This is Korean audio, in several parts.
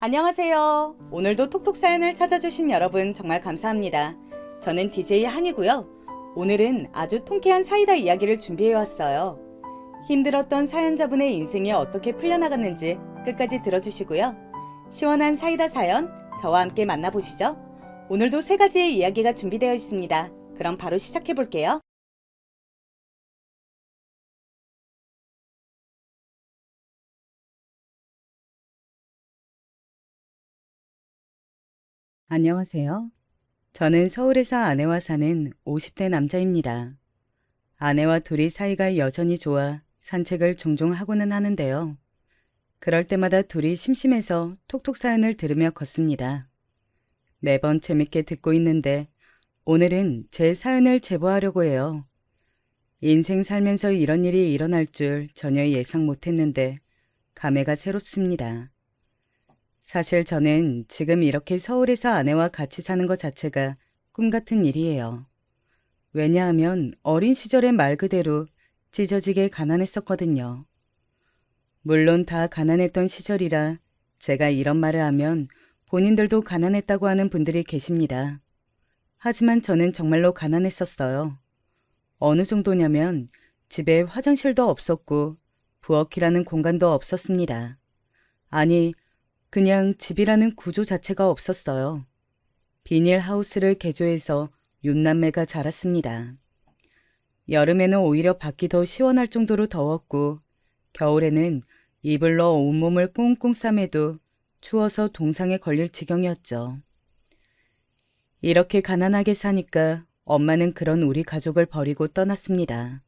안녕하세요. 오늘도 톡톡 사연을 찾아주신 여러분 정말 감사합니다. 저는 DJ 한이고요. 오늘은 아주 통쾌한 사이다 이야기를 준비해왔어요. 힘들었던 사연자분의 인생이 어떻게 풀려나갔는지 끝까지 들어주시고요. 시원한 사이다 사연 저와 함께 만나보시죠. 오늘도 3가지의 이야기가 준비되어 있습니다. 그럼 바로 시작해볼게요. 안녕하세요. 저는 서울에서 아내와 사는 50대 남자입니다. 아내와 둘이 사이가 여전히 좋아 산책을 종종 하고는 하는데요. 그럴 때마다 둘이 심심해서 톡톡 사연을 들으며 걷습니다. 매번 재밌게 듣고 있는데 오늘은 제 사연을 제보하려고 해요. 인생 살면서 이런 일이 일어날 줄 전혀 예상 못했는데 감회가 새롭습니다. 사실 저는 지금 이렇게 서울에서 아내와 같이 사는 것 자체가 꿈 같은 일이에요. 왜냐하면 어린 시절의 말 그대로 찢어지게 가난했었거든요. 물론 다 가난했던 시절이라 제가 이런 말을 하면 본인들도 가난했다고 하는 분들이 계십니다. 하지만 저는 정말로 가난했었어요. 어느 정도냐면 집에 화장실도 없었고 부엌이라는 공간도 없었습니다. 아니, 그냥 집이라는 구조 자체가 없었어요. 비닐하우스를 개조해서 육남매가 자랐습니다. 여름에는 오히려 밖이 더 시원할 정도로 더웠고 겨울에는 이불로 온몸을 꽁꽁 싸매도 추워서 동상에 걸릴 지경이었죠. 이렇게 가난하게 사니까 엄마는 그런 우리 가족을 버리고 떠났습니다.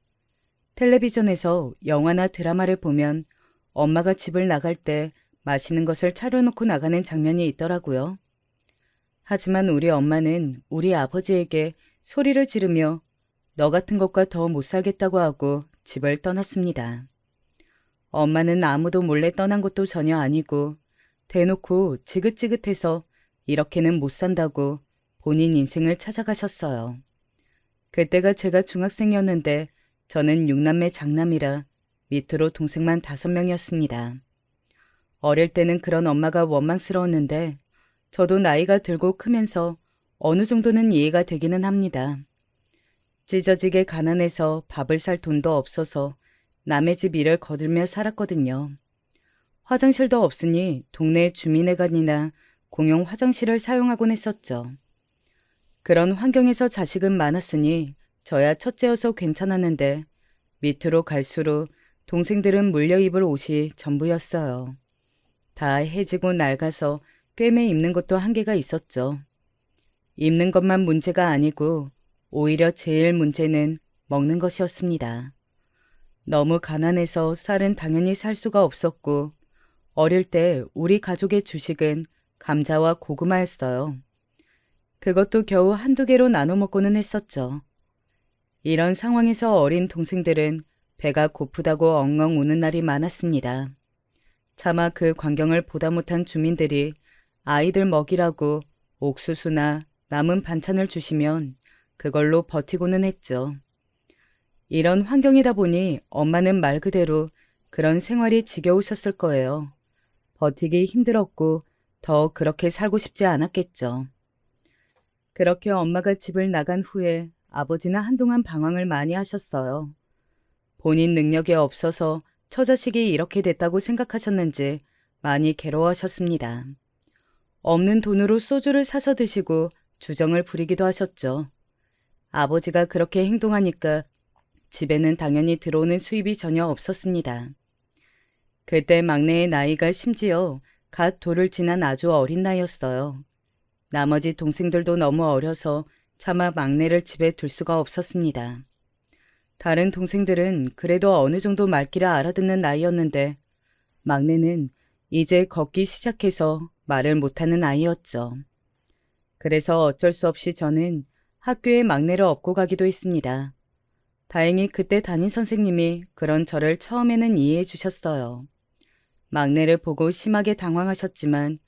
텔레비전에서 영화나 드라마를 보면 엄마가 집을 나갈 때 맛있는 것을 차려놓고 나가는 장면이 있더라고요. 하지만 우리 엄마는 우리 아버지에게 소리를 지르며 너 같은 것과 더 못 살겠다고 하고 집을 떠났습니다. 엄마는 아무도 몰래 떠난 것도 전혀 아니고 대놓고 지긋지긋해서 이렇게는 못 산다고 본인 인생을 찾아가셨어요. 그때가 제가 중학생이었는데 저는 육남매 장남이라 밑으로 동생만 5명이었습니다. 어릴 때는 그런 엄마가 원망스러웠는데 저도 나이가 들고 크면서 어느 정도는 이해가 되기는 합니다. 찢어지게 가난해서 밥을 살 돈도 없어서 남의 집 일을 거들며 살았거든요. 화장실도 없으니 동네 주민회관이나 공용 화장실을 사용하곤 했었죠. 그런 환경에서 자식은 많았으니 저야 첫째여서 괜찮았는데 밑으로 갈수록 동생들은 물려 입을 옷이 전부였어요. 다 해지고 낡아서 꿰매 입는 것도 한계가 있었죠. 입는 것만 문제가 아니고 오히려 제일 문제는 먹는 것이었습니다. 너무 가난해서 쌀은 당연히 살 수가 없었고 어릴 때 우리 가족의 주식은 감자와 고구마였어요. 그것도 겨우 1~2개로 나눠 먹고는 했었죠. 이런 상황에서 어린 동생들은 배가 고프다고 엉엉 우는 날이 많았습니다. 차마 그 광경을 보다 못한 주민들이 아이들 먹이라고 옥수수나 남은 반찬을 주시면 그걸로 버티고는 했죠. 이런 환경이다 보니 엄마는 말 그대로 그런 생활이 지겨우셨을 거예요. 버티기 힘들었고 더 그렇게 살고 싶지 않았겠죠. 그렇게 엄마가 집을 나간 후에 아버지는 한동안 방황을 많이 하셨어요. 본인 능력이 없어서 처자식이 이렇게 됐다고 생각하셨는지 많이 괴로워하셨습니다. 없는 돈으로 소주를 사서 드시고 주정을 부리기도 하셨죠. 아버지가 그렇게 행동하니까 집에는 당연히 들어오는 수입이 전혀 없었습니다. 그때 막내의 나이가 심지어 갓 돌을 지난 아주 어린 나이였어요. 나머지 동생들도 너무 어려서 차마 막내를 집에 둘 수가 없었습니다. 다른 동생들은 그래도 어느 정도 말귀를 알아듣는 나이였는데 막내는 이제 걷기 시작해서 말을 못하는 아이였죠. 그래서 어쩔 수 없이 저는 학교에 막내를 업고 가기도 했습니다. 다행히 그때 담임 선생님이 그런 저를 처음에는 이해해 주셨어요. 막내를 보고 심하게 당황하셨지만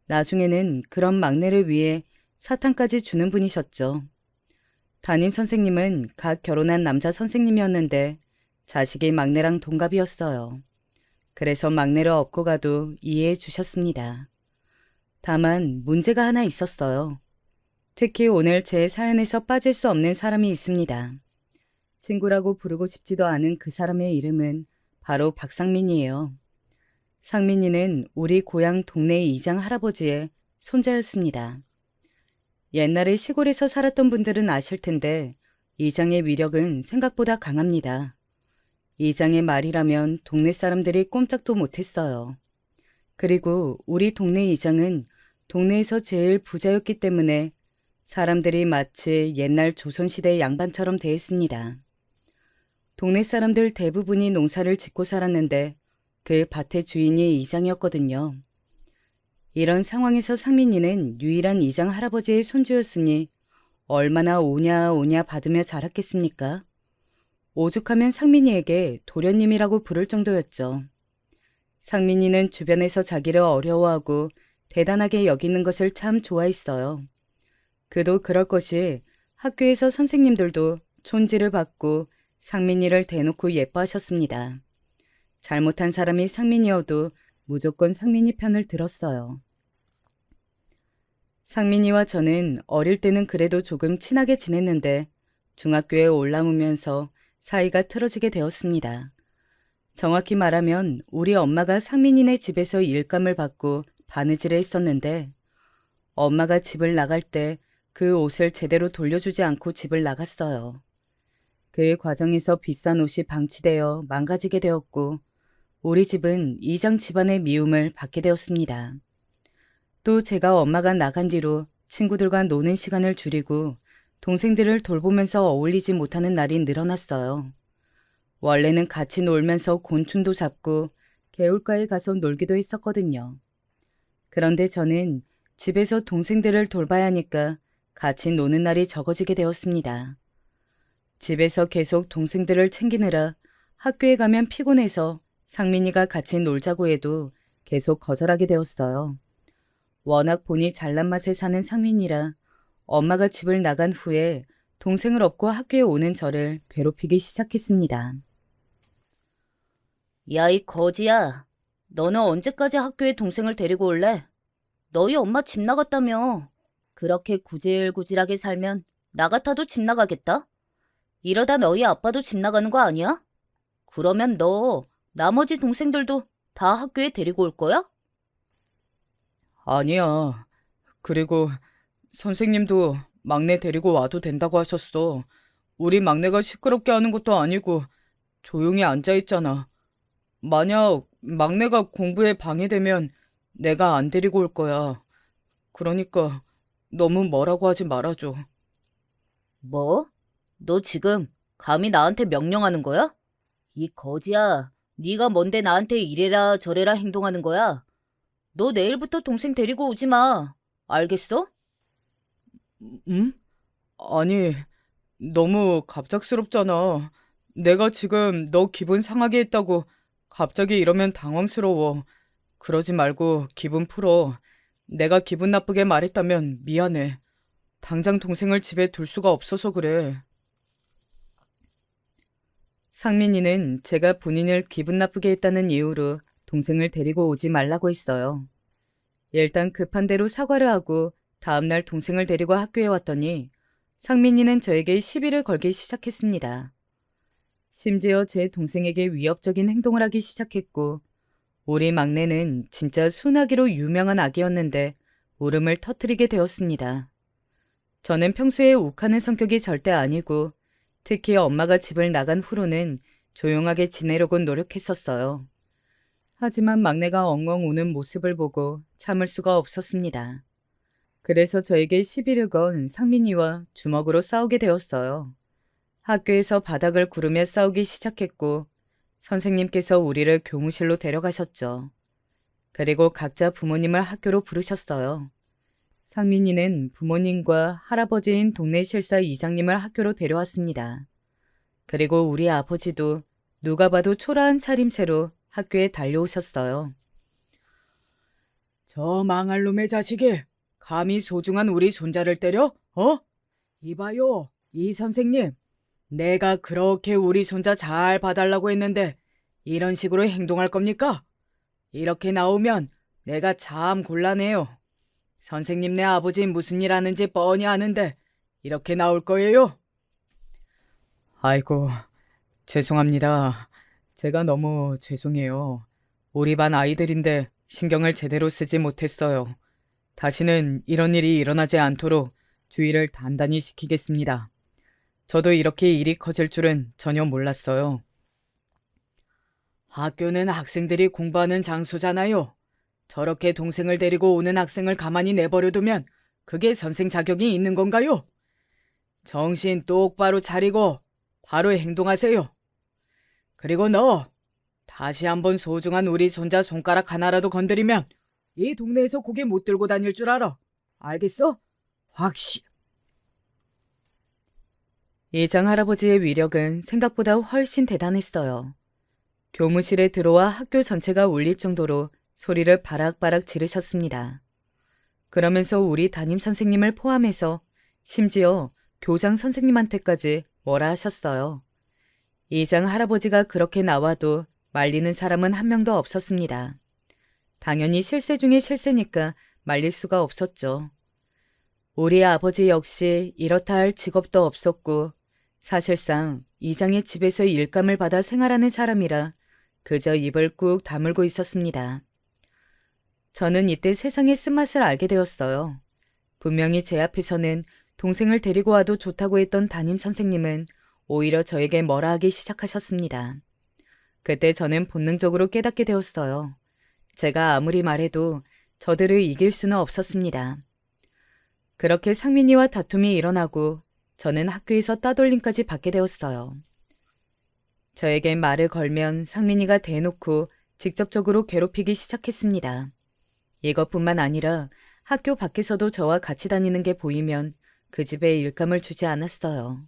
나중에는 그런 막내를 위해 사탕까지 주는 분이셨죠. 담임 선생님은 갓 결혼한 남자 선생님이었는데 자식이 막내랑 동갑이었어요. 그래서 막내를 업고 가도 이해해 주셨습니다. 다만 문제가 하나 있었어요. 특히 오늘 제 사연에서 빠질 수 없는 사람이 있습니다. 친구라고 부르고 싶지도 않은 그 사람의 이름은 바로 박상민이에요. 상민이는 우리 고향 동네 이장 할아버지의 손자였습니다. 옛날에 시골에서 살았던 분들은 아실 텐데 이장의 위력은 생각보다 강합니다. 이장의 말이라면 동네 사람들이 꼼짝도 못했어요. 그리고 우리 동네 이장은 동네에서 제일 부자였기 때문에 사람들이 마치 옛날 조선시대 양반처럼 대했습니다. 동네 사람들 대부분이 농사를 짓고 살았는데 그 밭의 주인이 이장이었거든요. 이런 상황에서 상민이는 유일한 이장 할아버지의 손주였으니 얼마나 오냐 오냐 받으며 자랐겠습니까? 오죽하면 상민이에게 도련님이라고 부를 정도였죠. 상민이는 주변에서 자기를 어려워하고 대단하게 여기는 것을 참 좋아했어요. 그도 그럴 것이 학교에서 선생님들도 촌지를 받고 상민이를 대놓고 예뻐하셨습니다. 잘못한 사람이 상민이어도 무조건 상민이 편을 들었어요. 상민이와 저는 어릴 때는 그래도 조금 친하게 지냈는데 중학교에 올라오면서 사이가 틀어지게 되었습니다. 정확히 말하면 우리 엄마가 상민이네 집에서 일감을 받고 바느질을 했었는데 엄마가 집을 나갈 때 그 옷을 제대로 돌려주지 않고 집을 나갔어요. 그 과정에서 비싼 옷이 방치되어 망가지게 되었고 우리 집은 이장 집안의 미움을 받게 되었습니다. 또 제가 엄마가 나간 뒤로 친구들과 노는 시간을 줄이고 동생들을 돌보면서 어울리지 못하는 날이 늘어났어요. 원래는 같이 놀면서 곤충도 잡고 개울가에 가서 놀기도 했었거든요. 그런데 저는 집에서 동생들을 돌봐야 하니까 같이 노는 날이 적어지게 되었습니다. 집에서 계속 동생들을 챙기느라 학교에 가면 피곤해서 상민이가 같이 놀자고 해도 계속 거절하게 되었어요. 워낙 본이 잘난 맛에 사는 상민이라 엄마가 집을 나간 후에 동생을 업고 학교에 오는 저를 괴롭히기 시작했습니다. 야, 이 거지야. 너는 언제까지 학교에 동생을 데리고 올래? 너희 엄마 집 나갔다며. 그렇게 구질구질하게 살면 나 같아도 집 나가겠다. 이러다 너희 아빠도 집 나가는 거 아니야? 그러면 너 나머지 동생들도 다 학교에 데리고 올 거야? 아니야. 그리고 선생님도 막내 데리고 와도 된다고 하셨어. 우리 막내가 시끄럽게 하는 것도 아니고 조용히 앉아있잖아. 만약 막내가 공부에 방해되면 내가 안 데리고 올 거야. 그러니까 너무 뭐라고 하지 말아줘. 뭐? 너 지금 감히 나한테 명령하는 거야? 이 거지야. 네가 뭔데 나한테 이래라 저래라 행동하는 거야? 너 내일부터 동생 데리고 오지 마. 알겠어? 응? 아니, 너무 갑작스럽잖아. 내가 지금 너 기분 상하게 했다고 갑자기 이러면 당황스러워. 그러지 말고 기분 풀어. 내가 기분 나쁘게 말했다면 미안해. 당장 동생을 집에 둘 수가 없어서 그래. 상민이는 제가 본인을 기분 나쁘게 했다는 이유로 동생을 데리고 오지 말라고 했어요. 일단 급한 대로 사과를 하고 다음날 동생을 데리고 학교에 왔더니 상민이는 저에게 시비를 걸기 시작했습니다. 심지어 제 동생에게 위협적인 행동을 하기 시작했고 우리 막내는 진짜 순하기로 유명한 아기였는데 울음을 터뜨리게 되었습니다. 저는 평소에 욱하는 성격이 절대 아니고 특히 엄마가 집을 나간 후로는 조용하게 지내려고 노력했었어요. 하지만 막내가 엉엉 우는 모습을 보고 참을 수가 없었습니다. 그래서 저에게 시비를 건 상민이와 주먹으로 싸우게 되었어요. 학교에서 바닥을 구르며 싸우기 시작했고 선생님께서 우리를 교무실로 데려가셨죠. 그리고 각자 부모님을 학교로 부르셨어요. 상민이는 부모님과 할아버지인 동네 실사 이장님을 학교로 데려왔습니다. 그리고 우리 아버지도 누가 봐도 초라한 차림새로 학교에 달려오셨어요. 저 망할 놈의 자식이 감히 소중한 우리 손자를 때려? 어? 이봐요, 이 선생님. 내가 그렇게 우리 손자 잘 봐달라고 했는데 이런 식으로 행동할 겁니까? 이렇게 나오면 내가 참 곤란해요. 선생님네 아버지 무슨 일 하는지 뻔히 아는데 이렇게 나올 거예요? 아이고, 죄송합니다. 제가 너무 죄송해요. 우리 반 아이들인데 신경을 제대로 쓰지 못했어요. 다시는 이런 일이 일어나지 않도록 주의를 단단히 시키겠습니다. 저도 이렇게 일이 커질 줄은 전혀 몰랐어요. 학교는 학생들이 공부하는 장소잖아요. 저렇게 동생을 데리고 오는 학생을 가만히 내버려두면 그게 선생 자격이 있는 건가요? 정신 똑바로 차리고 바로 행동하세요. 그리고 너, 다시 한번 소중한 우리 손자 손가락 하나라도 건드리면 이 동네에서 고개 못 들고 다닐 줄 알아. 알겠어? 확실. 이장 할아버지의 위력은 생각보다 훨씬 대단했어요. 교무실에 들어와 학교 전체가 울릴 정도로 소리를 바락바락 지르셨습니다. 그러면서 우리 담임 선생님을 포함해서 심지어 교장 선생님한테까지 뭐라 하셨어요. 이장 할아버지가 그렇게 나와도 말리는 사람은 한 명도 없었습니다. 당연히 실세 중에 실세니까 말릴 수가 없었죠. 우리 아버지 역시 이렇다 할 직업도 없었고 사실상 이장의 집에서 일감을 받아 생활하는 사람이라 그저 입을 꾹 다물고 있었습니다. 저는 이때 세상의 쓴맛을 알게 되었어요. 분명히 제 앞에서는 동생을 데리고 와도 좋다고 했던 담임 선생님은 오히려 저에게 뭐라 하기 시작하셨습니다. 그때 저는 본능적으로 깨닫게 되었어요. 제가 아무리 말해도 저들을 이길 수는 없었습니다. 그렇게 상민이와 다툼이 일어나고 저는 학교에서 따돌림까지 받게 되었어요. 저에게 말을 걸면 상민이가 대놓고 직접적으로 괴롭히기 시작했습니다. 이것뿐만 아니라 학교 밖에서도 저와 같이 다니는 게 보이면 그 집에 일감을 주지 않았어요.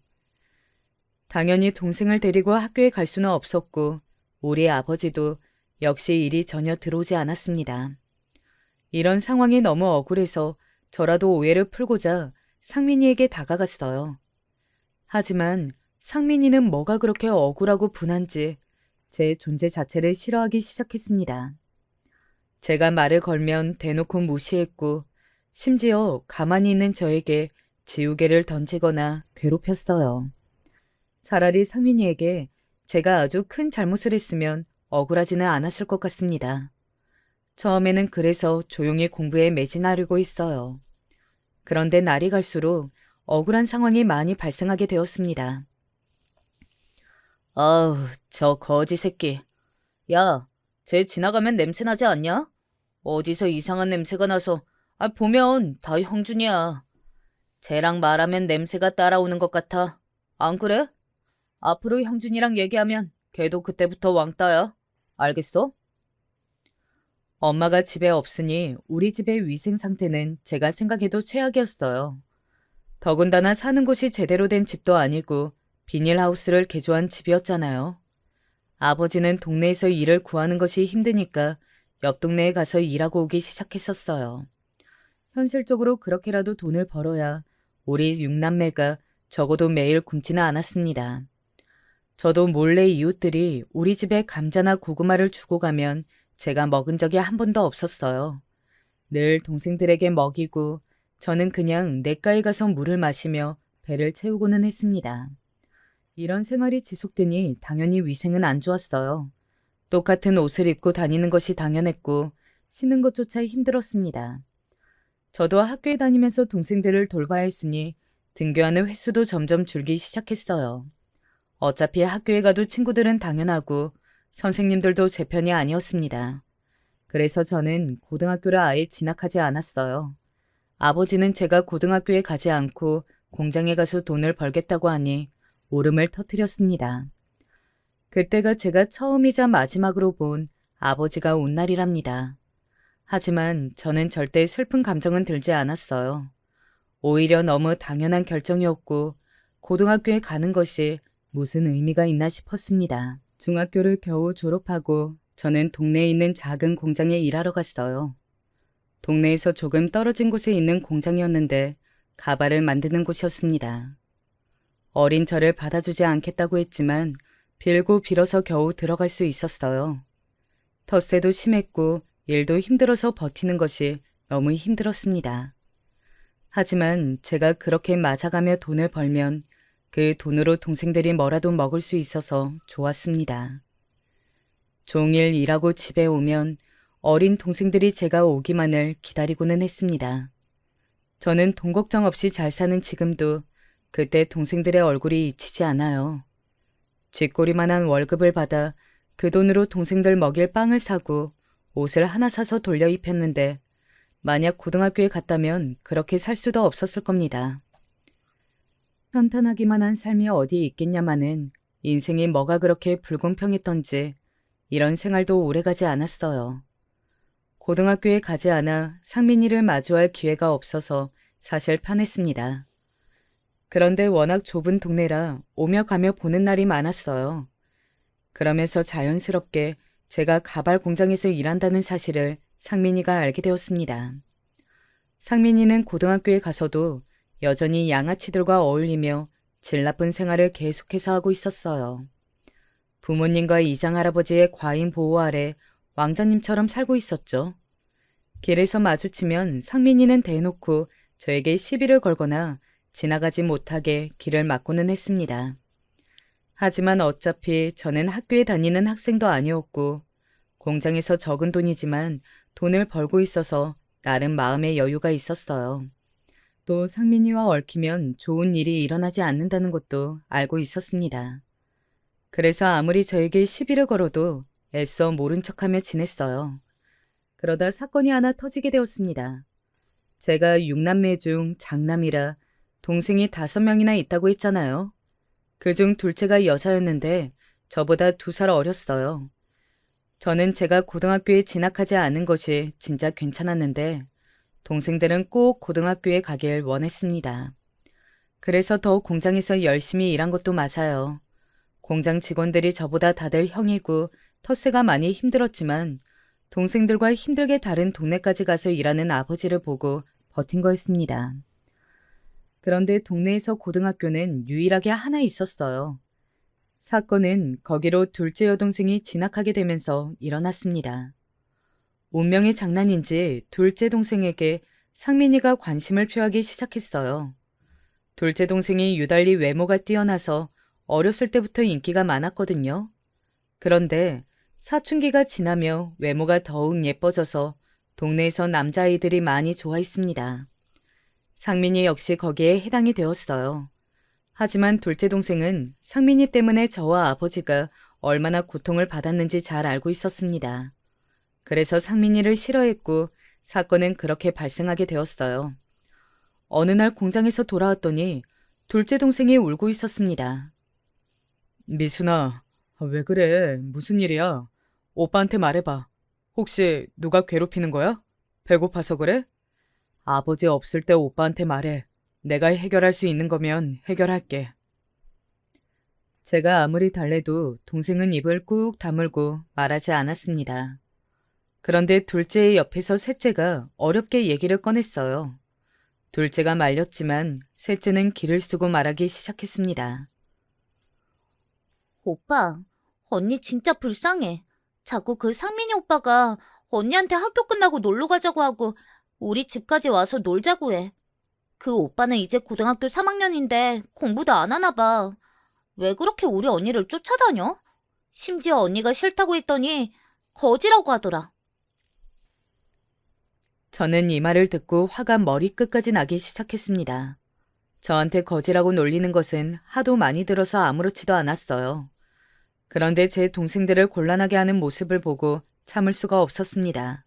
당연히 동생을 데리고 학교에 갈 수는 없었고 우리 아버지도 역시 일이 전혀 들어오지 않았습니다. 이런 상황이 너무 억울해서 저라도 오해를 풀고자 상민이에게 다가갔어요. 하지만 상민이는 뭐가 그렇게 억울하고 분한지 제 존재 자체를 싫어하기 시작했습니다. 제가 말을 걸면 대놓고 무시했고 심지어 가만히 있는 저에게 지우개를 던지거나 괴롭혔어요. 차라리 상민이에게 제가 아주 큰 잘못을 했으면 억울하지는 않았을 것 같습니다. 처음에는 그래서 조용히 공부에 매진하려고 했어요. 그런데 날이 갈수록 억울한 상황이 많이 발생하게 되었습니다. 아우, 저 거지 새끼. 야, 쟤 지나가면 냄새 나지 않냐? 어디서 이상한 냄새가 나서, 보면 다 형준이야. 쟤랑 말하면 냄새가 따라오는 것 같아. 안 그래? 앞으로 형준이랑 얘기하면 걔도 그때부터 왕따야. 알겠어? 엄마가 집에 없으니 우리 집의 위생 상태는 제가 생각해도 최악이었어요. 더군다나 사는 곳이 제대로 된 집도 아니고 비닐하우스를 개조한 집이었잖아요. 아버지는 동네에서 일을 구하는 것이 힘드니까 옆 동네에 가서 일하고 오기 시작했었어요. 현실적으로 그렇게라도 돈을 벌어야 우리 6남매가 적어도 매일 굶지는 않았습니다. 저도 몰래 이웃들이 우리 집에 감자나 고구마를 주고 가면 제가 먹은 적이 한 번도 없었어요. 늘 동생들에게 먹이고 저는 그냥 냇가에 가서 물을 마시며 배를 채우고는 했습니다. 이런 생활이 지속되니 당연히 위생은 안 좋았어요. 똑같은 옷을 입고 다니는 것이 당연했고 쉬는 것조차 힘들었습니다. 저도 학교에 다니면서 동생들을 돌봐야 했으니 등교하는 횟수도 점점 줄기 시작했어요. 어차피 학교에 가도 친구들은 당연하고 선생님들도 제 편이 아니었습니다. 그래서 저는 고등학교를 아예 진학하지 않았어요. 아버지는 제가 고등학교에 가지 않고 공장에 가서 돈을 벌겠다고 하니 울음을 터뜨렸습니다. 그때가 제가 처음이자 마지막으로 본 아버지가 운 날이랍니다. 하지만 저는 절대 슬픈 감정은 들지 않았어요. 오히려 너무 당연한 결정이었고 고등학교에 가는 것이 무슨 의미가 있나 싶었습니다. 중학교를 겨우 졸업하고 저는 동네에 있는 작은 공장에 일하러 갔어요. 동네에서 조금 떨어진 곳에 있는 공장이었는데 가발을 만드는 곳이었습니다. 어린 저를 받아주지 않겠다고 했지만 빌고 빌어서 겨우 들어갈 수 있었어요. 텃세도 심했고 일도 힘들어서 버티는 것이 너무 힘들었습니다. 하지만 제가 그렇게 맞아가며 돈을 벌면 그 돈으로 동생들이 뭐라도 먹을 수 있어서 좋았습니다. 종일 일하고 집에 오면 어린 동생들이 제가 오기만을 기다리고는 했습니다. 저는 돈 걱정 없이 잘 사는 지금도 그때 동생들의 얼굴이 잊히지 않아요. 쥐꼬리만한 월급을 받아 그 돈으로 동생들 먹일 빵을 사고 옷을 하나 사서 돌려 입혔는데 만약 고등학교에 갔다면 그렇게 살 수도 없었을 겁니다. 편탄하기만 한 삶이 어디 있겠냐마는 인생이 뭐가 그렇게 불공평했던지 이런 생활도 오래가지 않았어요. 고등학교에 가지 않아 상민이를 마주할 기회가 없어서 사실 편했습니다. 그런데 워낙 좁은 동네라 오며 가며 보는 날이 많았어요. 그러면서 자연스럽게 제가 가발 공장에서 일한다는 사실을 상민이가 알게 되었습니다. 상민이는 고등학교에 가서도 여전히 양아치들과 어울리며 질 나쁜 생활을 계속해서 하고 있었어요. 부모님과 이장할아버지의 과인 보호 아래 왕자님처럼 살고 있었죠. 길에서 마주치면 상민이는 대놓고 저에게 시비를 걸거나 지나가지 못하게 길을 막고는 했습니다. 하지만 어차피 저는 학교에 다니는 학생도 아니었고 공장에서 적은 돈이지만 돈을 벌고 있어서 나름 마음의 여유가 있었어요. 또 상민이와 얽히면 좋은 일이 일어나지 않는다는 것도 알고 있었습니다. 그래서 아무리 저에게 시비를 걸어도 애써 모른 척하며 지냈어요. 그러다 사건이 하나 터지게 되었습니다. 제가 6남매 중 장남이라 동생이 5명이나 있다고 했잖아요. 그중 둘째가 여자였는데 저보다 2살 어렸어요. 저는 제가 고등학교에 진학하지 않은 것이 진짜 괜찮았는데 동생들은 꼭 고등학교에 가길 원했습니다. 그래서 더 공장에서 열심히 일한 것도 맞아요. 공장 직원들이 저보다 다들 형이고 텃세가 많이 힘들었지만 동생들과 힘들게 다른 동네까지 가서 일하는 아버지를 보고 버틴 거였습니다. 그런데 동네에서 고등학교는 유일하게 하나 있었어요. 사건은 거기로 둘째 여동생이 진학하게 되면서 일어났습니다. 운명의 장난인지 둘째 동생에게 상민이가 관심을 표하기 시작했어요. 둘째 동생이 유달리 외모가 뛰어나서 어렸을 때부터 인기가 많았거든요. 그런데 사춘기가 지나며 외모가 더욱 예뻐져서 동네에서 남자아이들이 많이 좋아했습니다. 상민이 역시 거기에 해당이 되었어요. 하지만 둘째 동생은 상민이 때문에 저와 아버지가 얼마나 고통을 받았는지 잘 알고 있었습니다. 그래서 상민이를 싫어했고 사건은 그렇게 발생하게 되었어요. 어느 날 공장에서 돌아왔더니 둘째 동생이 울고 있었습니다. 미순아, 왜 그래? 무슨 일이야? 오빠한테 말해봐. 혹시 누가 괴롭히는 거야? 배고파서 그래? 아버지 없을 때 오빠한테 말해. 내가 해결할 수 있는 거면 해결할게. 제가 아무리 달래도 동생은 입을 꾹 다물고 말하지 않았습니다. 그런데 둘째의 옆에서 셋째가 어렵게 얘기를 꺼냈어요. 둘째가 말렸지만 셋째는 기를 쓰고 말하기 시작했습니다. 오빠, 언니 진짜 불쌍해. 자꾸 그 상민이 오빠가 언니한테 학교 끝나고 놀러 가자고 하고 우리 집까지 와서 놀자고 해. 그 오빠는 이제 고등학교 3학년인데 공부도 안 하나 봐. 왜 그렇게 우리 언니를 쫓아다녀? 심지어 언니가 싫다고 했더니 거지라고 하더라. 저는 이 말을 듣고 화가 머리끝까지 나기 시작했습니다. 저한테 거지라고 놀리는 것은 하도 많이 들어서 아무렇지도 않았어요. 그런데 제 동생들을 곤란하게 하는 모습을 보고 참을 수가 없었습니다.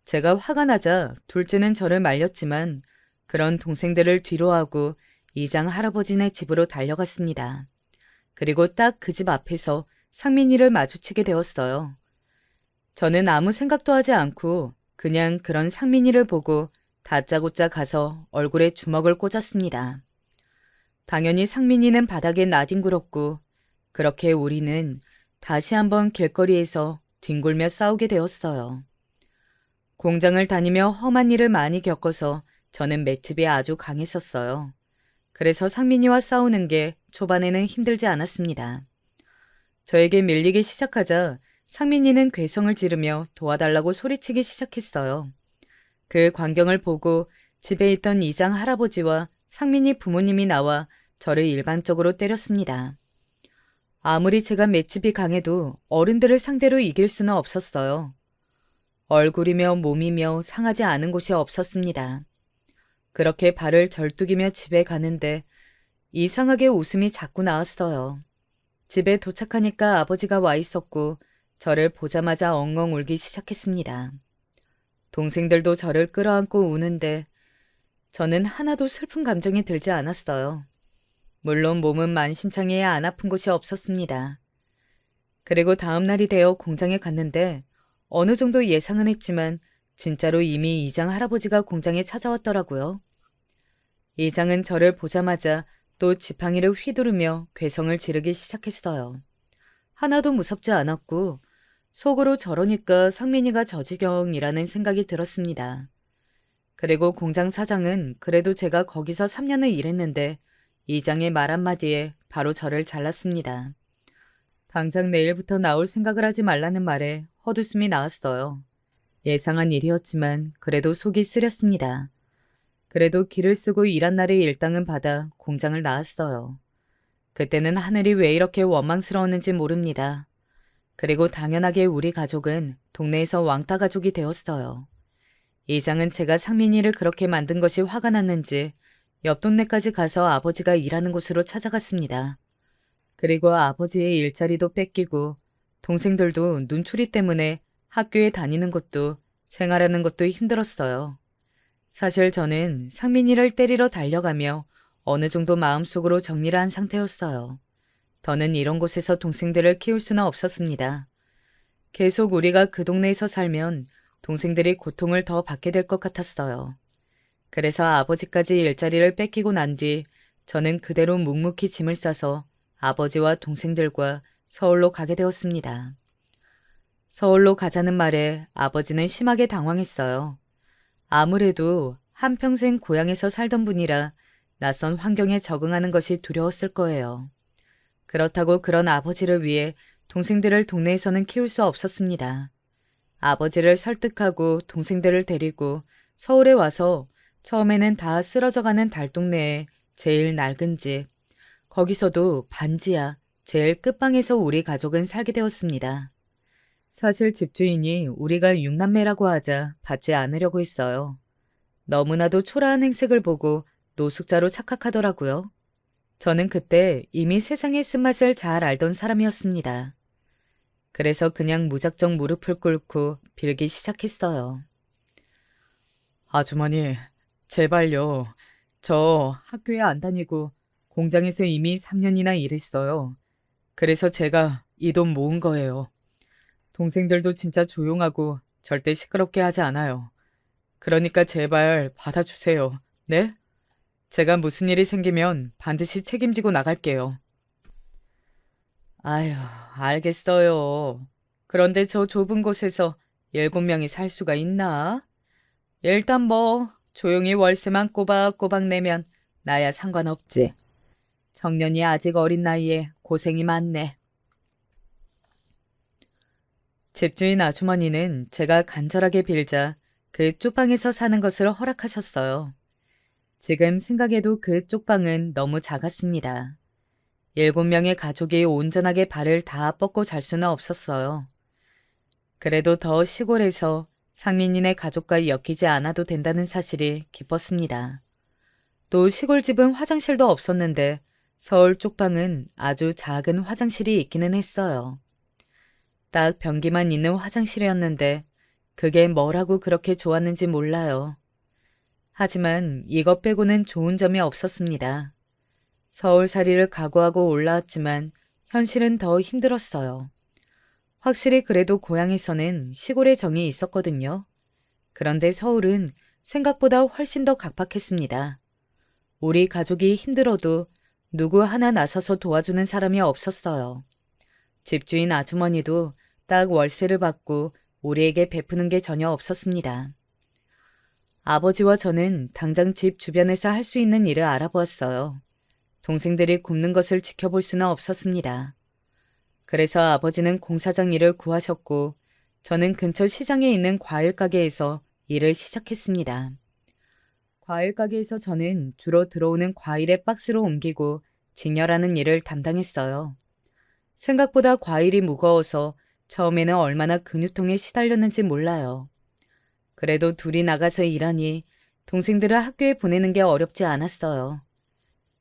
제가 화가 나자 둘째는 저를 말렸지만 그런 동생들을 뒤로하고 이장 할아버지네 집으로 달려갔습니다. 그리고 딱 그 집 앞에서 상민이를 마주치게 되었어요. 저는 아무 생각도 하지 않고 그냥 그런 상민이를 보고 다짜고짜 가서 얼굴에 주먹을 꽂았습니다. 당연히 상민이는 바닥에 나뒹굴었고 그렇게 우리는 다시 한번 길거리에서 뒹굴며 싸우게 되었어요. 공장을 다니며 험한 일을 많이 겪어서 저는 맷집이 아주 강했었어요. 그래서 상민이와 싸우는 게 초반에는 힘들지 않았습니다. 저에게 밀리기 시작하자 상민이는 괴성을 지르며 도와달라고 소리치기 시작했어요. 그 광경을 보고 집에 있던 이장 할아버지와 상민이 부모님이 나와 저를 일반적으로 때렸습니다. 아무리 제가 맷집이 강해도 어른들을 상대로 이길 수는 없었어요. 얼굴이며 몸이며 상하지 않은 곳이 없었습니다. 그렇게 발을 절뚝이며 집에 가는데 이상하게 웃음이 자꾸 나왔어요. 집에 도착하니까 아버지가 와 있었고 저를 보자마자 엉엉 울기 시작했습니다. 동생들도 저를 끌어안고 우는데 저는 하나도 슬픈 감정이 들지 않았어요. 물론 몸은 만신창이에 안 아픈 곳이 없었습니다. 그리고 다음 날이 되어 공장에 갔는데 어느 정도 예상은 했지만 진짜로 이미 이장 할아버지가 공장에 찾아왔더라고요. 이장은 저를 보자마자 또 지팡이를 휘두르며 괴성을 지르기 시작했어요. 하나도 무섭지 않았고 속으로 저러니까 상민이가 저 지경이라는 생각이 들었습니다. 그리고 공장 사장은 그래도 제가 거기서 3년을 일했는데 이장의 말 한마디에 바로 저를 잘랐습니다. 당장 내일부터 나올 생각을 하지 말라는 말에 헛웃음이 나왔어요. 예상한 일이었지만 그래도 속이 쓰렸습니다. 그래도 길을 쓰고 일한 날의 일당은 받아 공장을 나왔어요. 그때는 하늘이 왜 이렇게 원망스러웠는지 모릅니다. 그리고 당연하게 우리 가족은 동네에서 왕따 가족이 되었어요. 이장은 제가 상민이를 그렇게 만든 것이 화가 났는지 옆 동네까지 가서 아버지가 일하는 곳으로 찾아갔습니다. 그리고 아버지의 일자리도 뺏기고 동생들도 눈초리 때문에 학교에 다니는 것도 생활하는 것도 힘들었어요. 사실 저는 상민이를 때리러 달려가며 어느 정도 마음속으로 정리를 한 상태였어요. 더는 이런 곳에서 동생들을 키울 수는 없었습니다. 계속 우리가 그 동네에서 살면 동생들이 고통을 더 받게 될 것 같았어요. 그래서 아버지까지 일자리를 뺏기고 난 뒤 저는 그대로 묵묵히 짐을 싸서 아버지와 동생들과 서울로 가게 되었습니다. 서울로 가자는 말에 아버지는 심하게 당황했어요. 아무래도 한평생 고향에서 살던 분이라 낯선 환경에 적응하는 것이 두려웠을 거예요. 그렇다고 그런 아버지를 위해 동생들을 동네에서는 키울 수 없었습니다. 아버지를 설득하고 동생들을 데리고 서울에 와서 처음에는 다 쓰러져가는 달동네에 제일 낡은 집, 거기서도 반지하, 제일 끝방에서 우리 가족은 살게 되었습니다. 사실 집주인이 우리가 육남매라고 하자 받지 않으려고 했어요. 너무나도 초라한 행색을 보고 노숙자로 착각하더라고요. 저는 그때 이미 세상의 쓴맛을 잘 알던 사람이었습니다. 그래서 그냥 무작정 무릎을 꿇고 빌기 시작했어요. 아주머니, 제발요. 저 학교에 안 다니고 공장에서 이미 3년이나 일했어요. 그래서 제가 이 돈 모은 거예요. 동생들도 진짜 조용하고 절대 시끄럽게 하지 않아요. 그러니까 제발 받아주세요. 네? 제가 무슨 일이 생기면 반드시 책임지고 나갈게요. 아휴, 알겠어요. 그런데 저 좁은 곳에서 7명이 살 수가 있나? 일단 뭐 조용히 월세만 꼬박꼬박 내면 나야 상관없지. 청년이 아직 어린 나이에 고생이 많네. 집주인 아주머니는 제가 간절하게 빌자 그 쪽방에서 사는 것을 허락하셨어요. 지금 생각해도 그 쪽방은 너무 작았습니다. 7명의 가족이 온전하게 발을 다 뻗고 잘 수는 없었어요. 그래도 더 시골에서 상민이네 가족과 엮이지 않아도 된다는 사실이 기뻤습니다. 또 시골집은 화장실도 없었는데 서울 쪽방은 아주 작은 화장실이 있기는 했어요. 딱 변기만 있는 화장실이었는데 그게 뭐라고 그렇게 좋았는지 몰라요. 하지만 이것 빼고는 좋은 점이 없었습니다. 서울살이를 각오하고 올라왔지만 현실은 더 힘들었어요. 확실히 그래도 고향에서는 시골의 정이 있었거든요. 그런데 서울은 생각보다 훨씬 더 각박했습니다. 우리 가족이 힘들어도 누구 하나 나서서 도와주는 사람이 없었어요. 집주인 아주머니도 딱 월세를 받고 우리에게 베푸는 게 전혀 없었습니다. 아버지와 저는 당장 집 주변에서 할 수 있는 일을 알아보았어요. 동생들이 굶는 것을 지켜볼 수는 없었습니다. 그래서 아버지는 공사장 일을 구하셨고 저는 근처 시장에 있는 과일 가게에서 일을 시작했습니다. 과일 가게에서 저는 주로 들어오는 과일의 박스로 옮기고 진열하는 일을 담당했어요. 생각보다 과일이 무거워서 처음에는 얼마나 근육통에 시달렸는지 몰라요. 그래도 둘이 나가서 일하니 동생들을 학교에 보내는 게 어렵지 않았어요.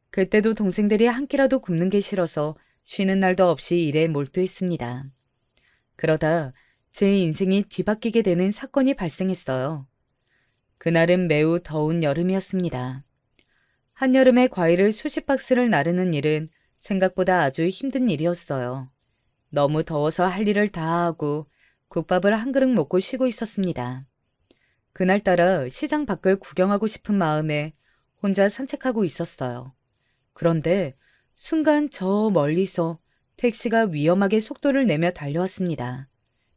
그때도 동생들이 한 끼라도 굶는 게 싫어서 쉬는 날도 없이 일에 몰두했습니다. 그러다 제 인생이 뒤바뀌게 되는 사건이 발생했어요. 그날은 매우 더운 여름이었습니다. 한여름에 과일을 수십 박스를 나르는 일은 생각보다 아주 힘든 일이었어요. 너무 더워서 할 일을 다 하고 국밥을 한 그릇 먹고 쉬고 있었습니다. 그날따라 시장 밖을 구경하고 싶은 마음에 혼자 산책하고 있었어요. 그런데 순간 저 멀리서 택시가 위험하게 속도를 내며 달려왔습니다.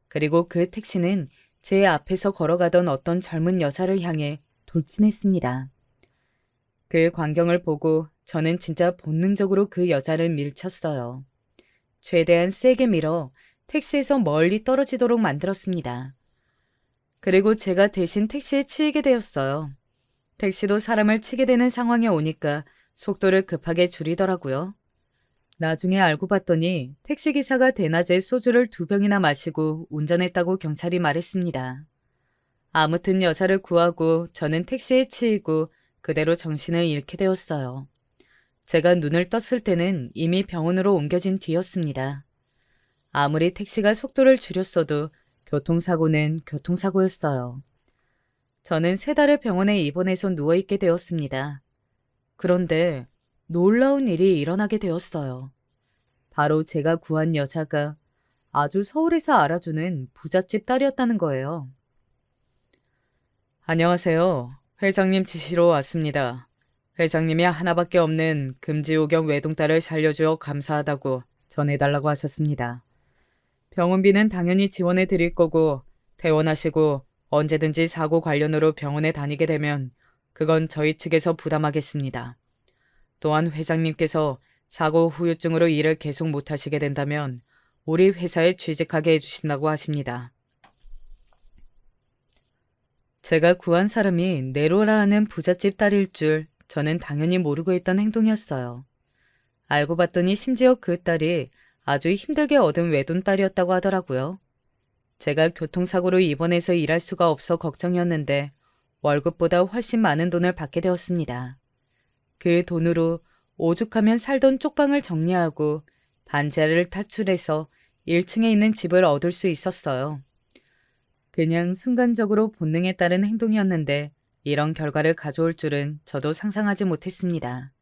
그리고 그 택시는 제 앞에서 걸어가던 어떤 젊은 여자를 향해 돌진했습니다. 그 광경을 보고 저는 진짜 본능적으로 그 여자를 밀쳤어요. 최대한 세게 밀어 택시에서 멀리 떨어지도록 만들었습니다. 그리고 제가 대신 택시에 치이게 되었어요. 택시도 사람을 치게 되는 상황에 오니까 속도를 급하게 줄이더라고요. 나중에 알고 봤더니 택시기사가 대낮에 소주를 2병이나 마시고 운전했다고 경찰이 말했습니다. 아무튼 여자를 구하고 저는 택시에 치이고 그대로 정신을 잃게 되었어요. 제가 눈을 떴을 때는 이미 병원으로 옮겨진 뒤였습니다. 아무리 택시가 속도를 줄였어도 교통사고는 교통사고였어요. 저는 3달을 병원에 입원해서 누워있게 되었습니다. 그런데 놀라운 일이 일어나게 되었어요. 바로 제가 구한 여자가 아주 서울에서 알아주는 부잣집 딸이었다는 거예요. 안녕하세요. 회장님 지시로 왔습니다. 회장님이 하나밖에 없는 금지오경 외동딸을 살려주어 감사하다고 전해달라고 하셨습니다. 병원비는 당연히 지원해 드릴 거고 퇴원하시고 언제든지 사고 관련으로 병원에 다니게 되면 그건 저희 측에서 부담하겠습니다. 또한 회장님께서 사고 후유증으로 일을 계속 못하시게 된다면 우리 회사에 취직하게 해주신다고 하십니다. 제가 구한 사람이 네로라 하는 부잣집 딸일 줄 저는 당연히 모르고 있던 행동이었어요. 알고 봤더니 심지어 그 딸이 아주 힘들게 얻은 외돈딸이었다고 하더라고요. 제가 교통사고로 입원해서 일할 수가 없어 걱정이었는데 월급보다 훨씬 많은 돈을 받게 되었습니다. 그 돈으로 오죽하면 살던 쪽방을 정리하고 반지하를 탈출해서 1층에 있는 집을 얻을 수 있었어요. 그냥 순간적으로 본능에 따른 행동이었는데 이런 결과를 가져올 줄은 저도 상상하지 못했습니다.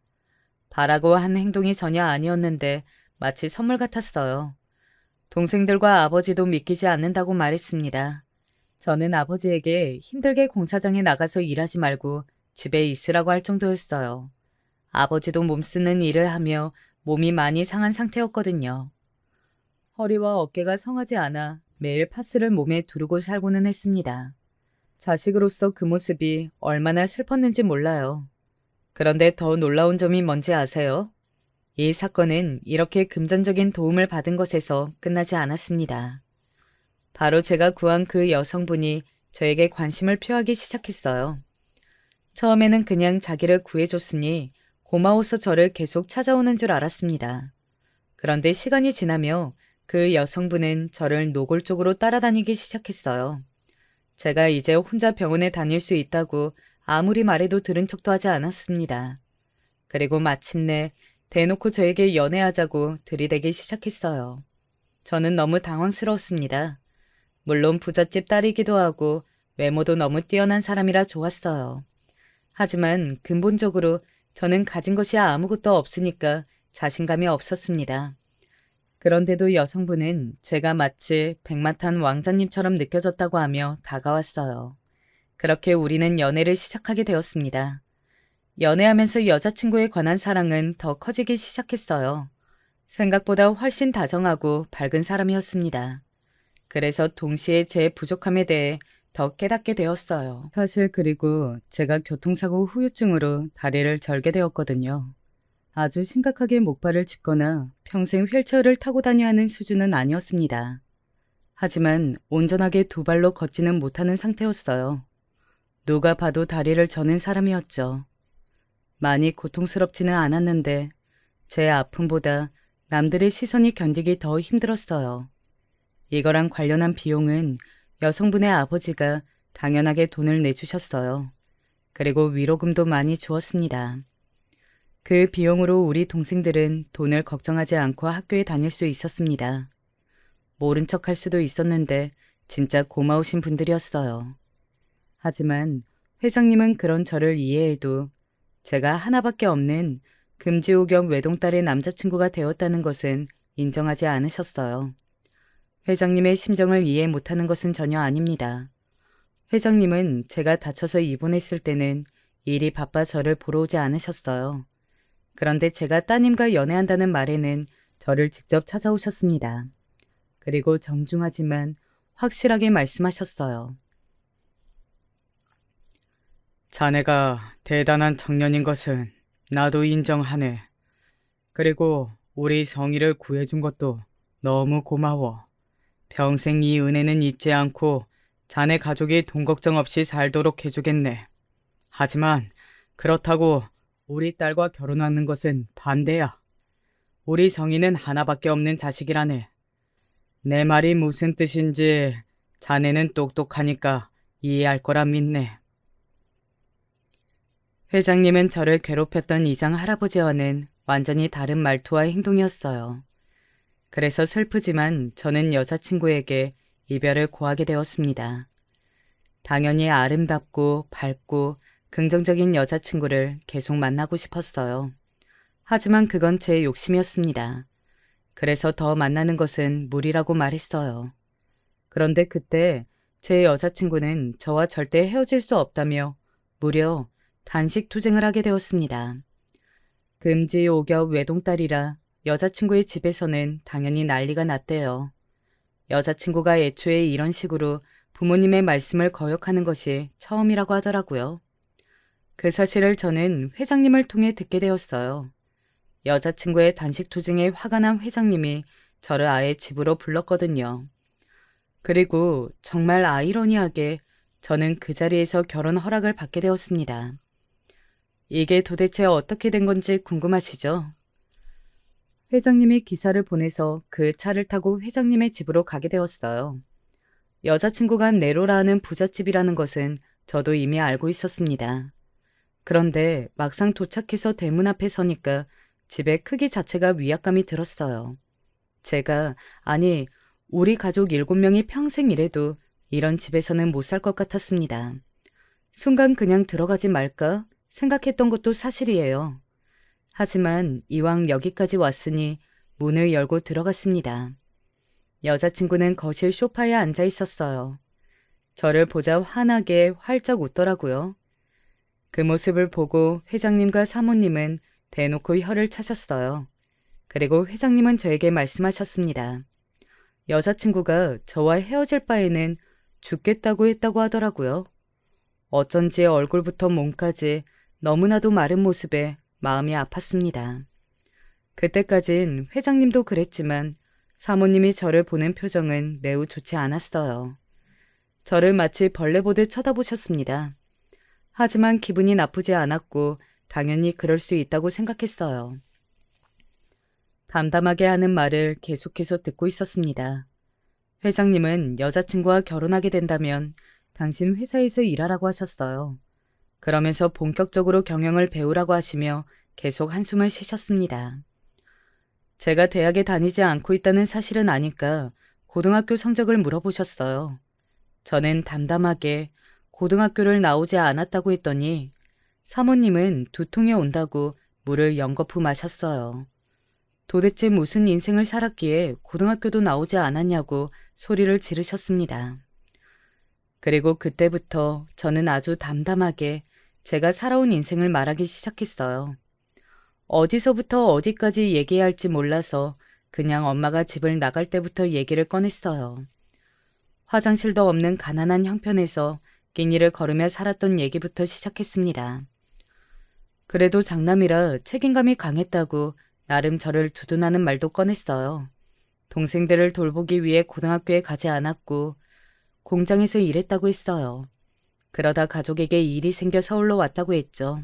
바라고 한 행동이 전혀 아니었는데 마치 선물 같았어요. 동생들과 아버지도 믿기지 않는다고 말했습니다. 저는 아버지에게 힘들게 공사장에 나가서 일하지 말고 집에 있으라고 할 정도였어요. 아버지도 몸쓰는 일을 하며 몸이 많이 상한 상태였거든요. 허리와 어깨가 성하지 않아 매일 파스를 몸에 두르고 살고는 했습니다. 자식으로서 그 모습이 얼마나 슬펐는지 몰라요. 그런데 더 놀라운 점이 뭔지 아세요? 이 사건은 이렇게 금전적인 도움을 받은 것에서 끝나지 않았습니다. 바로 제가 구한 그 여성분이 저에게 관심을 표하기 시작했어요. 처음에는 그냥 자기를 구해줬으니 고마워서 저를 계속 찾아오는 줄 알았습니다. 그런데 시간이 지나며 그 여성분은 저를 노골적으로 따라다니기 시작했어요. 제가 이제 혼자 병원에 다닐 수 있다고 아무리 말해도 들은 척도 하지 않았습니다. 그리고 마침내 대놓고 저에게 연애하자고 들이대기 시작했어요. 저는 너무 당황스러웠습니다. 물론 부잣집 딸이기도 하고 외모도 너무 뛰어난 사람이라 좋았어요. 하지만 근본적으로 저는 가진 것이 아무것도 없으니까 자신감이 없었습니다. 그런데도 여성분은 제가 마치 백마탄 왕자님처럼 느껴졌다고 하며 다가왔어요. 그렇게 우리는 연애를 시작하게 되었습니다. 연애하면서 여자친구에 관한 사랑은 더 커지기 시작했어요. 생각보다 훨씬 다정하고 밝은 사람이었습니다. 그래서 동시에 제 부족함에 대해 더 깨닫게 되었어요. 사실 그리고 제가 교통사고 후유증으로 다리를 절게 되었거든요. 아주 심각하게 목발을 짚거나 평생 휠체어를 타고 다녀야 하는 수준은 아니었습니다. 하지만 온전하게 2발로 걷지는 못하는 상태였어요. 누가 봐도 다리를 저는 사람이었죠. 많이 고통스럽지는 않았는데 제 아픔보다 남들의 시선이 견디기 더 힘들었어요. 이거랑 관련한 비용은 여성분의 아버지가 당연하게 돈을 내주셨어요. 그리고 위로금도 많이 주었습니다. 그 비용으로 우리 동생들은 돈을 걱정하지 않고 학교에 다닐 수 있었습니다. 모른 척할 수도 있었는데 진짜 고마우신 분들이었어요. 하지만 회장님은 그런 저를 이해해도 제가 하나밖에 없는 금지우 겸 외동딸의 남자친구가 되었다는 것은 인정하지 않으셨어요. 회장님의 심정을 이해 못하는 것은 전혀 아닙니다. 회장님은 제가 다쳐서 입원했을 때는 일이 바빠 저를 보러 오지 않으셨어요. 그런데 제가 따님과 연애한다는 말에는 저를 직접 찾아오셨습니다. 그리고 정중하지만 확실하게 말씀하셨어요. 자네가 대단한 청년인 것은 나도 인정하네. 그리고 우리 성희를 구해준 것도 너무 고마워. 평생 이 은혜는 잊지 않고 자네 가족이 돈 걱정 없이 살도록 해주겠네. 하지만 그렇다고 우리 딸과 결혼하는 것은 반대야. 우리 성희는 하나밖에 없는 자식이라네. 내 말이 무슨 뜻인지 자네는 똑똑하니까 이해할 거라 믿네. 회장님은 저를 괴롭혔던 이장 할아버지와는 완전히 다른 말투와 행동이었어요. 그래서 슬프지만 저는 여자친구에게 이별을 고하게 되었습니다. 당연히 아름답고 밝고 긍정적인 여자친구를 계속 만나고 싶었어요. 하지만 그건 제 욕심이었습니다. 그래서 더 만나는 것은 무리라고 말했어요. 그런데 그때 제 여자친구는 저와 절대 헤어질 수 없다며 무려 단식 투쟁을 하게 되었습니다. 금지 오겹 외동딸이라 여자친구의 집에서는 당연히 난리가 났대요. 여자친구가 애초에 이런 식으로 부모님의 말씀을 거역하는 것이 처음이라고 하더라고요. 그 사실을 저는 회장님을 통해 듣게 되었어요. 여자친구의 단식 투쟁에 화가 난 회장님이 저를 아예 집으로 불렀거든요. 그리고 정말 아이러니하게 저는 그 자리에서 결혼 허락을 받게 되었습니다. 이게 도대체 어떻게 된 건지 궁금하시죠? 회장님이 기사를 보내서 그 차를 타고 회장님의 집으로 가게 되었어요. 여자친구가 네로라 하는 부잣집이라는 것은 저도 이미 알고 있었습니다. 그런데 막상 도착해서 대문 앞에 서니까 집의 크기 자체가 위압감이 들었어요. 아니, 우리 가족 7명이 평생 일해도 이런 집에서는 못 살 것 같았습니다. 순간 그냥 들어가지 말까 생각했던 것도 사실이에요. 하지만 이왕 여기까지 왔으니 문을 열고 들어갔습니다. 여자친구는 거실 소파에 앉아 있었어요. 저를 보자 환하게 활짝 웃더라고요. 그 모습을 보고 회장님과 사모님은 대놓고 혀를 차셨어요. 그리고 회장님은 저에게 말씀하셨습니다. 여자친구가 저와 헤어질 바에는 죽겠다고 했다고 하더라고요. 어쩐지 얼굴부터 몸까지 너무나도 마른 모습에 마음이 아팠습니다. 그때까진 회장님도 그랬지만 사모님이 저를 보는 표정은 매우 좋지 않았어요. 저를 마치 벌레 보듯 쳐다보셨습니다. 하지만 기분이 나쁘지 않았고 당연히 그럴 수 있다고 생각했어요. 담담하게 하는 말을 계속해서 듣고 있었습니다. 회장님은 여자친구와 결혼하게 된다면 당신 회사에서 일하라고 하셨어요. 그러면서 본격적으로 경영을 배우라고 하시며 계속 한숨을 쉬셨습니다. 제가 대학에 다니지 않고 있다는 사실은 아니까 고등학교 성적을 물어보셨어요. 저는 담담하게 고등학교를 나오지 않았다고 했더니 사모님은 두통이 온다고 물을 연거푸 마셨어요. 도대체 무슨 인생을 살았기에 고등학교도 나오지 않았냐고 소리를 지르셨습니다. 그리고 그때부터 저는 아주 담담하게 제가 살아온 인생을 말하기 시작했어요. 어디서부터 어디까지 얘기해야 할지 몰라서 그냥 엄마가 집을 나갈 때부터 얘기를 꺼냈어요. 화장실도 없는 가난한 형편에서 끼니를 걸으며 살았던 얘기부터 시작했습니다. 그래도 장남이라 책임감이 강했다고 나름 저를 두둔하는 말도 꺼냈어요. 동생들을 돌보기 위해 고등학교에 가지 않았고 공장에서 일했다고 했어요. 그러다 가족에게 일이 생겨 서울로 왔다고 했죠.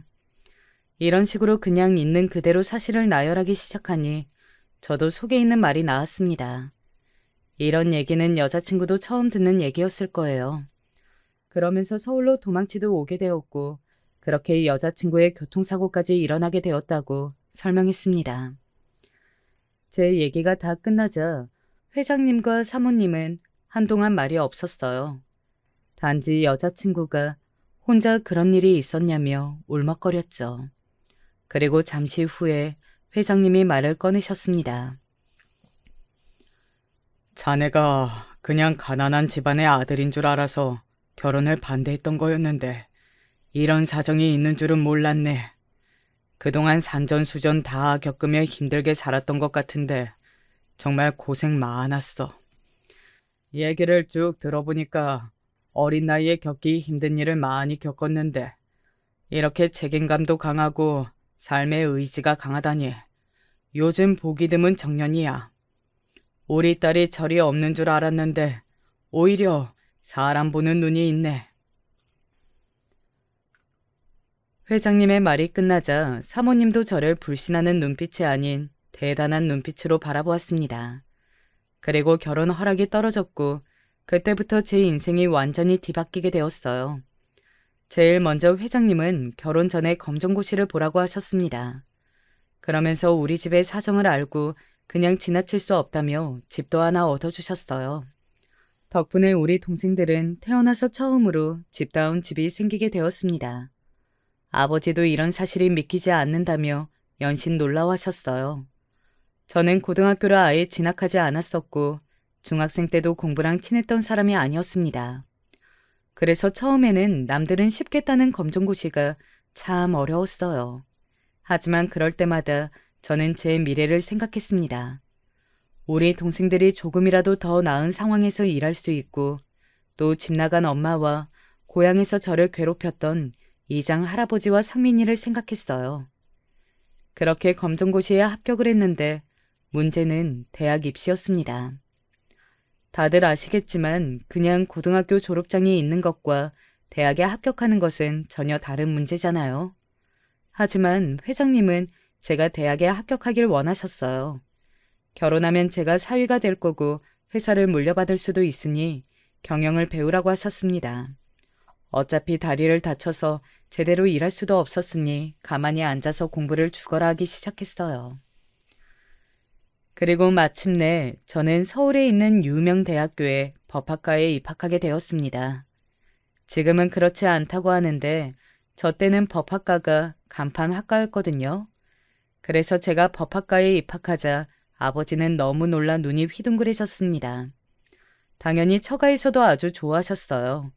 이런 식으로 그냥 있는 그대로 사실을 나열하기 시작하니 저도 속에 있는 말이 나왔습니다. 이런 얘기는 여자친구도 처음 듣는 얘기였을 거예요. 그러면서 서울로 도망치듯 오게 되었고 그렇게 여자친구의 교통사고까지 일어나게 되었다고 설명했습니다. 제 얘기가 다 끝나자 회장님과 사모님은 한동안 말이 없었어요. 단지 여자친구가 혼자 그런 일이 있었냐며 울먹거렸죠. 그리고 잠시 후에 회장님이 말을 꺼내셨습니다. 자네가 그냥 가난한 집안의 아들인 줄 알아서 결혼을 반대했던 거였는데 이런 사정이 있는 줄은 몰랐네. 그동안 산전수전 다 겪으며 힘들게 살았던 것 같은데 정말 고생 많았어. 얘기를 쭉 들어보니까 어린 나이에 겪기 힘든 일을 많이 겪었는데 이렇게 책임감도 강하고 삶의 의지가 강하다니 요즘 보기 드문 청년이야. 우리 딸이 철이 없는 줄 알았는데 오히려 사람 보는 눈이 있네. 회장님의 말이 끝나자 사모님도 저를 불신하는 눈빛이 아닌 대단한 눈빛으로 바라보았습니다. 그리고 결혼 허락이 떨어졌고 그때부터 제 인생이 완전히 뒤바뀌게 되었어요. 제일 먼저 회장님은 결혼 전에 검정고시를 보라고 하셨습니다. 그러면서 우리 집의 사정을 알고 그냥 지나칠 수 없다며 집도 하나 얻어주셨어요. 덕분에 우리 동생들은 태어나서 처음으로 집다운 집이 생기게 되었습니다. 아버지도 이런 사실이 믿기지 않는다며 연신 놀라워하셨어요. 저는 고등학교를 아예 진학하지 않았었고 중학생 때도 공부랑 친했던 사람이 아니었습니다. 그래서 처음에는 남들은 쉽게 따는 검정고시가 참 어려웠어요. 하지만 그럴 때마다 저는 제 미래를 생각했습니다. 우리 동생들이 조금이라도 더 나은 상황에서 일할 수 있고 또 집 나간 엄마와 고향에서 저를 괴롭혔던 이장 할아버지와 상민이를 생각했어요. 그렇게 검정고시에 합격을 했는데 문제는 대학 입시였습니다. 다들 아시겠지만 그냥 고등학교 졸업장이 있는 것과 대학에 합격하는 것은 전혀 다른 문제잖아요. 하지만 회장님은 제가 대학에 합격하길 원하셨어요. 결혼하면 제가 사위가 될 거고 회사를 물려받을 수도 있으니 경영을 배우라고 하셨습니다. 어차피 다리를 다쳐서 제대로 일할 수도 없었으니 가만히 앉아서 공부를 죽어라 하기 시작했어요. 그리고 마침내 저는 서울에 있는 유명 대학교의 법학과에 입학하게 되었습니다. 지금은 그렇지 않다고 하는데 저 때는 법학과가 간판 학과였거든요. 그래서 제가 법학과에 입학하자 아버지는 너무 놀라 눈이 휘둥그레졌습니다. 당연히 처가에서도 아주 좋아하셨어요.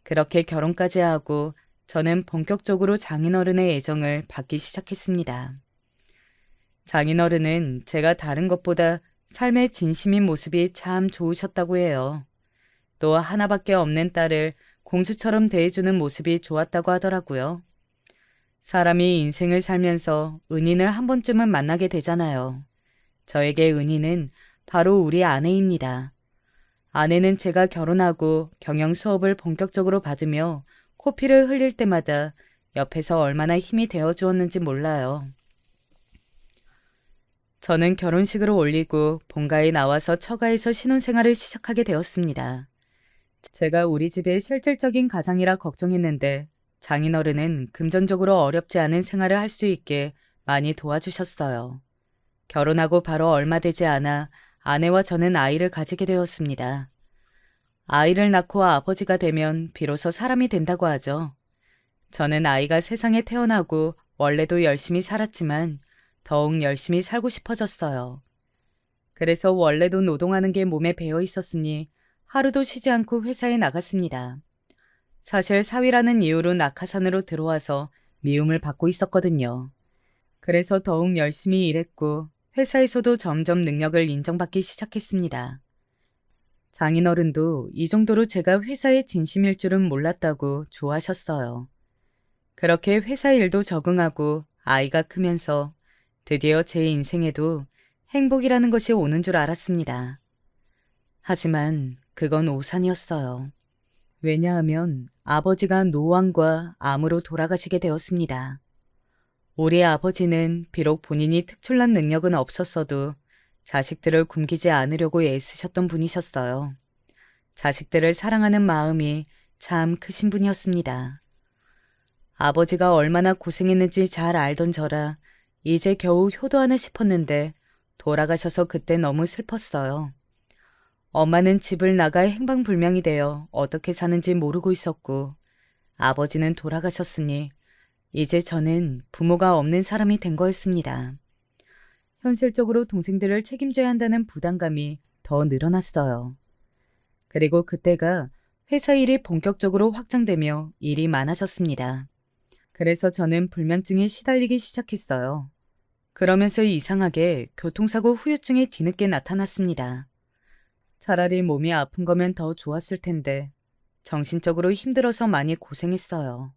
그렇게 결혼까지 하고 저는 본격적으로 장인어른의 애정을 받기 시작했습니다. 장인어른은 제가 다른 것보다 삶의 진심인 모습이 참 좋으셨다고 해요. 또 하나밖에 없는 딸을 공주처럼 대해주는 모습이 좋았다고 하더라고요. 사람이 인생을 살면서 은인을 한 번쯤은 만나게 되잖아요. 저에게 은인은 바로 우리 아내입니다. 아내는 제가 결혼하고 경영 수업을 본격적으로 받으며 코피를 흘릴 때마다 옆에서 얼마나 힘이 되어 주었는지 몰라요. 저는 결혼식으로 올리고 본가에 나와서 처가에서 신혼생활을 시작하게 되었습니다. 제가 우리 집의 실질적인 가장이라 걱정했는데 장인어른은 금전적으로 어렵지 않은 생활을 할 수 있게 많이 도와주셨어요. 결혼하고 바로 얼마 되지 않아 아내와 저는 아이를 가지게 되었습니다. 아이를 낳고 아버지가 되면 비로소 사람이 된다고 하죠. 저는 아이가 세상에 태어나고 원래도 열심히 살았지만 더욱 열심히 살고 싶어졌어요. 그래서 원래도 노동하는 게 몸에 배어 있었으니 하루도 쉬지 않고 회사에 나갔습니다. 사실 사위라는 이유로 낙하산으로 들어와서 미움을 받고 있었거든요. 그래서 더욱 열심히 일했고 회사에서도 점점 능력을 인정받기 시작했습니다. 장인어른도 이 정도로 제가 회사의 진심일 줄은 몰랐다고 좋아하셨어요. 그렇게 회사 일도 적응하고 아이가 크면서 드디어 제 인생에도 행복이라는 것이 오는 줄 알았습니다. 하지만 그건 오산이었어요. 왜냐하면 아버지가 노환과 암으로 돌아가시게 되었습니다. 우리 아버지는 비록 본인이 특출난 능력은 없었어도 자식들을 굶기지 않으려고 애쓰셨던 분이셨어요. 자식들을 사랑하는 마음이 참 크신 분이었습니다. 아버지가 얼마나 고생했는지 잘 알던 저라 이제 겨우 효도하나 싶었는데 돌아가셔서 그때 너무 슬펐어요. 엄마는 집을 나가 행방불명이 되어 어떻게 사는지 모르고 있었고 아버지는 돌아가셨으니 이제 저는 부모가 없는 사람이 된 거였습니다. 현실적으로 동생들을 책임져야 한다는 부담감이 더 늘어났어요. 그리고 그때가 회사 일이 본격적으로 확장되며 일이 많아졌습니다. 그래서 저는 불면증에 시달리기 시작했어요. 그러면서 이상하게 교통사고 후유증이 뒤늦게 나타났습니다. 차라리 몸이 아픈 거면 더 좋았을 텐데 정신적으로 힘들어서 많이 고생했어요.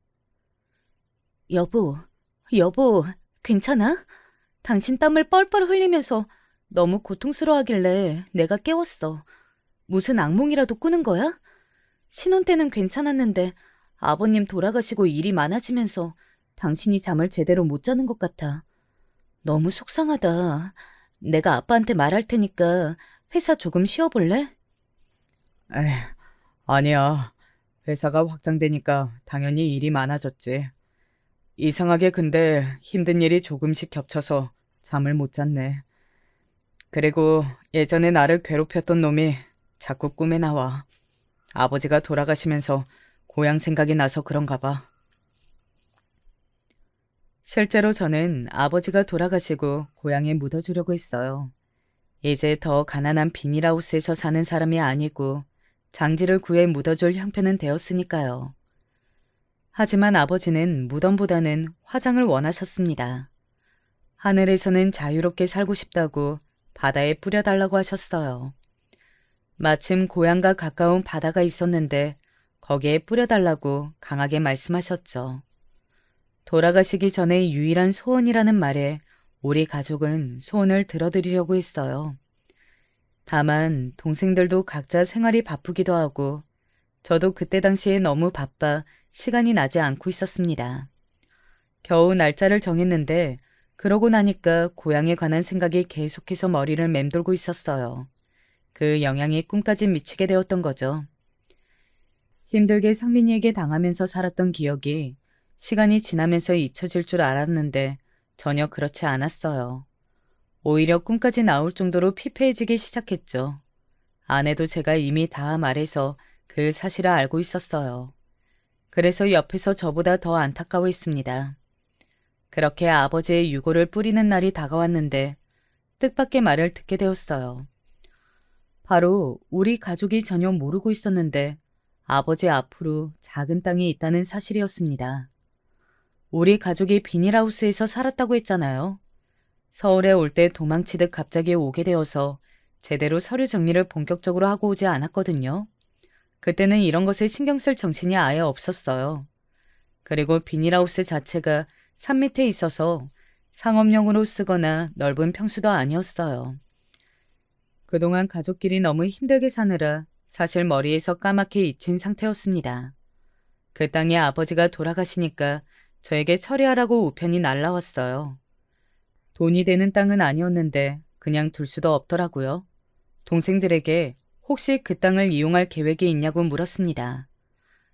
여보, 괜찮아? 당신 땀을 뻘뻘 흘리면서 너무 고통스러워하길래 내가 깨웠어. 무슨 악몽이라도 꾸는 거야? 신혼 때는 괜찮았는데 아버님 돌아가시고 일이 많아지면서 당신이 잠을 제대로 못 자는 것 같아. 너무 속상하다. 내가 아빠한테 말할 테니까 회사 조금 쉬어볼래? 에휴, 아니야. 회사가 확장되니까 당연히 일이 많아졌지. 이상하게 근데 힘든 일이 조금씩 겹쳐서 잠을 못 잤네. 그리고 예전에 나를 괴롭혔던 놈이 자꾸 꿈에 나와. 아버지가 돌아가시면서 고향 생각이 나서 그런가 봐. 실제로 저는 아버지가 돌아가시고 고향에 묻어주려고 했어요. 이제 더 가난한 비닐하우스에서 사는 사람이 아니고 장지를 구해 묻어줄 형편은 되었으니까요. 하지만 아버지는 무덤보다는 화장을 원하셨습니다. 하늘에서는 자유롭게 살고 싶다고 바다에 뿌려달라고 하셨어요. 마침 고향과 가까운 바다가 있었는데 거기에 뿌려달라고 강하게 말씀하셨죠. 돌아가시기 전에 유일한 소원이라는 말에 우리 가족은 소원을 들어드리려고 했어요. 다만 동생들도 각자 생활이 바쁘기도 하고 저도 그때 당시에 너무 바빠 시간이 나지 않고 있었습니다. 겨우 날짜를 정했는데 그러고 나니까 고향에 관한 생각이 계속해서 머리를 맴돌고 있었어요. 그 영향이 꿈까지 미치게 되었던 거죠. 힘들게 상민이에게 당하면서 살았던 기억이 시간이 지나면서 잊혀질 줄 알았는데 전혀 그렇지 않았어요. 오히려 꿈까지 나올 정도로 피폐해지기 시작했죠. 아내도 제가 이미 다 말해서 그 사실을 알고 있었어요. 그래서 옆에서 저보다 더 안타까워했습니다. 그렇게 아버지의 유고를 뿌리는 날이 다가왔는데 뜻밖의 말을 듣게 되었어요. 바로 우리 가족이 전혀 모르고 있었는데 아버지 앞으로 작은 땅이 있다는 사실이었습니다. 우리 가족이 비닐하우스에서 살았다고 했잖아요. 서울에 올 때 도망치듯 갑자기 오게 되어서 제대로 서류 정리를 본격적으로 하고 오지 않았거든요. 그때는 이런 것에 신경 쓸 정신이 아예 없었어요. 그리고 비닐하우스 자체가 산 밑에 있어서 상업용으로 쓰거나 넓은 평수도 아니었어요. 그동안 가족끼리 너무 힘들게 사느라 사실 머리에서 까맣게 잊힌 상태였습니다. 그 땅에 아버지가 돌아가시니까 저에게 처리하라고 우편이 날라왔어요. 돈이 되는 땅은 아니었는데 그냥 둘 수도 없더라고요. 동생들에게 혹시 그 땅을 이용할 계획이 있냐고 물었습니다.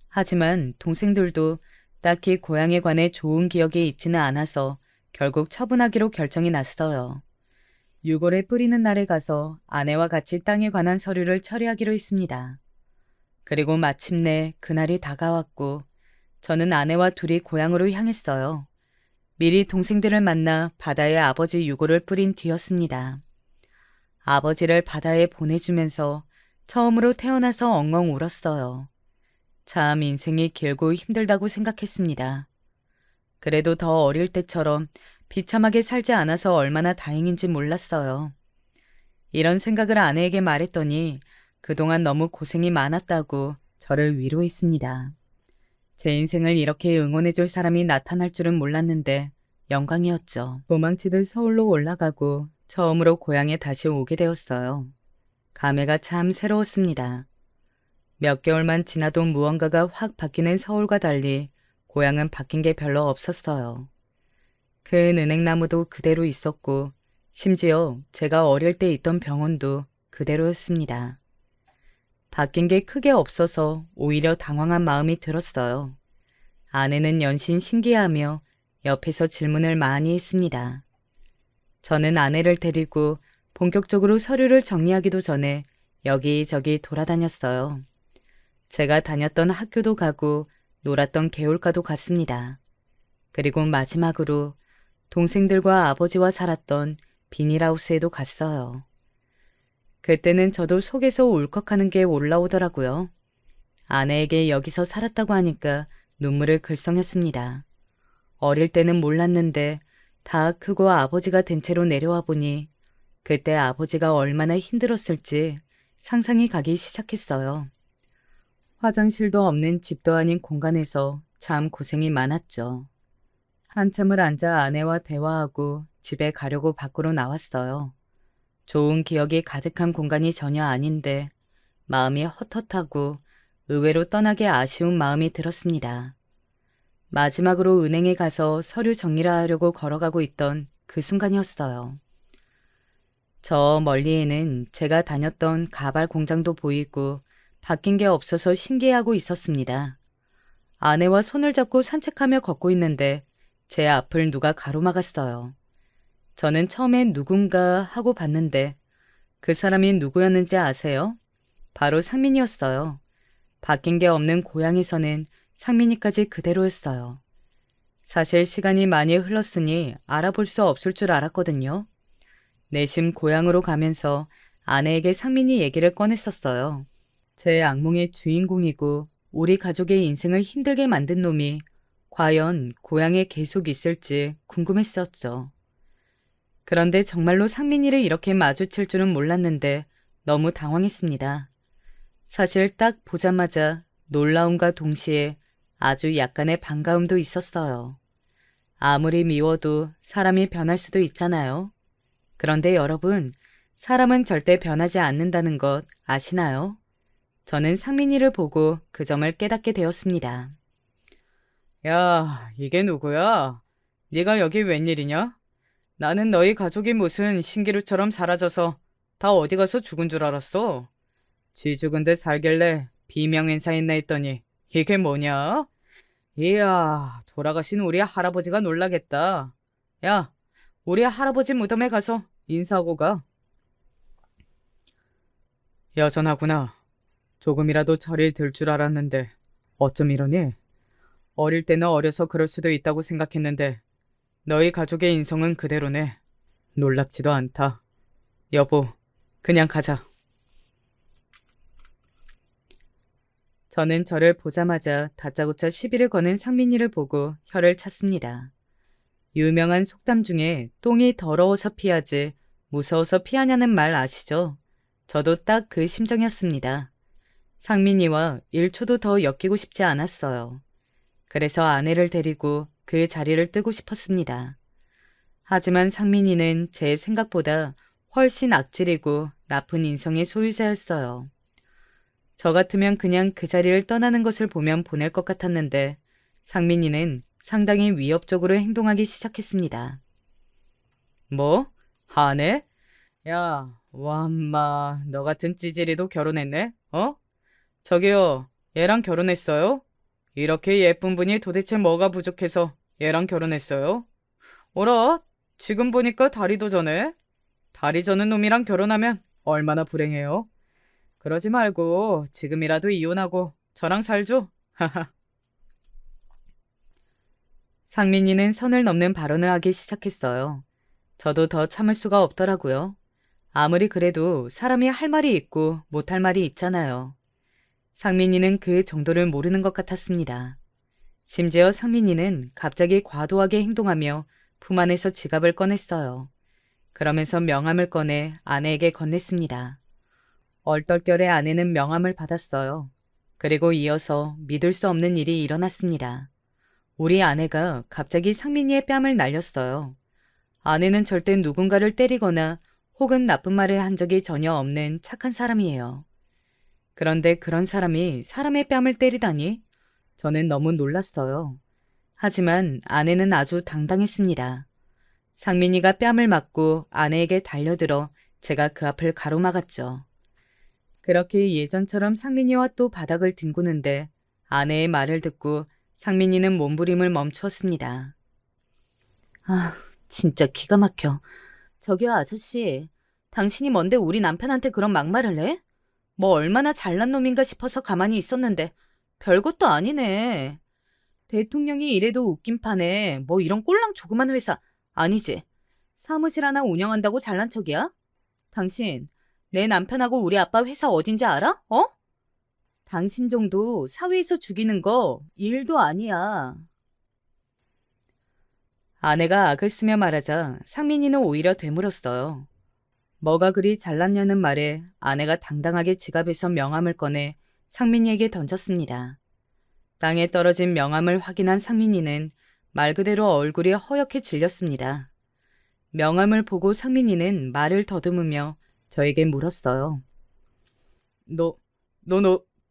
하지만 동생들도 딱히 고향에 관해 좋은 기억이 있지는 않아서 결국 처분하기로 결정이 났어요. 유골을 뿌리는 날에 가서 아내와 같이 땅에 관한 서류를 처리하기로 했습니다. 그리고 마침내 그날이 다가왔고 저는 아내와 둘이 고향으로 향했어요. 미리 동생들을 만나 바다에 아버지 유골을 뿌린 뒤였습니다. 아버지를 바다에 보내주면서 처음으로 태어나서 엉엉 울었어요. 참 인생이 길고 힘들다고 생각했습니다. 그래도 더 어릴 때처럼 비참하게 살지 않아서 얼마나 다행인지 몰랐어요. 이런 생각을 아내에게 말했더니 그동안 너무 고생이 많았다고 저를 위로했습니다. 제 인생을 이렇게 응원해줄 사람이 나타날 줄은 몰랐는데 영광이었죠. 도망치듯 서울로 올라가고 처음으로 고향에 다시 오게 되었어요. 감회가 참 새로웠습니다. 몇 개월만 지나도 무언가가 확 바뀌는 서울과 달리 고향은 바뀐 게 별로 없었어요. 큰 은행나무도 그대로 있었고 심지어 제가 어릴 때 있던 병원도 그대로였습니다. 바뀐 게 크게 없어서 오히려 당황한 마음이 들었어요. 아내는 연신 신기해하며 옆에서 질문을 많이 했습니다. 저는 아내를 데리고 본격적으로 서류를 정리하기도 전에 여기저기 돌아다녔어요. 제가 다녔던 학교도 가고 놀았던 개울가도 갔습니다. 그리고 마지막으로 동생들과 아버지와 살았던 비닐하우스에도 갔어요. 그때는 저도 속에서 울컥하는 게 올라오더라고요. 아내에게 여기서 살았다고 하니까 눈물을 글썽였습니다. 어릴 때는 몰랐는데 다 크고 아버지가 된 채로 내려와 보니 그때 아버지가 얼마나 힘들었을지 상상이 가기 시작했어요. 화장실도 없는 집도 아닌 공간에서 참 고생이 많았죠. 한참을 앉아 아내와 대화하고 집에 가려고 밖으로 나왔어요. 좋은 기억이 가득한 공간이 전혀 아닌데 마음이 헛헛하고 의외로 떠나기 아쉬운 마음이 들었습니다. 마지막으로 은행에 가서 서류 정리를 하려고 걸어가고 있던 그 순간이었어요. 저 멀리에는 제가 다녔던 가발 공장도 보이고 바뀐 게 없어서 신기해하고 있었습니다. 아내와 손을 잡고 산책하며 걷고 있는데 제 앞을 누가 가로막았어요. 저는 처음엔 누군가 하고 봤는데 그 사람이 누구였는지 아세요? 바로 상민이었어요. 바뀐 게 없는 고향에서는 상민이까지 그대로였어요. 사실 시간이 많이 흘렀으니 알아볼 수 없을 줄 알았거든요. 내심 고향으로 가면서 아내에게 상민이 얘기를 꺼냈었어요. 제 악몽의 주인공이고 우리 가족의 인생을 힘들게 만든 놈이 과연 고향에 계속 있을지 궁금했었죠. 그런데 정말로 상민이를 이렇게 마주칠 줄은 몰랐는데 너무 당황했습니다. 사실 딱 보자마자 놀라움과 동시에 아주 약간의 반가움도 있었어요. 아무리 미워도 사람이 변할 수도 있잖아요. 그런데 여러분, 사람은 절대 변하지 않는다는 것 아시나요? 저는 상민이를 보고 그 점을 깨닫게 되었습니다. 야, 이게 누구야? 네가 여기 웬일이냐? 나는 너희 가족이 무슨 신기루처럼 사라져서 다 어디 가서 죽은 줄 알았어. 쥐 죽은 듯 살길래 비명행사했나 했더니 이게 뭐냐? 이야, 돌아가신 우리 할아버지가 놀라겠다. 야, 우리 할아버지 무덤에 가서 인사하고 가. 여전하구나. 조금이라도 철이 들 줄 알았는데 어쩜 이러니? 어릴 때는 어려서 그럴 수도 있다고 생각했는데 너희 가족의 인성은 그대로네. 놀랍지도 않다. 여보, 그냥 가자. 저는 저를 보자마자 다짜고짜 시비를 거는 상민이를 보고 혀를 찼습니다. 유명한 속담 중에 똥이 더러워서 피하지 무서워서 피하냐는 말 아시죠? 저도 딱 그 심정이었습니다. 상민이와 1초도 더 엮이고 싶지 않았어요. 그래서 아내를 데리고 그 자리를 뜨고 싶었습니다. 하지만 상민이는 제 생각보다 훨씬 악질이고 나쁜 인성의 소유자였어요. 저 같으면 그냥 그 자리를 떠나는 것을 보면 보낼 것 같았는데 상민이는 상당히 위협적으로 행동하기 시작했습니다. 뭐? 아내? 야, 와엄마, 너 같은 찌질이도 결혼했네? 어? 저기요, 얘랑 결혼했어요? 이렇게 예쁜 분이 도대체 뭐가 부족해서 얘랑 결혼했어요? 어라? 지금 보니까 다리도 저네? 다리 저는 놈이랑 결혼하면 얼마나 불행해요? 그러지 말고 지금이라도 이혼하고 저랑 살죠? 상민이는 선을 넘는 발언을 하기 시작했어요. 저도 더 참을 수가 없더라고요. 아무리 그래도 사람이 할 말이 있고 못할 말이 있잖아요. 상민이는 그 정도를 모르는 것 같았습니다. 심지어 상민이는 갑자기 과도하게 행동하며 품 안에서 지갑을 꺼냈어요. 그러면서 명함을 꺼내 아내에게 건넸습니다. 얼떨결에 아내는 명함을 받았어요. 그리고 이어서 믿을 수 없는 일이 일어났습니다. 우리 아내가 갑자기 상민이의 뺨을 날렸어요. 아내는 절대 누군가를 때리거나 혹은 나쁜 말을 한 적이 전혀 없는 착한 사람이에요. 그런데 그런 사람이 사람의 뺨을 때리다니? 저는 너무 놀랐어요. 하지만 아내는 아주 당당했습니다. 상민이가 뺨을 맞고 아내에게 달려들어 제가 그 앞을 가로막았죠. 그렇게 예전처럼 상민이와 또 바닥을 뒹구는데 아내의 말을 듣고 상민이는 몸부림을 멈추었습니다. 아, 진짜 기가 막혀. 저기요, 아저씨. 당신이 뭔데 우리 남편한테 그런 막말을 해? 뭐 얼마나 잘난 놈인가 싶어서 가만히 있었는데 별것도 아니네. 대통령이 이래도 웃긴 판에 뭐 이런 꼴랑 조그만 회사 아니지. 사무실 하나 운영한다고 잘난 척이야? 당신 내 남편하고 우리 아빠 회사 어딘지 알아? 어? 당신 정도 사회에서 죽이는 거 일도 아니야. 아내가 악을 쓰며 말하자 상민이는 오히려 되물었어요. 뭐가 그리 잘났냐는 말에 아내가 당당하게 지갑에서 명함을 꺼내 상민이에게 던졌습니다. 땅에 떨어진 명함을 확인한 상민이는 말 그대로 얼굴이 허옇게 질렸습니다. 명함을 보고 상민이는 말을 더듬으며 저에게 물었어요. 너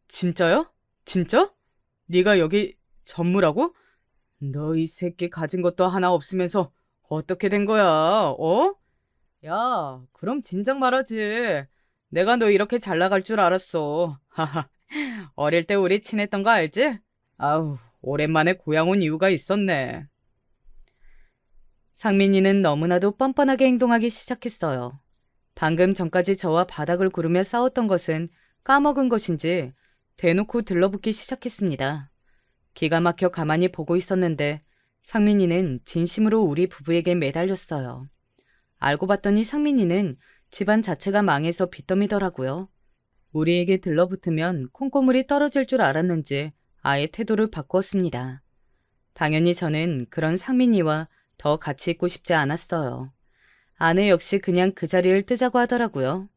진짜야? 진짜? 네가 여기 전무라고? 너 이 새끼 가진 것도 하나 없으면서 어떻게 된 거야? 어? 야, 그럼 진작 말하지. 내가 너 이렇게 잘 나갈 줄 알았어. 하하. 어릴 때 우리 친했던 거 알지? 아우, 오랜만에 고향 온 이유가 있었네. 상민이는 너무나도 뻔뻔하게 행동하기 시작했어요. 방금 전까지 저와 바닥을 구르며 싸웠던 것은 까먹은 것인지 대놓고 들러붙기 시작했습니다. 기가 막혀 가만히 보고 있었는데 상민이는 진심으로 우리 부부에게 매달렸어요. 알고 봤더니 상민이는 집안 자체가 망해서 빚더미더라고요. 우리에게 들러붙으면 콩고물이 떨어질 줄 알았는지 아예 태도를 바꾸었습니다. 당연히 저는 그런 상민이와 더 같이 있고 싶지 않았어요. 아내 역시 그냥 그 자리를 뜨자고 하더라고요.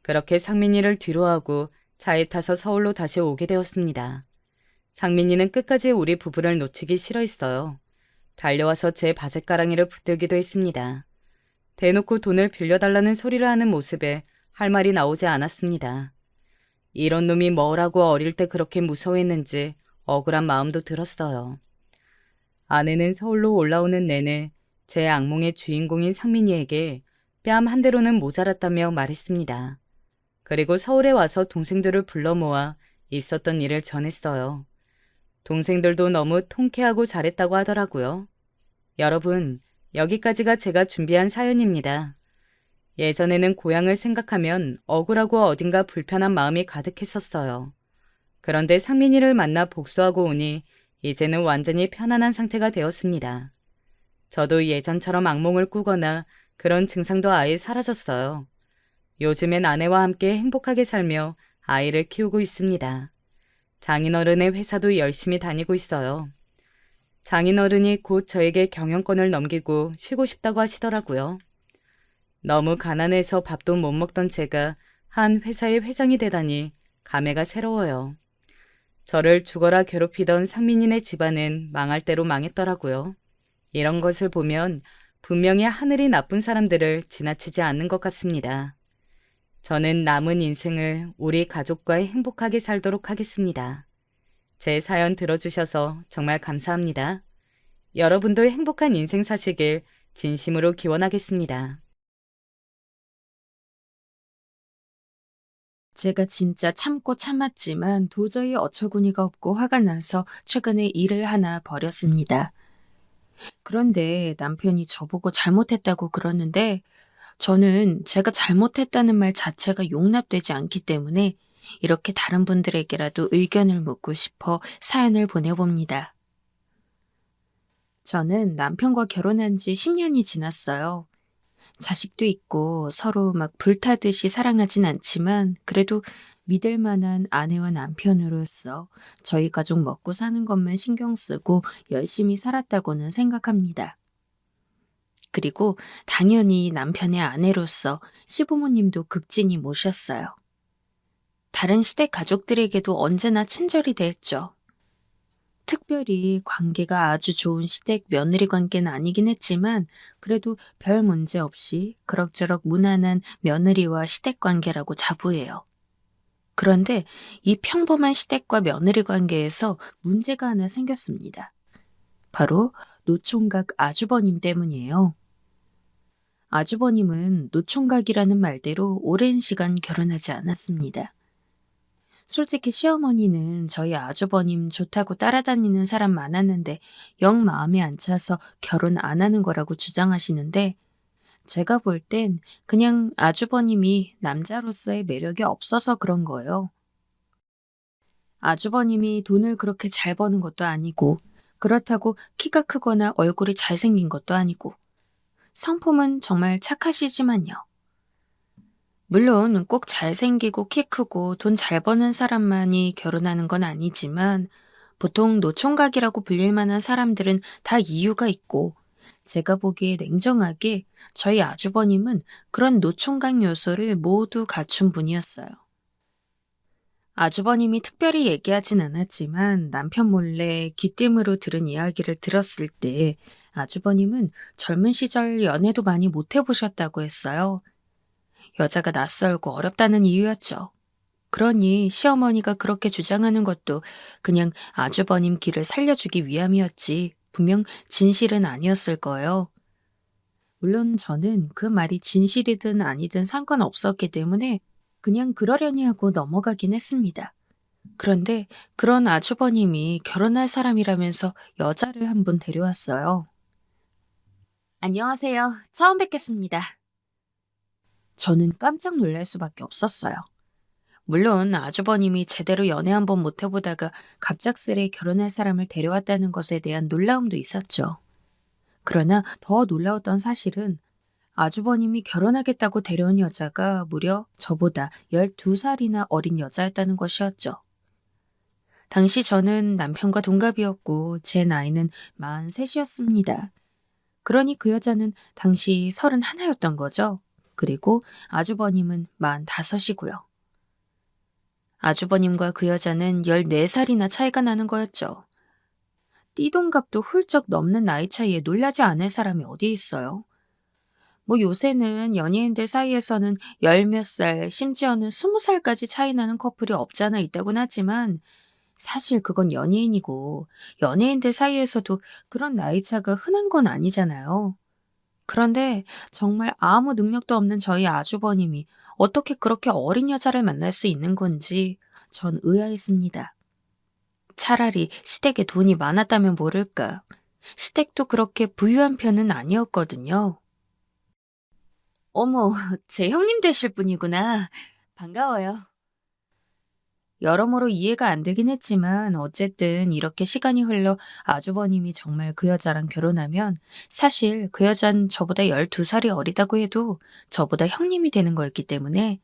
그렇게 상민이를 뒤로하고 차에 타서 서울로 다시 오게 되었습니다. 상민이는 끝까지 우리 부부를 놓치기 싫어했어요. 달려와서 제 바짓가랑이를 붙들기도 했습니다. 대놓고 돈을 빌려달라는 소리를 하는 모습에 할 말이 나오지 않았습니다. 이런 놈이 뭐라고 어릴 때 그렇게 무서워했는지 억울한 마음도 들었어요. 아내는 서울로 올라오는 내내 제 악몽의 주인공인 상민이에게 뺨 한 대로는 모자랐다며 말했습니다. 그리고 서울에 와서 동생들을 불러 모아 있었던 일을 전했어요. 동생들도 너무 통쾌하고 잘했다고 하더라고요. 여러분, 여기까지가 제가 준비한 사연입니다. 예전에는 고향을 생각하면 억울하고 어딘가 불편한 마음이 가득했었어요. 그런데 상민이를 만나 복수하고 오니 이제는 완전히 편안한 상태가 되었습니다. 저도 예전처럼 악몽을 꾸거나 그런 증상도 아예 사라졌어요. 요즘엔 아내와 함께 행복하게 살며 아이를 키우고 있습니다. 장인어른의 회사도 열심히 다니고 있어요. 장인어른이 곧 저에게 경영권을 넘기고 쉬고 싶다고 하시더라고요. 너무 가난해서 밥도 못 먹던 제가 한 회사의 회장이 되다니 감회가 새로워요. 저를 죽어라 괴롭히던 상민이네 집안은 망할 대로 망했더라고요. 이런 것을 보면 분명히 하늘이 나쁜 사람들을 지나치지 않는 것 같습니다. 저는 남은 인생을 우리 가족과 행복하게 살도록 하겠습니다. 제 사연 들어주셔서 정말 감사합니다. 여러분도 행복한 인생 사시길 진심으로 기원하겠습니다. 제가 진짜 참고 참았지만 도저히 어처구니가 없고 화가 나서 최근에 일을 하나 벌였습니다. 그런데 남편이 저보고 잘못했다고 그러는데 저는 제가 잘못했다는 말 자체가 용납되지 않기 때문에 이렇게 다른 분들에게라도 의견을 묻고 싶어 사연을 보내봅니다. 저는 남편과 결혼한 지 10년이 지났어요. 자식도 있고 서로 막 불타듯이 사랑하진 않지만 그래도 믿을 만한 아내와 남편으로서 저희 가족 먹고 사는 것만 신경 쓰고 열심히 살았다고는 생각합니다. 그리고 당연히 남편의 아내로서 시부모님도 극진히 모셨어요. 다른 시댁 가족들에게도 언제나 친절히 대했죠. 특별히 관계가 아주 좋은 시댁 며느리 관계는 아니긴 했지만 그래도 별 문제 없이 그럭저럭 무난한 며느리와 시댁 관계라고 자부해요. 그런데 이 평범한 시댁과 며느리 관계에서 문제가 하나 생겼습니다. 바로 노총각 아주버님 때문이에요. 아주버님은 노총각이라는 말대로 오랜 시간 결혼하지 않았습니다. 솔직히 시어머니는 저희 아주버님 좋다고 따라다니는 사람 많았는데 영 마음에 안 차서 결혼 안 하는 거라고 주장하시는데 제가 볼 땐 그냥 아주버님이 남자로서의 매력이 없어서 그런 거예요. 아주버님이 돈을 그렇게 잘 버는 것도 아니고 그렇다고 키가 크거나 얼굴이 잘생긴 것도 아니고 성품은 정말 착하시지만요. 물론 꼭 잘생기고 키 크고 돈 잘 버는 사람만이 결혼하는 건 아니지만 보통 노총각이라고 불릴 만한 사람들은 다 이유가 있고 제가 보기에 냉정하게 저희 아주버님은 그런 노총각 요소를 모두 갖춘 분이었어요. 아주버님이 특별히 얘기하진 않았지만 남편 몰래 귀띔으로 들은 이야기를 들었을 때 아주버님은 젊은 시절 연애도 많이 못 해보셨다고 했어요. 여자가 낯설고 어렵다는 이유였죠. 그러니 시어머니가 그렇게 주장하는 것도 그냥 아주버님 길을 살려주기 위함이었지 분명 진실은 아니었을 거예요. 물론 저는 그 말이 진실이든 아니든 상관없었기 때문에 그냥 그러려니 하고 넘어가긴 했습니다. 그런데 그런 아주버님이 결혼할 사람이라면서 여자를 한 분 데려왔어요. 안녕하세요. 처음 뵙겠습니다. 저는 깜짝 놀랄 수밖에 없었어요. 물론 아주버님이 제대로 연애 한번 못 해보다가 갑작스레 결혼할 사람을 데려왔다는 것에 대한 놀라움도 있었죠. 그러나 더 놀라웠던 사실은 아주버님이 결혼하겠다고 데려온 여자가 무려 저보다 12살이나 어린 여자였다는 것이었죠. 당시 저는 남편과 동갑이었고 제 나이는 43이었습니다. 그러니 그 여자는 당시 31였던 거죠. 그리고 아주버님은 45이고요. 아주버님과 그 여자는 14살이나 차이가 나는 거였죠. 띠동갑도 훌쩍 넘는 나이 차이에 놀라지 않을 사람이 어디 있어요. 뭐 요새는 연예인들 사이에서는 열 몇 살, 심지어는 20살까지 차이 나는 커플이 없잖아 있다곤 하지만 사실 그건 연예인이고 연예인들 사이에서도 그런 나이 차가 흔한 건 아니잖아요. 그런데 정말 아무 능력도 없는 저희 아주버님이 어떻게 그렇게 어린 여자를 만날 수 있는 건지 전 의아했습니다. 차라리 시댁에 돈이 많았다면 모를까. 시댁도 그렇게 부유한 편은 아니었거든요. 어머, 제 형님 되실 분이구나. 반가워요. 여러모로 이해가 안 되긴 했지만 어쨌든 이렇게 시간이 흘러 아주버님이 정말 그 여자랑 결혼하면 사실 그 여잔 저보다 12살이 어리다고 해도 저보다 형님이 되는 거였기 때문에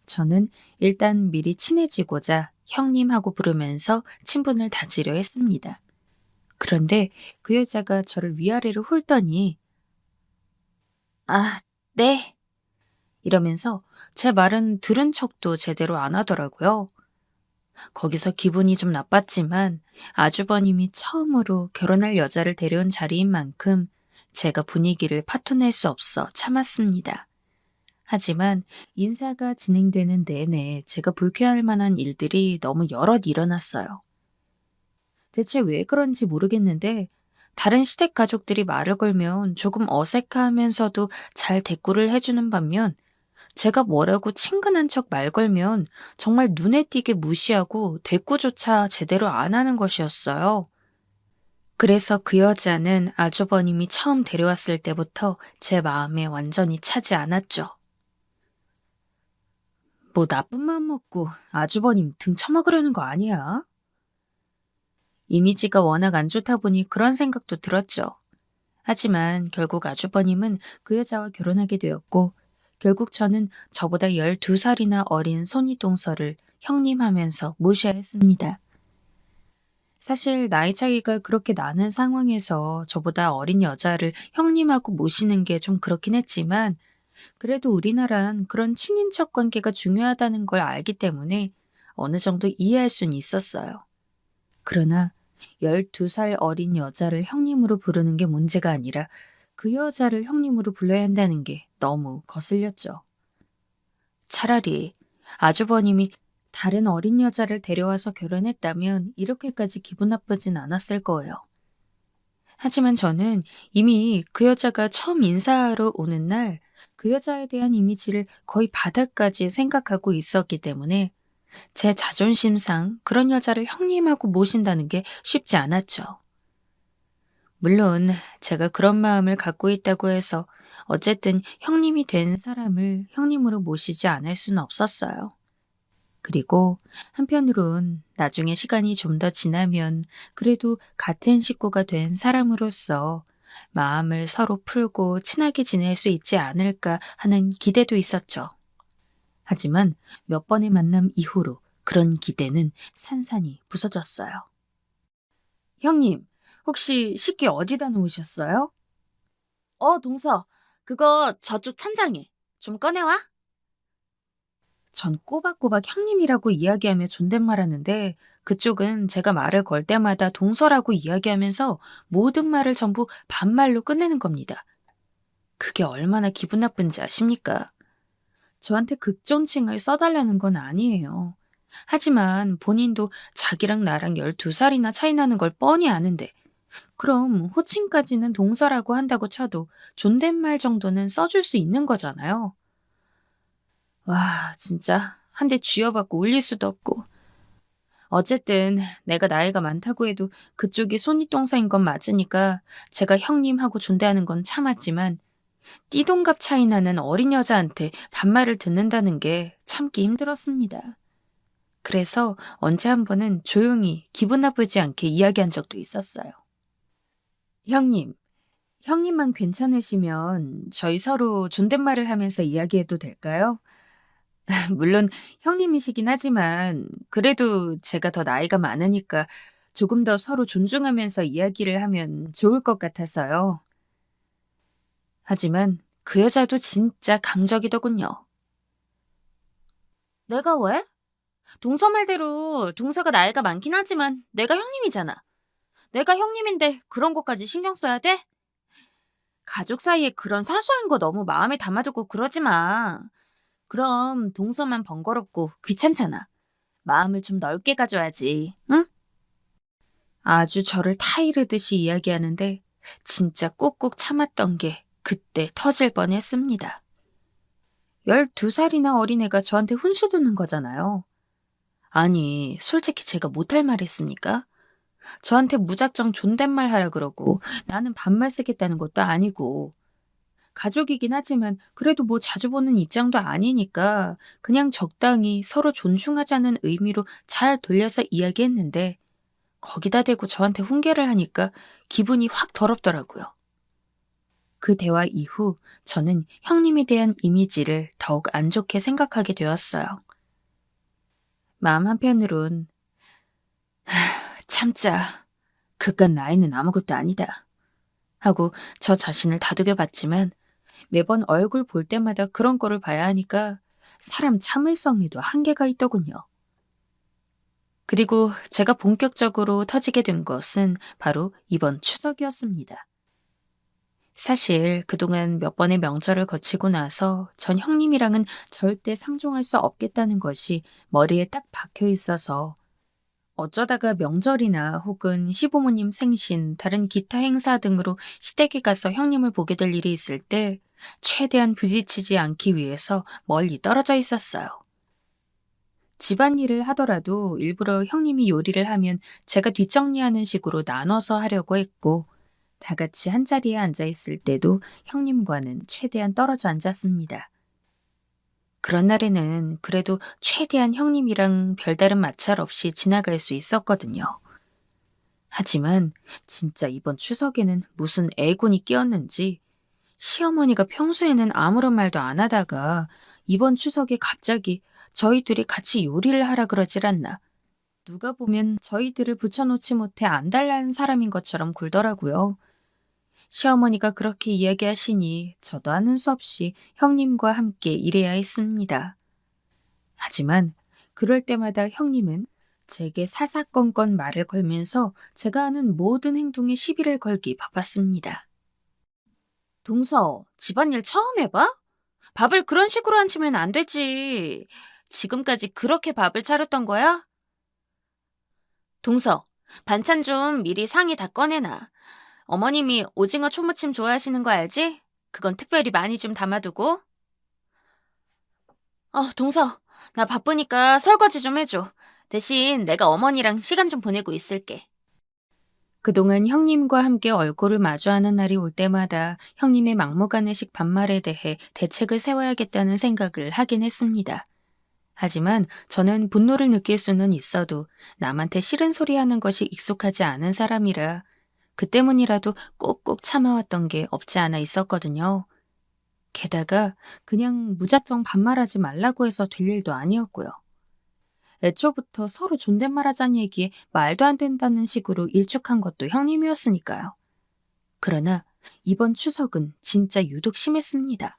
저는 일단 미리 친해지고자 형님하고 부르면서 친분을 다지려 했습니다. 그런데 그 여자가 저를 위아래로 훑더니 아, 네. 이러면서 제 말은 들은 척도 제대로 안 하더라고요. 거기서 기분이 좀 나빴지만 아주버님이 처음으로 결혼할 여자를 데려온 자리인 만큼 제가 분위기를 파토낼 수 없어 참았습니다. 하지만 인사가 진행되는 내내 제가 불쾌할 만한 일들이 너무 여럿 일어났어요. 대체 왜 그런지 모르겠는데 다른 시댁 가족들이 말을 걸면 조금 어색하면서도 잘 대꾸를 해주는 반면 제가 뭐라고 친근한 척 말 걸면 정말 눈에 띄게 무시하고 대꾸조차 제대로 안 하는 것이었어요. 그래서 그 여자는 아주버님이 처음 데려왔을 때부터 제 마음에 완전히 차지 않았죠. 뭐 나쁜 마음 먹고 아주버님 등 쳐먹으려는 거 아니야? 이미지가 워낙 안 좋다 보니 그런 생각도 들었죠. 하지만 결국 아주버님은 그 여자와 결혼하게 되었고 결국 저는 저보다 12살이나 어린 손이동서를 형님 하면서 모셔야 했습니다. 사실 나이 차이가 그렇게 나는 상황에서 저보다 어린 여자를 형님하고 모시는 게 좀 그렇긴 했지만 그래도 우리나라는 그런 친인척 관계가 중요하다는 걸 알기 때문에 어느 정도 이해할 수는 있었어요. 그러나 12살 어린 여자를 형님으로 부르는 게 문제가 아니라 그 여자를 형님으로 불러야 한다는 게 너무 거슬렸죠. 차라리 아주버님이 다른 어린 여자를 데려와서 결혼했다면 이렇게까지 기분 나쁘진 않았을 거예요. 하지만 저는 이미 그 여자가 처음 인사하러 오는 날 그 여자에 대한 이미지를 거의 바닥까지 생각하고 있었기 때문에 제 자존심상 그런 여자를 형님하고 모신다는 게 쉽지 않았죠. 물론 제가 그런 마음을 갖고 있다고 해서 어쨌든 형님이 된 사람을 형님으로 모시지 않을 수는 없었어요. 그리고 한편으론 나중에 시간이 좀 더 지나면 그래도 같은 식구가 된 사람으로서 마음을 서로 풀고 친하게 지낼 수 있지 않을까 하는 기대도 있었죠. 하지만 몇 번의 만남 이후로 그런 기대는 산산이 부서졌어요. 형님, 혹시 식기 어디다 놓으셨어요? 동서, 그거 저쪽 찬장에 좀 꺼내와. 전 꼬박꼬박 형님이라고 이야기하며 존댓말하는데 그쪽은 제가 말을 걸 때마다 동서라고 이야기하면서 모든 말을 전부 반말로 끝내는 겁니다. 그게 얼마나 기분 나쁜지 아십니까? 저한테 극존칭을 써달라는 건 아니에요. 하지만 본인도 자기랑 나랑 12살이나 차이 나는 걸 뻔히 아는데 그럼 호칭까지는 동서라고 한다고 쳐도 존댓말 정도는 써줄 수 있는 거잖아요. 와, 진짜 한 대 쥐어받고 울릴 수도 없고. 어쨌든 내가 나이가 많다고 해도 그쪽이 손윗동서인 건 맞으니까 제가 형님하고 존대하는 건 참았지만 띠동갑 차이 나는 어린 여자한테 반말을 듣는다는 게 참기 힘들었습니다. 그래서 언제 한 번은 조용히 기분 나쁘지 않게 이야기한 적도 있었어요. 형님만 괜찮으시면 저희 서로 존댓말을 하면서 이야기해도 될까요? 물론 형님이시긴 하지만 그래도 제가 더 나이가 많으니까 조금 더 서로 존중하면서 이야기를 하면 좋을 것 같아서요. 하지만 그 여자도 진짜 강적이더군요. 내가 왜? 동서 말대로 동서가 나이가 많긴 하지만 내가 형님이잖아. 내가 형님인데 그런 것까지 신경 써야 돼? 가족 사이에 그런 사소한 거 너무 마음에 담아두고 그러지 마. 그럼 동서만 번거롭고 귀찮잖아. 마음을 좀 넓게 가져야지, 응? 아주 저를 타이르듯이 이야기하는데 진짜 꾹꾹 참았던 게 그때 터질 뻔했습니다. 12살이나 어린 애가 저한테 훈수 두는 거잖아요. 아니, 솔직히 제가 못할 말 했습니까? 저한테 무작정 존댓말 하라 그러고 나는 반말 쓰겠다는 것도 아니고 가족이긴 하지만 그래도 뭐 자주 보는 입장도 아니니까 그냥 적당히 서로 존중하자는 의미로 잘 돌려서 이야기했는데 거기다 대고 저한테 훈계를 하니까 기분이 확 더럽더라고요. 그 대화 이후 저는 형님에 대한 이미지를 더욱 안 좋게 생각하게 되었어요. 마음 한편으론 참자. 그깟 나이는 아무것도 아니다. 하고 저 자신을 다독여봤지만 매번 얼굴 볼 때마다 그런 거를 봐야 하니까 사람 참을성에도 한계가 있더군요. 그리고 제가 본격적으로 터지게 된 것은 바로 이번 추석이었습니다. 사실 그동안 몇 번의 명절을 거치고 나서 전 형님이랑은 절대 상종할 수 없겠다는 것이 머리에 딱 박혀 있어서 어쩌다가 명절이나 혹은 시부모님 생신, 다른 기타 행사 등으로 시댁에 가서 형님을 보게 될 일이 있을 때 최대한 부딪히지 않기 위해서 멀리 떨어져 있었어요. 집안일을 하더라도 일부러 형님이 요리를 하면 제가 뒷정리하는 식으로 나눠서 하려고 했고 다 같이 한자리에 앉아 있을 때도 형님과는 최대한 떨어져 앉았습니다. 그런 날에는 그래도 최대한 형님이랑 별다른 마찰 없이 지나갈 수 있었거든요. 하지만 진짜 이번 추석에는 무슨 애군이 끼었는지 시어머니가 평소에는 아무런 말도 안 하다가 이번 추석에 갑자기 저희 둘이 같이 요리를 하라 그러질 않나. 누가 보면 저희들을 붙여놓지 못해 안달난 사람인 것처럼 굴더라고요. 시어머니가 그렇게 이야기하시니 저도 하는 수 없이 형님과 함께 일해야 했습니다. 하지만 그럴 때마다 형님은 제게 사사건건 말을 걸면서 제가 하는 모든 행동에 시비를 걸기 바빴습니다. 동서, 집안일 처음 해봐? 밥을 그런 식으로 안 치면 안 되지. 지금까지 그렇게 밥을 차렸던 거야? 동서, 반찬 좀 미리 상에 다 꺼내놔. 어머님이 오징어 초무침 좋아하시는 거 알지? 그건 특별히 많이 좀 담아두고. 동서, 나 바쁘니까 설거지 좀 해줘. 대신 내가 어머니랑 시간 좀 보내고 있을게. 그동안 형님과 함께 얼굴을 마주하는 날이 올 때마다 형님의 막무가내식 반말에 대해 대책을 세워야겠다는 생각을 하긴 했습니다. 하지만 저는 분노를 느낄 수는 있어도 남한테 싫은 소리 하는 것이 익숙하지 않은 사람이라 그 때문이라도 꼭꼭 참아왔던 게 없지 않아 있었거든요. 게다가 그냥 무작정 반말하지 말라고 해서 될 일도 아니었고요. 애초부터 서로 존댓말하자는 얘기에 말도 안 된다는 식으로 일축한 것도 형님이었으니까요. 그러나 이번 추석은 진짜 유독 심했습니다.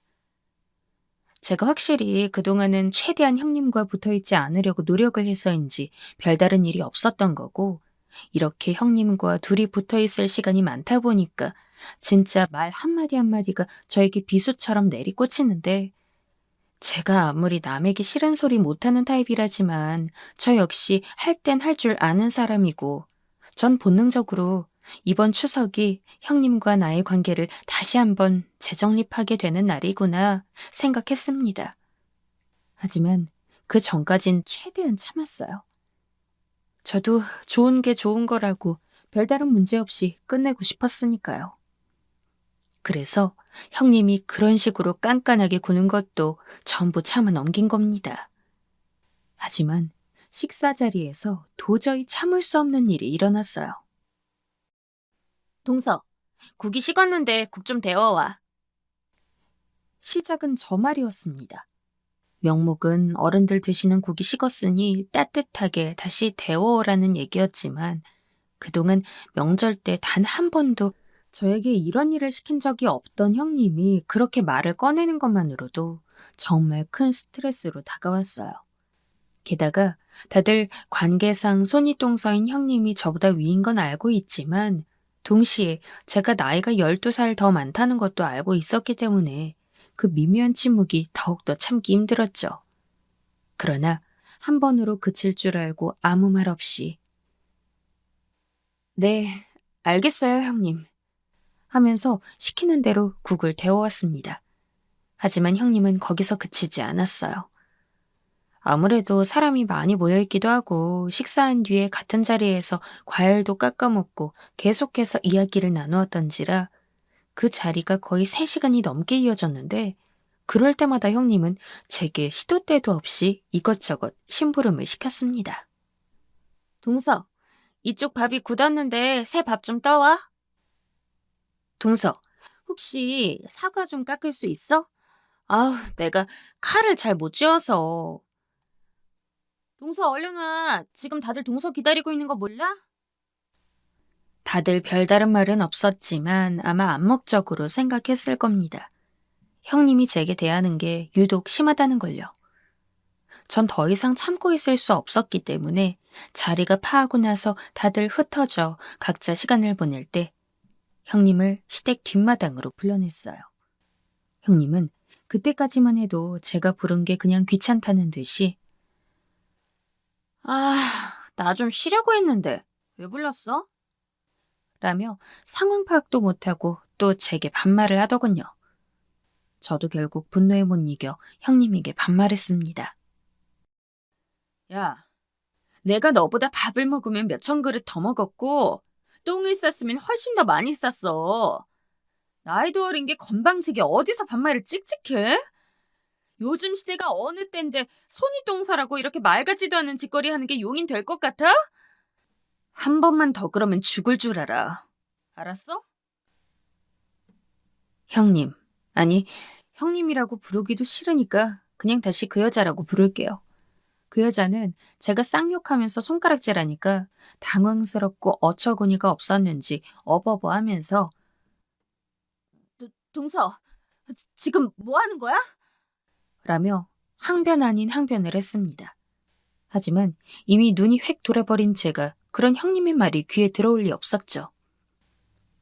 제가 확실히 그동안은 최대한 형님과 붙어있지 않으려고 노력을 해서인지 별다른 일이 없었던 거고, 이렇게 형님과 둘이 붙어있을 시간이 많다 보니까 진짜 말 한마디 한마디가 저에게 비수처럼 내리꽂히는데, 제가 아무리 남에게 싫은 소리 못하는 타입이라지만 저 역시 할 땐 할 줄 아는 사람이고, 전 본능적으로 이번 추석이 형님과 나의 관계를 다시 한번 재정립하게 되는 날이구나 생각했습니다. 하지만 그 전까진 최대한 참았어요. 저도 좋은 게 좋은 거라고 별다른 문제 없이 끝내고 싶었으니까요. 그래서 형님이 그런 식으로 깐깐하게 구는 것도 전부 참아 넘긴 겁니다. 하지만 식사 자리에서 도저히 참을 수 없는 일이 일어났어요. 동서, 국이 식었는데 국 좀 데워와. 시작은 저 말이었습니다. 명목은 어른들 드시는 국이 식었으니 따뜻하게 다시 데워오라는 얘기였지만 그동안 명절 때 단 한 번도 저에게 이런 일을 시킨 적이 없던 형님이 그렇게 말을 꺼내는 것만으로도 정말 큰 스트레스로 다가왔어요. 게다가 다들 관계상 손윗동서인 형님이 저보다 위인 건 알고 있지만 동시에 제가 나이가 12살 더 많다는 것도 알고 있었기 때문에 그 미묘한 침묵이 더욱더 참기 힘들었죠. 그러나 한 번으로 그칠 줄 알고 아무 말 없이 네, 알겠어요, 형님. 하면서 시키는 대로 국을 데워왔습니다. 하지만 형님은 거기서 그치지 않았어요. 아무래도 사람이 많이 모여있기도 하고 식사한 뒤에 같은 자리에서 과일도 깎아먹고 계속해서 이야기를 나누었던지라 그 자리가 거의 3시간이 넘게 이어졌는데 그럴 때마다 형님은 제게 시도 때도 없이 이것저것 심부름을 시켰습니다. 동서, 이쪽 밥이 굳었는데 새 밥 좀 떠와. 동서, 혹시 사과 좀 깎을 수 있어? 아우, 내가 칼을 잘 못 쥐어서. 동서 얼른 와. 지금 다들 동서 기다리고 있는 거 몰라? 다들 별다른 말은 없었지만 아마 암묵적으로 생각했을 겁니다. 형님이 제게 대하는 게 유독 심하다는 걸요. 전 더 이상 참고 있을 수 없었기 때문에 자리가 파하고 나서 다들 흩어져 각자 시간을 보낼 때 형님을 시댁 뒷마당으로 불러냈어요. 형님은 그때까지만 해도 제가 부른 게 그냥 귀찮다는 듯이 나 좀 쉬려고 했는데 왜 불렀어? 라며 상황 파악도 못하고 또 제게 반말을 하더군요. 저도 결국 분노에 못 이겨 형님에게 반말했습니다. 야, 내가 너보다 밥을 먹으면 몇천 그릇 더 먹었고 똥을 쌌으면 훨씬 더 많이 쌌어. 나이도 어린 게 건방지게 어디서 반말을 찍찍해? 요즘 시대가 어느 때인데 손윗동서라고 이렇게 말 같지도 않은 짓거리 하는 게 용인 될 것 같아? 한 번만 더 그러면 죽을 줄 알아. 알았어? 형님, 아니 형님이라고 부르기도 싫으니까 그냥 다시 그 여자라고 부를게요. 그 여자는 제가 쌍욕하면서 손가락질하니까 당황스럽고 어처구니가 없었는지 어버버 하면서 동서, 지금 뭐 하는 거야? 라며 항변 아닌 항변을 했습니다. 하지만 이미 눈이 획 돌아버린 제가 그런 형님의 말이 귀에 들어올 리 없었죠.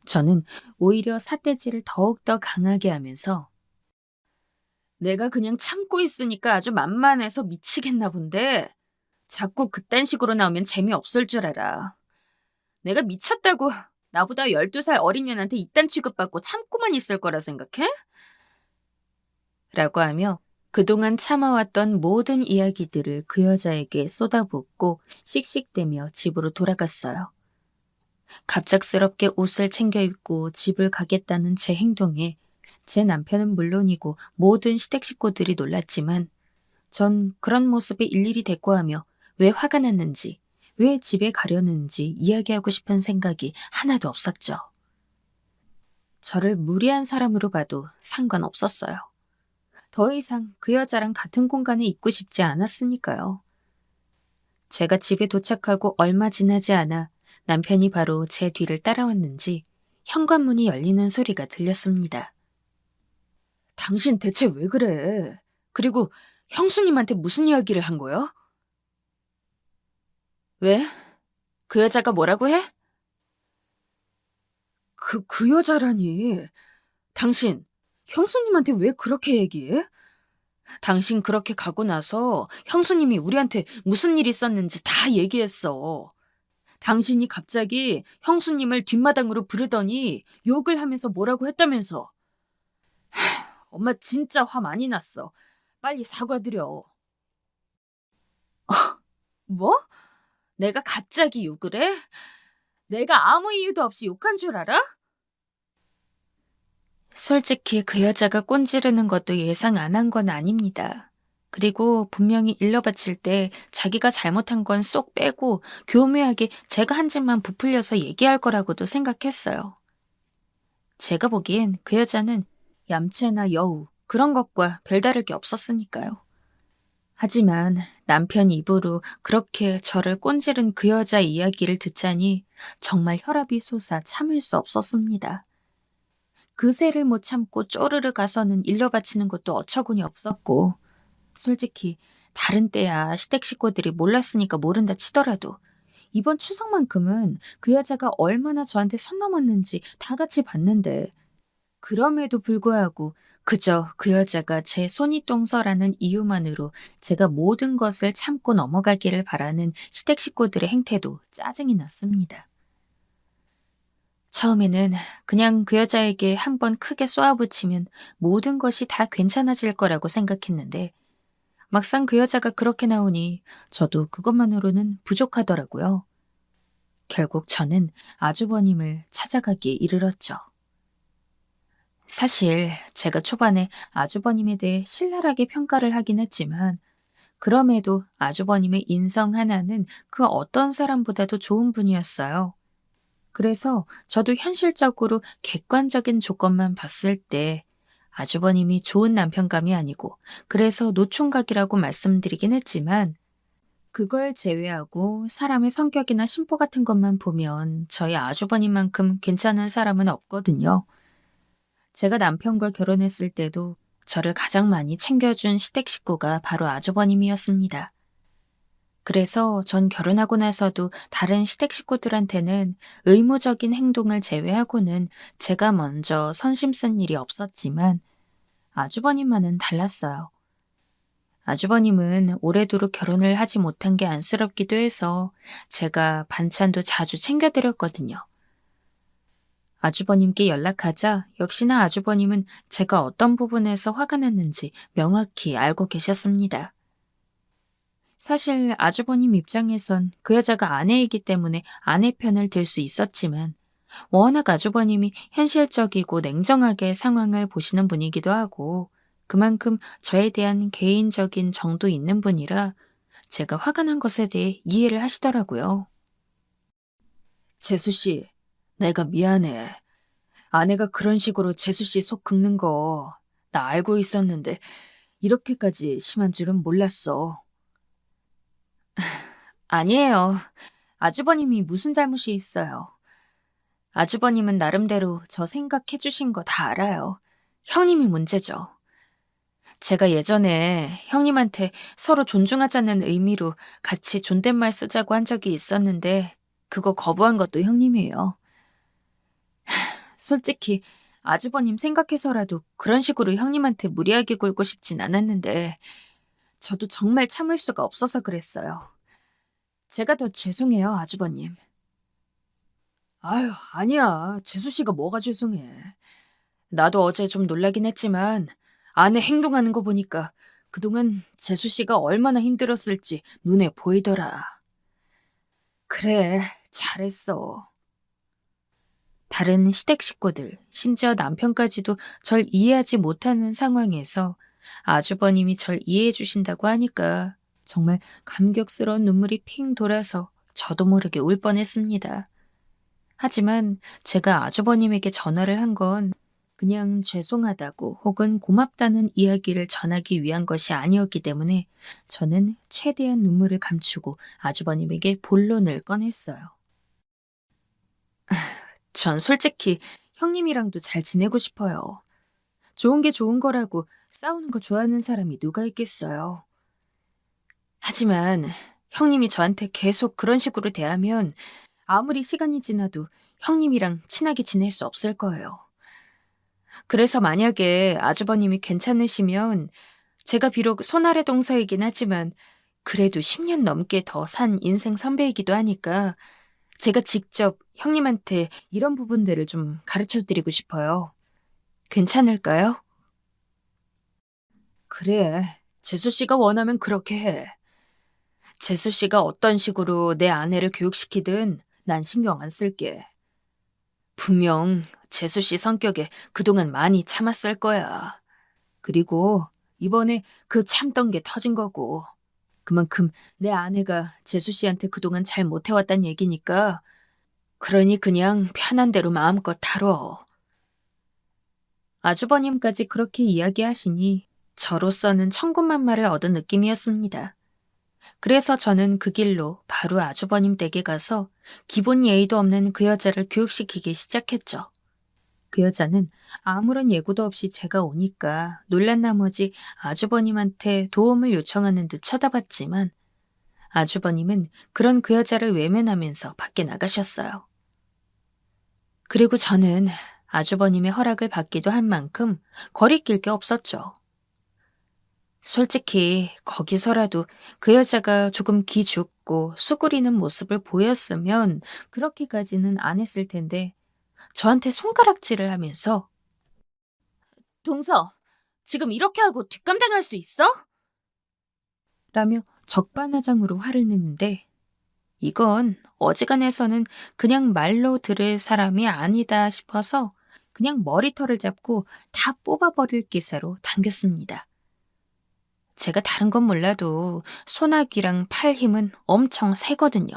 저는 오히려 삿대질을 더욱더 강하게 하면서 내가 그냥 참고 있으니까 아주 만만해서 미치겠나 본데 자꾸 그딴 식으로 나오면 재미없을 줄 알아. 내가 미쳤다고 나보다 12살 어린 년한테 이딴 취급받고 참고만 있을 거라 생각해? 라고 하며 그동안 참아왔던 모든 이야기들을 그 여자에게 쏟아붓고 씩씩대며 집으로 돌아갔어요. 갑작스럽게 옷을 챙겨 입고 집을 가겠다는 제 행동에 제 남편은 물론이고 모든 시댁 식구들이 놀랐지만 전 그런 모습에 일일이 대꾸하며 왜 화가 났는지, 왜 집에 가려는지 이야기하고 싶은 생각이 하나도 없었죠. 저를 무례한 사람으로 봐도 상관없었어요. 더 이상 그 여자랑 같은 공간에 있고 싶지 않았으니까요. 제가 집에 도착하고 얼마 지나지 않아 남편이 바로 제 뒤를 따라왔는지 현관문이 열리는 소리가 들렸습니다. 당신 대체 왜 그래? 그리고 형수님한테 무슨 이야기를 한 거야? 왜? 그 여자가 뭐라고 해? 그 여자라니. 당신, 형수님한테 왜 그렇게 얘기해? 당신 그렇게 가고 나서 형수님이 우리한테 무슨 일 있었는지 다 얘기했어. 당신이 갑자기 형수님을 뒷마당으로 부르더니 욕을 하면서 뭐라고 했다면서. 엄마 진짜 화 많이 났어. 빨리 사과드려. 뭐? 내가 갑자기 욕을 해? 내가 아무 이유도 없이 욕한 줄 알아? 솔직히 그 여자가 꼰지르는 것도 예상 안 한 건 아닙니다. 그리고 분명히 일러 바칠 때 자기가 잘못한 건 쏙 빼고 교묘하게 제가 한 짓만 부풀려서 얘기할 거라고도 생각했어요. 제가 보기엔 그 여자는 얌체나 여우 그런 것과 별다를 게 없었으니까요. 하지만 남편 입으로 그렇게 저를 꼰지른 그 여자 이야기를 듣자니 정말 혈압이 솟아 참을 수 없었습니다. 그새를 못 참고 쪼르르 가서는 일러 바치는 것도 어처구니 없었고 솔직히 다른 때야 시댁 식구들이 몰랐으니까 모른다 치더라도 이번 추석만큼은 그 여자가 얼마나 저한테 선 넘었는지 다 같이 봤는데 그럼에도 불구하고 그저 그 여자가 제 손이 똥서라는 이유만으로 제가 모든 것을 참고 넘어가기를 바라는 시댁 식구들의 행태도 짜증이 났습니다. 처음에는 그냥 그 여자에게 한번 크게 쏘아붙이면 모든 것이 다 괜찮아질 거라고 생각했는데 막상 그 여자가 그렇게 나오니 저도 그것만으로는 부족하더라고요. 결국 저는 아주버님을 찾아가기에 이르렀죠. 사실 제가 초반에 아주버님에 대해 신랄하게 평가를 하긴 했지만 그럼에도 아주버님의 인성 하나는 그 어떤 사람보다도 좋은 분이었어요. 그래서 저도 현실적으로 객관적인 조건만 봤을 때 아주버님이 좋은 남편감이 아니고 그래서 노총각이라고 말씀드리긴 했지만 그걸 제외하고 사람의 성격이나 심보 같은 것만 보면 저희 아주버님만큼 괜찮은 사람은 없거든요. 제가 남편과 결혼했을 때도 저를 가장 많이 챙겨준 시댁 식구가 바로 아주버님이었습니다. 그래서 전 결혼하고 나서도 다른 시댁 식구들한테는 의무적인 행동을 제외하고는 제가 먼저 선심 쓴 일이 없었지만 아주버님만은 달랐어요. 아주버님은 오래도록 결혼을 하지 못한 게 안쓰럽기도 해서 제가 반찬도 자주 챙겨드렸거든요. 아주버님께 연락하자 역시나 아주버님은 제가 어떤 부분에서 화가 났는지 명확히 알고 계셨습니다. 사실 아주버님 입장에선 그 여자가 아내이기 때문에 아내 편을 들 수 있었지만 워낙 아주버님이 현실적이고 냉정하게 상황을 보시는 분이기도 하고 그만큼 저에 대한 개인적인 정도 있는 분이라 제가 화가 난 것에 대해 이해를 하시더라고요. 재수 씨, 내가 미안해. 아내가 그런 식으로 재수 씨 속 긁는 거 나 알고 있었는데 이렇게까지 심한 줄은 몰랐어. 아니에요. 아주버님이 무슨 잘못이 있어요. 아주버님은 나름대로 저 생각해 주신 거 다 알아요. 형님이 문제죠. 제가 예전에 형님한테 서로 존중하자는 의미로 같이 존댓말 쓰자고 한 적이 있었는데 그거 거부한 것도 형님이에요. 솔직히 아주버님 생각해서라도 그런 식으로 형님한테 무리하게 굴고 싶진 않았는데 저도 정말 참을 수가 없어서 그랬어요. 제가 더 죄송해요, 아주버님. 아유, 아니야. 재수 씨가 뭐가 죄송해. 나도 어제 좀 놀라긴 했지만 아내 행동하는 거 보니까 그동안 재수 씨가 얼마나 힘들었을지 눈에 보이더라. 그래, 잘했어. 다른 시댁 식구들, 심지어 남편까지도 절 이해하지 못하는 상황에서 아주버님이 절 이해해 주신다고 하니까 정말 감격스러운 눈물이 핑 돌아서 저도 모르게 울 뻔했습니다. 하지만 제가 아주버님에게 전화를 한 건 그냥 죄송하다고 혹은 고맙다는 이야기를 전하기 위한 것이 아니었기 때문에 저는 최대한 눈물을 감추고 아주버님에게 본론을 꺼냈어요. 전 솔직히 형님이랑도 잘 지내고 싶어요. 좋은 게 좋은 거라고 싸우는 거 좋아하는 사람이 누가 있겠어요. 하지만 형님이 저한테 계속 그런 식으로 대하면 아무리 시간이 지나도 형님이랑 친하게 지낼 수 없을 거예요. 그래서 만약에 아주버님이 괜찮으시면 제가 비록 손아래 동서이긴 하지만 그래도 10년 넘게 더 산 인생 선배이기도 하니까 제가 직접 형님한테 이런 부분들을 좀 가르쳐 드리고 싶어요. 괜찮을까요? 그래, 재수 씨가 원하면 그렇게 해. 재수 씨가 어떤 식으로 내 아내를 교육시키든 난 신경 안 쓸게. 분명 재수 씨 성격에 그동안 많이 참았을 거야. 그리고 이번에 그 참던 게 터진 거고. 그만큼 내 아내가 재수 씨한테 그동안 잘 못해왔단 얘기니까 그러니 그냥 편한 대로 마음껏 다뤄. 아주버님까지 그렇게 이야기하시니 저로서는 천군만마를 얻은 느낌이었습니다. 그래서 저는 그 길로 바로 아주버님 댁에 가서 기본 예의도 없는 그 여자를 교육시키기 시작했죠. 그 여자는 아무런 예고도 없이 제가 오니까 놀란 나머지 아주버님한테 도움을 요청하는 듯 쳐다봤지만 아주버님은 그런 그 여자를 외면하면서 밖에 나가셨어요. 그리고 저는 아주버님의 허락을 받기도 한 만큼 거리낄 게 없었죠. 솔직히 거기서라도 그 여자가 조금 기죽고 수그리는 모습을 보였으면 그렇게까지는 안 했을 텐데 저한테 손가락질을 하면서 동서, 지금 이렇게 하고 뒷감당할 수 있어? 라며 적반하장으로 화를 냈는데 이건 어지간해서는 그냥 말로 들을 사람이 아니다 싶어서 그냥 머리털을 잡고 다 뽑아버릴 기세로 당겼습니다. 제가 다른 건 몰라도 손아귀랑 팔 힘은 엄청 세거든요.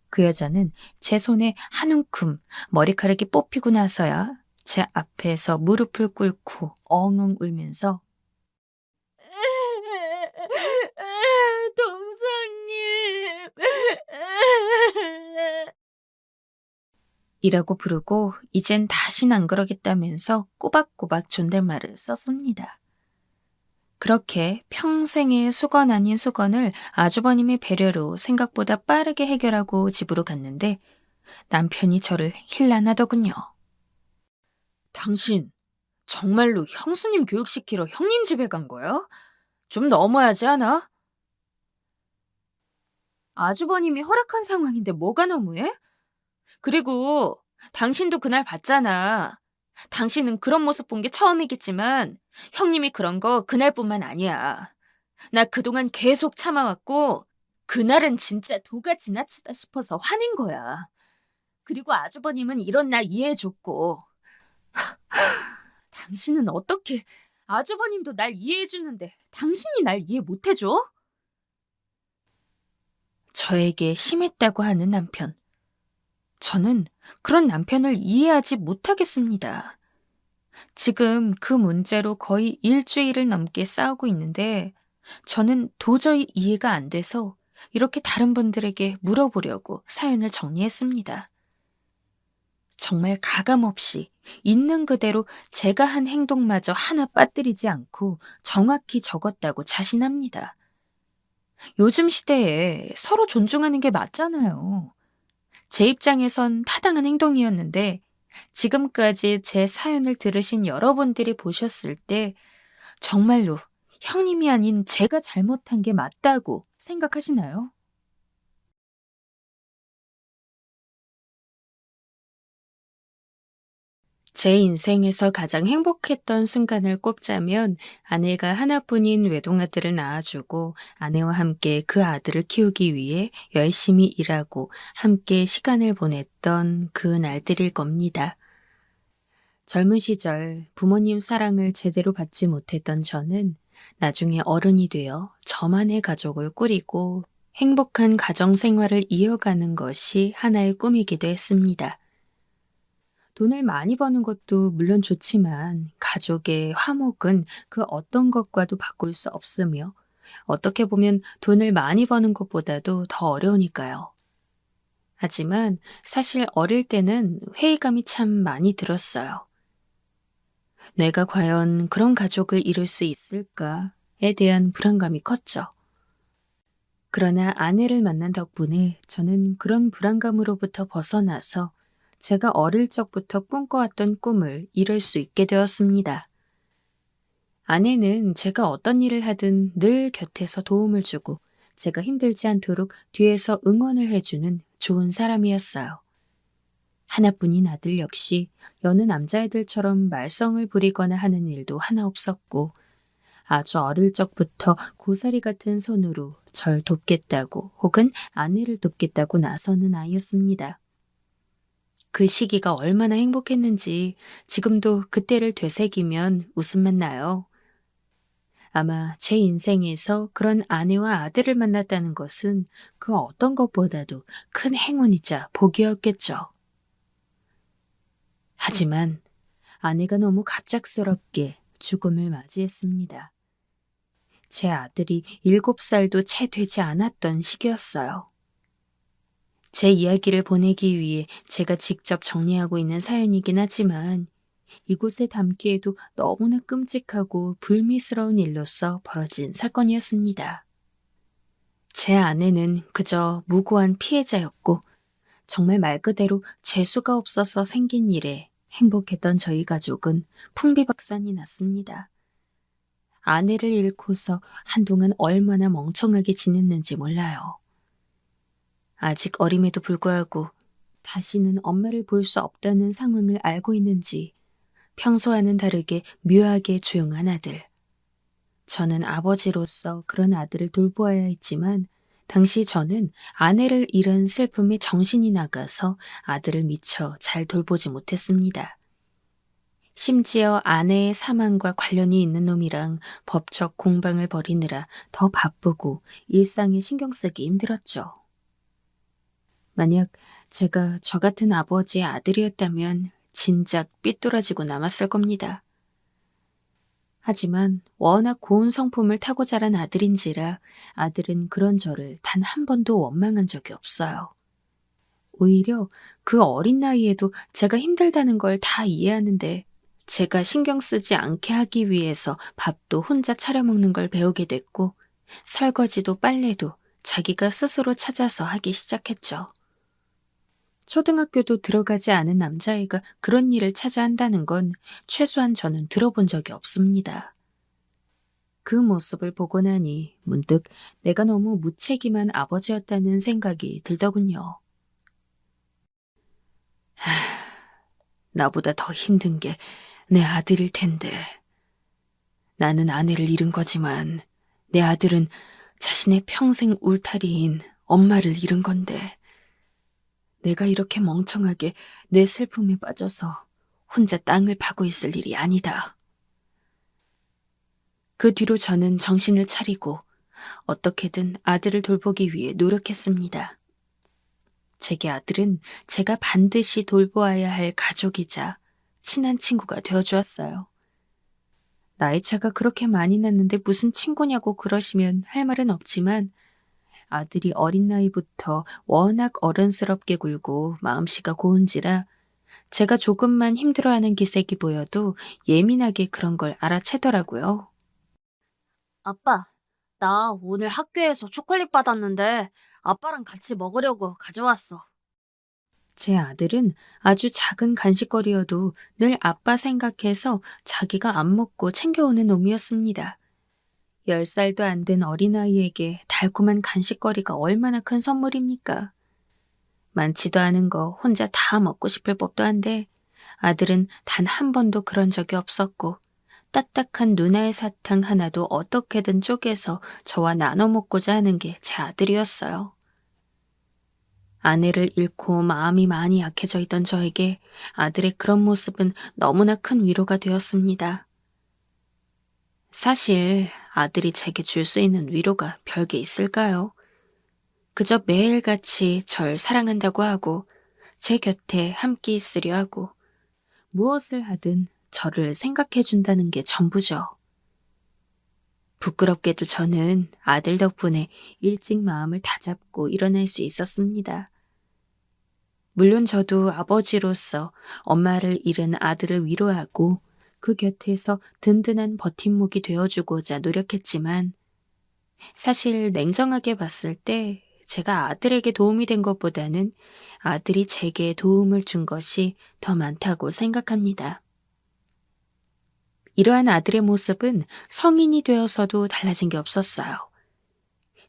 그 여자는 제 손에 한 움큼 머리카락이 뽑히고 나서야 제 앞에서 무릎을 꿇고 엉엉 울면서 동서님 이라고 부르고 이젠 다신 안 그러겠다면서 꼬박꼬박 존댓말을 썼습니다. 그렇게 평생의 수건 아닌 수건을 아주버님의 배려로 생각보다 빠르게 해결하고 집으로 갔는데 남편이 저를 힐난하더군요. 당신 정말로 형수님 교육시키러 형님 집에 간 거야? 좀 너무하지 않아? 아주버님이 허락한 상황인데 뭐가 너무해? 그리고 당신도 그날 봤잖아. 당신은 그런 모습 본 게 처음이겠지만 형님이 그런 거 그날뿐만 아니야. 나 그동안 계속 참아왔고 그날은 진짜 도가 지나치다 싶어서 화낸 거야. 그리고 아주버님은 이런 나 이해해줬고 당신은 어떻게 아주버님도 날 이해해주는데 당신이 날 이해 못해줘? 저에게 심했다고 하는 남편. 저는 그런 남편을 이해하지 못하겠습니다. 지금 그 문제로 거의 일주일을 넘게 싸우고 있는데 저는 도저히 이해가 안 돼서 이렇게 다른 분들에게 물어보려고 사연을 정리했습니다. 정말 가감없이 있는 그대로 제가 한 행동마저 하나 빠뜨리지 않고 정확히 적었다고 자신합니다. 요즘 시대에 서로 존중하는 게 맞잖아요. 제 입장에선 타당한 행동이었는데 지금까지 제 사연을 들으신 여러분들이 보셨을 때 정말로 형님이 아닌 제가 잘못한 게 맞다고 생각하시나요? 제 인생에서 가장 행복했던 순간을 꼽자면 아내가 하나뿐인 외동아들을 낳아주고 아내와 함께 그 아들을 키우기 위해 열심히 일하고 함께 시간을 보냈던 그 날들일 겁니다. 젊은 시절 부모님 사랑을 제대로 받지 못했던 저는 나중에 어른이 되어 저만의 가족을 꾸리고 행복한 가정 생활을 이어가는 것이 하나의 꿈이기도 했습니다. 돈을 많이 버는 것도 물론 좋지만 가족의 화목은 그 어떤 것과도 바꿀 수 없으며 어떻게 보면 돈을 많이 버는 것보다도 더 어려우니까요. 하지만 사실 어릴 때는 회의감이 참 많이 들었어요. 내가 과연 그런 가족을 이룰 수 있을까에 대한 불안감이 컸죠. 그러나 아내를 만난 덕분에 저는 그런 불안감으로부터 벗어나서 제가 어릴 적부터 꿈꿔왔던 꿈을 이룰 수 있게 되었습니다. 아내는 제가 어떤 일을 하든 늘 곁에서 도움을 주고 제가 힘들지 않도록 뒤에서 응원을 해주는 좋은 사람이었어요. 하나뿐인 아들 역시 여느 남자애들처럼 말썽을 부리거나 하는 일도 하나 없었고 아주 어릴 적부터 고사리 같은 손으로 절 돕겠다고 혹은 아내를 돕겠다고 나서는 아이였습니다. 그 시기가 얼마나 행복했는지 지금도 그때를 되새기면 웃음만 나요. 아마 제 인생에서 그런 아내와 아들을 만났다는 것은 그 어떤 것보다도 큰 행운이자 복이었겠죠. 하지만 아내가 너무 갑작스럽게 죽음을 맞이했습니다. 제 아들이 7살도 채 되지 않았던 시기였어요. 제 이야기를 보내기 위해 제가 직접 정리하고 있는 사연이긴 하지만 이곳에 담기에도 너무나 끔찍하고 불미스러운 일로서 벌어진 사건이었습니다. 제 아내는 그저 무고한 피해자였고 정말 말 그대로 재수가 없어서 생긴 일에 행복했던 저희 가족은 풍비박산이 났습니다. 아내를 잃고서 한동안 얼마나 멍청하게 지냈는지 몰라요. 아직 어림에도 불구하고 다시는 엄마를 볼 수 없다는 상황을 알고 있는지 평소와는 다르게 묘하게 조용한 아들. 저는 아버지로서 그런 아들을 돌보아야 했지만 당시 저는 아내를 잃은 슬픔에 정신이 나가서 아들을 미처 잘 돌보지 못했습니다. 심지어 아내의 사망과 관련이 있는 놈이랑 법적 공방을 벌이느라 더 바쁘고 일상에 신경 쓰기 힘들었죠. 만약 제가 저 같은 아버지의 아들이었다면 진작 삐뚤어지고 남았을 겁니다. 하지만 워낙 고운 성품을 타고 자란 아들인지라 아들은 그런 저를 단 한 번도 원망한 적이 없어요. 오히려 그 어린 나이에도 제가 힘들다는 걸 다 이해하는데 제가 신경 쓰지 않게 하기 위해서 밥도 혼자 차려 먹는 걸 배우게 됐고 설거지도 빨래도 자기가 스스로 찾아서 하기 시작했죠. 초등학교도 들어가지 않은 남자애가 그런 일을 찾아 한다는 건 최소한 저는 들어본 적이 없습니다. 그 모습을 보고 나니 문득 내가 너무 무책임한 아버지였다는 생각이 들더군요. 나보다 더 힘든 게 내 아들일 텐데. 나는 아내를 잃은 거지만 내 아들은 자신의 평생 울타리인 엄마를 잃은 건데. 내가 이렇게 멍청하게 내 슬픔에 빠져서 혼자 땅을 파고 있을 일이 아니다. 그 뒤로 저는 정신을 차리고 어떻게든 아들을 돌보기 위해 노력했습니다. 제게 아들은 제가 반드시 돌보아야 할 가족이자 친한 친구가 되어주었어요. 나이 차가 그렇게 많이 났는데 무슨 친구냐고 그러시면 할 말은 없지만 아들이 어린 나이부터 워낙 어른스럽게 굴고 마음씨가 고운지라 제가 조금만 힘들어하는 기색이 보여도 예민하게 그런 걸 알아채더라고요. 아빠, 나 오늘 학교에서 초콜릿 받았는데 아빠랑 같이 먹으려고 가져왔어. 제 아들은 아주 작은 간식거리여도 늘 아빠 생각해서 자기가 안 먹고 챙겨오는 놈이었습니다. 10살도 안 된 어린아이에게 달콤한 간식거리가 얼마나 큰 선물입니까? 많지도 않은 거 혼자 다 먹고 싶을 법도 한데 아들은 단 한 번도 그런 적이 없었고 딱딱한 누나의 사탕 하나도 어떻게든 쪼개서 저와 나눠 먹고자 하는 게 제 아들이었어요. 아내를 잃고 마음이 많이 약해져 있던 저에게 아들의 그런 모습은 너무나 큰 위로가 되었습니다. 사실 아들이 제게 줄 수 있는 위로가 별게 있을까요? 그저 매일같이 절 사랑한다고 하고 제 곁에 함께 있으려 하고 무엇을 하든 저를 생각해 준다는 게 전부죠. 부끄럽게도 저는 아들 덕분에 일찍 마음을 다잡고 일어날 수 있었습니다. 물론 저도 아버지로서 엄마를 잃은 아들을 위로하고 그 곁에서 든든한 버팀목이 되어주고자 노력했지만 사실 냉정하게 봤을 때 제가 아들에게 도움이 된 것보다는 아들이 제게 도움을 준 것이 더 많다고 생각합니다. 이러한 아들의 모습은 성인이 되어서도 달라진 게 없었어요.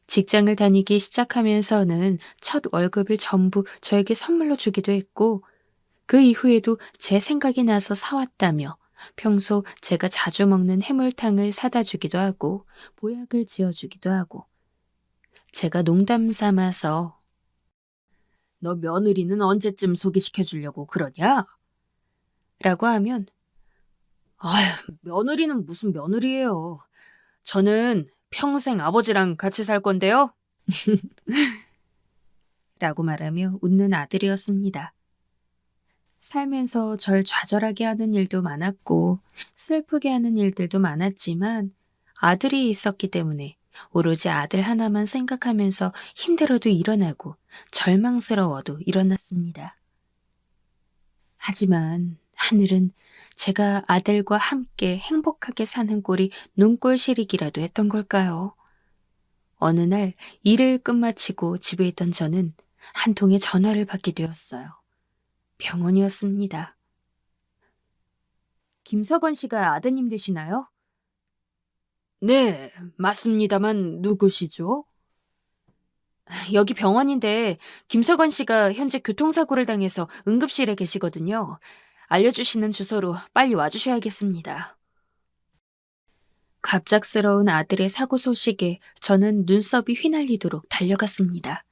직장을 다니기 시작하면서는 첫 월급을 전부 저에게 선물로 주기도 했고 그 이후에도 제 생각이 나서 사왔다며 평소 제가 자주 먹는 해물탕을 사다 주기도 하고 보약을 지어주기도 하고 제가 농담 삼아서 너 며느리는 언제쯤 소개시켜 주려고 그러냐? 라고 하면 아휴, 며느리는 무슨 며느리예요. 저는 평생 아버지랑 같이 살 건데요. 라고 말하며 웃는 아들이었습니다. 살면서 절 좌절하게 하는 일도 많았고 슬프게 하는 일들도 많았지만 아들이 있었기 때문에 오로지 아들 하나만 생각하면서 힘들어도 일어나고 절망스러워도 일어났습니다. 하지만 하늘은 제가 아들과 함께 행복하게 사는 꼴이 눈꼴 시리기라도 했던 걸까요? 어느 날 일을 끝마치고 집에 있던 저는 한 통의 전화를 받게 되었어요. 병원이었습니다. 김석원 씨가 아드님 되시나요? 네, 맞습니다만 누구시죠? 여기 병원인데 김석원 씨가 현재 교통사고를 당해서 응급실에 계시거든요. 알려주시는 주소로 빨리 와주셔야겠습니다. 갑작스러운 아들의 사고 소식에 저는 눈썹이 휘날리도록 달려갔습니다.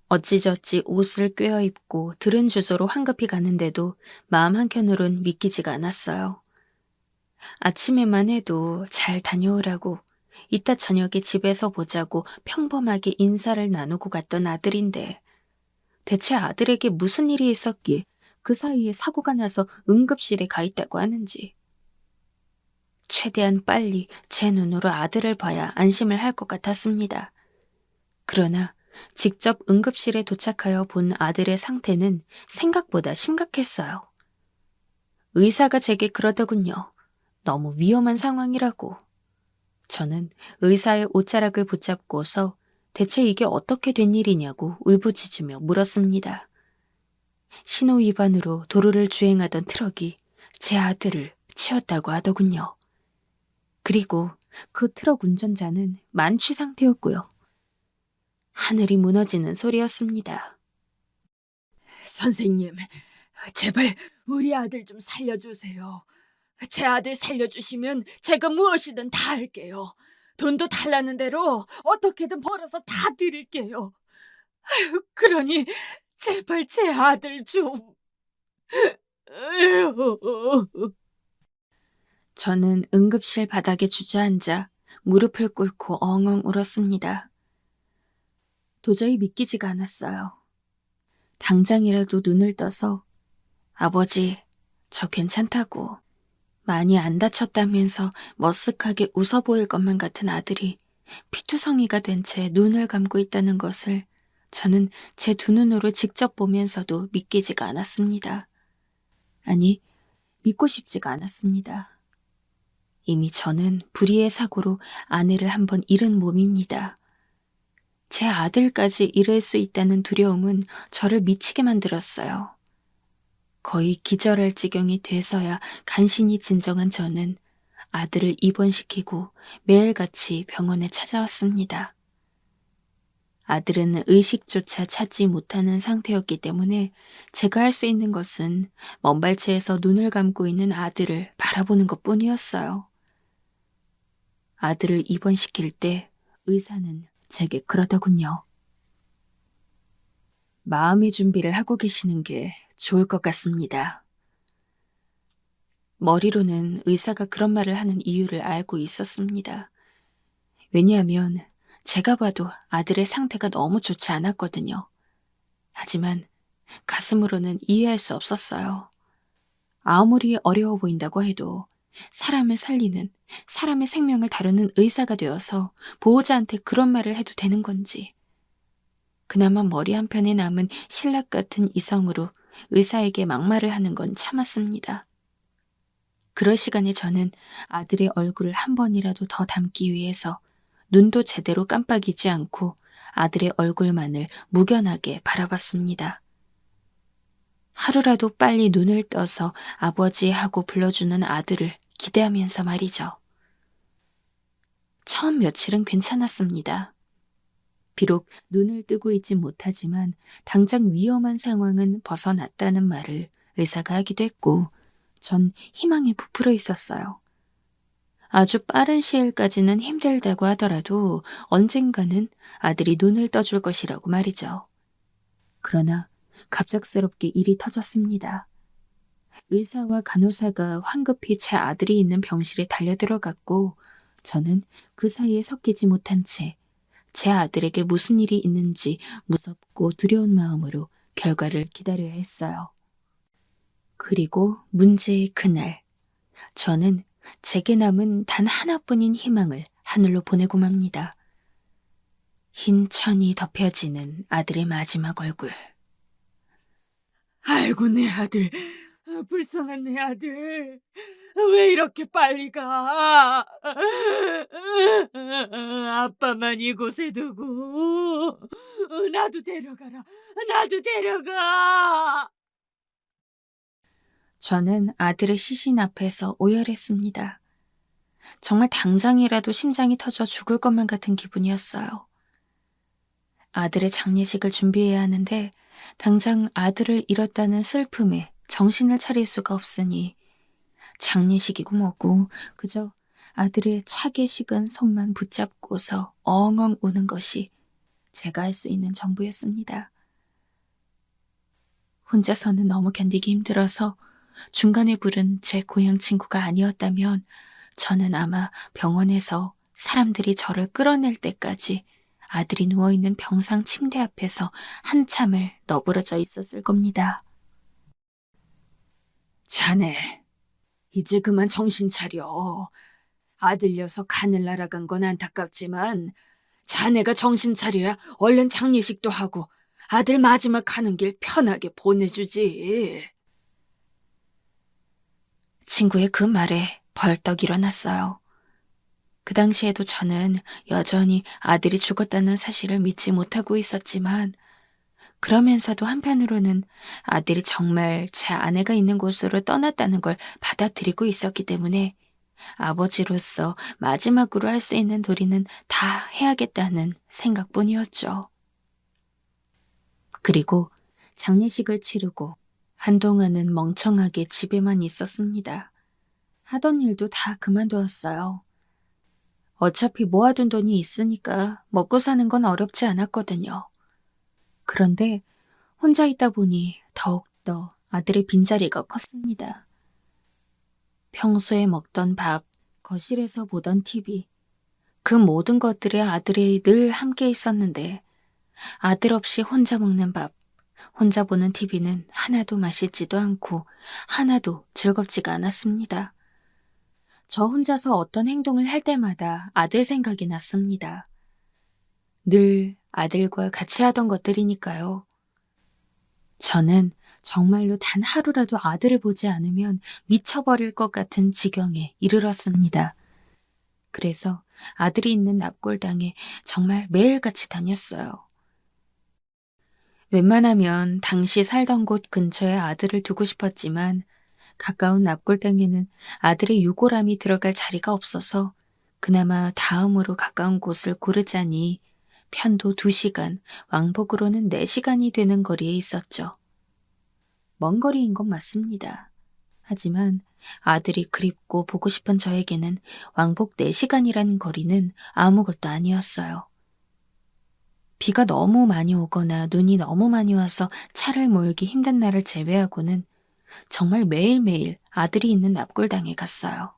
어찌저찌 옷을 꿰어입고 들은 주소로 황급히 가는데도 마음 한켠으론 믿기지가 않았어요. 아침에만 해도 잘 다녀오라고 이따 저녁에 집에서 보자고 평범하게 인사를 나누고 갔던 아들인데 대체 아들에게 무슨 일이 있었기에 그 사이에 사고가 나서 응급실에 가 있다고 하는지. 최대한 빨리 제 눈으로 아들을 봐야 안심을 할 것 같았습니다. 그러나 직접 응급실에 도착하여 본 아들의 상태는 생각보다 심각했어요. 의사가 제게 그러더군요. 너무 위험한 상황이라고. 저는 의사의 옷자락을 붙잡고서 대체 이게 어떻게 된 일이냐고 울부짖으며 물었습니다. 신호 위반으로 도로를 주행하던 트럭이 제 아들을 치었다고 하더군요. 그리고 그 트럭 운전자는 만취 상태였고요. 하늘이 무너지는 소리였습니다. 선생님, 제발 우리 아들 좀 살려주세요. 제 아들 살려주시면 제가 무엇이든 다 할게요. 돈도 달라는 대로 어떻게든 벌어서 다 드릴게요. 아유, 그러니 제발 제 아들 좀... 저는 응급실 바닥에 주저앉아 무릎을 꿇고 엉엉 울었습니다. 도저히 믿기지가 않았어요. 당장이라도 눈을 떠서 아버지, 저 괜찮다고 많이 안 다쳤다면서 머쓱하게 웃어 보일 것만 같은 아들이 피투성이가 된 채 눈을 감고 있다는 것을 저는 제 두 눈으로 직접 보면서도 믿기지가 않았습니다. 아니, 믿고 싶지가 않았습니다. 이미 저는 불의의 사고로 아내를 한번 잃은 몸입니다. 제 아들까지 잃을 수 있다는 두려움은 저를 미치게 만들었어요. 거의 기절할 지경이 돼서야 간신히 진정한 저는 아들을 입원시키고 매일같이 병원에 찾아왔습니다. 아들은 의식조차 찾지 못하는 상태였기 때문에 제가 할 수 있는 것은 먼발치에서 눈을 감고 있는 아들을 바라보는 것뿐이었어요. 아들을 입원시킬 때 의사는 제게 그러더군요. 마음의 준비를 하고 계시는 게 좋을 것 같습니다. 머리로는 의사가 그런 말을 하는 이유를 알고 있었습니다. 왜냐하면 제가 봐도 아들의 상태가 너무 좋지 않았거든요. 하지만 가슴으로는 이해할 수 없었어요. 아무리 어려워 보인다고 해도 사람을 살리는, 사람의 생명을 다루는 의사가 되어서 보호자한테 그런 말을 해도 되는 건지. 그나마 머리 한편에 남은 신락 같은 이성으로 의사에게 막말을 하는 건 참았습니다. 그럴 시간에 저는 아들의 얼굴을 한 번이라도 더 담기 위해서 눈도 제대로 깜빡이지 않고 아들의 얼굴만을 무견하게 바라봤습니다. 하루라도 빨리 눈을 떠서 아버지 하고 불러주는 아들을 기대하면서 말이죠. 처음 며칠은 괜찮았습니다. 비록 눈을 뜨고 있지 못하지만 당장 위험한 상황은 벗어났다는 말을 의사가 하기도 했고 전 희망에 부풀어 있었어요. 아주 빠른 시일까지는 힘들다고 하더라도 언젠가는 아들이 눈을 떠줄 것이라고 말이죠. 그러나 갑작스럽게 일이 터졌습니다. 의사와 간호사가 황급히 제 아들이 있는 병실에 달려들어갔고 저는 그 사이에 섞이지 못한 채 제 아들에게 무슨 일이 있는지 무섭고 두려운 마음으로 결과를 기다려야 했어요. 그리고 문제의 그날, 저는 제게 남은 단 하나뿐인 희망을 하늘로 보내고 맙니다. 흰 천이 덮여지는 아들의 마지막 얼굴. 아이고, 내 아들. 불쌍한 내 아들. 왜 이렇게 빨리 가? 아빠만 이곳에 두고. 나도 데려가라. 나도 데려가. 저는 아들의 시신 앞에서 오열했습니다. 정말 당장이라도 심장이 터져 죽을 것만 같은 기분이었어요. 아들의 장례식을 준비해야 하는데 당장 아들을 잃었다는 슬픔에 정신을 차릴 수가 없으니 장례식이고 뭐고 그저 아들의 차게 식은 손만 붙잡고서 엉엉 우는 것이 제가 할 수 있는 전부였습니다. 혼자서는 너무 견디기 힘들어서 중간에 부른 제 고향 친구가 아니었다면 저는 아마 병원에서 사람들이 저를 끌어낼 때까지 아들이 누워있는 병상 침대 앞에서 한참을 너부러져 있었을 겁니다. 자네, 이제 그만 정신 차려. 아들 녀석 하늘 날아간 건 안타깝지만 자네가 정신 차려야 얼른 장례식도 하고 아들 마지막 가는 길 편하게 보내주지. 친구의 그 말에 벌떡 일어났어요. 그 당시에도 저는 여전히 아들이 죽었다는 사실을 믿지 못하고 있었지만 그러면서도 한편으로는 아들이 정말 제 아내가 있는 곳으로 떠났다는 걸 받아들이고 있었기 때문에 아버지로서 마지막으로 할 수 있는 도리는 다 해야겠다는 생각뿐이었죠. 그리고 장례식을 치르고 한동안은 멍청하게 집에만 있었습니다. 하던 일도 다 그만두었어요. 어차피 모아둔 돈이 있으니까 먹고 사는 건 어렵지 않았거든요. 그런데 혼자 있다 보니 더욱더 아들의 빈자리가 컸습니다. 평소에 먹던 밥, 거실에서 보던 TV, 그 모든 것들에 아들이 늘 함께 있었는데 아들 없이 혼자 먹는 밥, 혼자 보는 TV는 하나도 맛있지도 않고 하나도 즐겁지가 않았습니다. 저 혼자서 어떤 행동을 할 때마다 아들 생각이 났습니다. 늘 아들과 같이 하던 것들이니까요. 저는 정말로 단 하루라도 아들을 보지 않으면 미쳐버릴 것 같은 지경에 이르렀습니다. 그래서 아들이 있는 납골당에 정말 매일같이 다녔어요. 웬만하면 당시 살던 곳 근처에 아들을 두고 싶었지만 가까운 납골당에는 아들의 유골함이 들어갈 자리가 없어서 그나마 다음으로 가까운 곳을 고르자니 편도 2시간, 왕복으로는 4시간이 되는 거리에 있었죠. 먼 거리인 건 맞습니다. 하지만 아들이 그립고 보고 싶은 저에게는 왕복 4시간이라는 거리는 아무것도 아니었어요. 비가 너무 많이 오거나 눈이 너무 많이 와서 차를 몰기 힘든 날을 제외하고는 정말 매일매일 아들이 있는 납골당에 갔어요.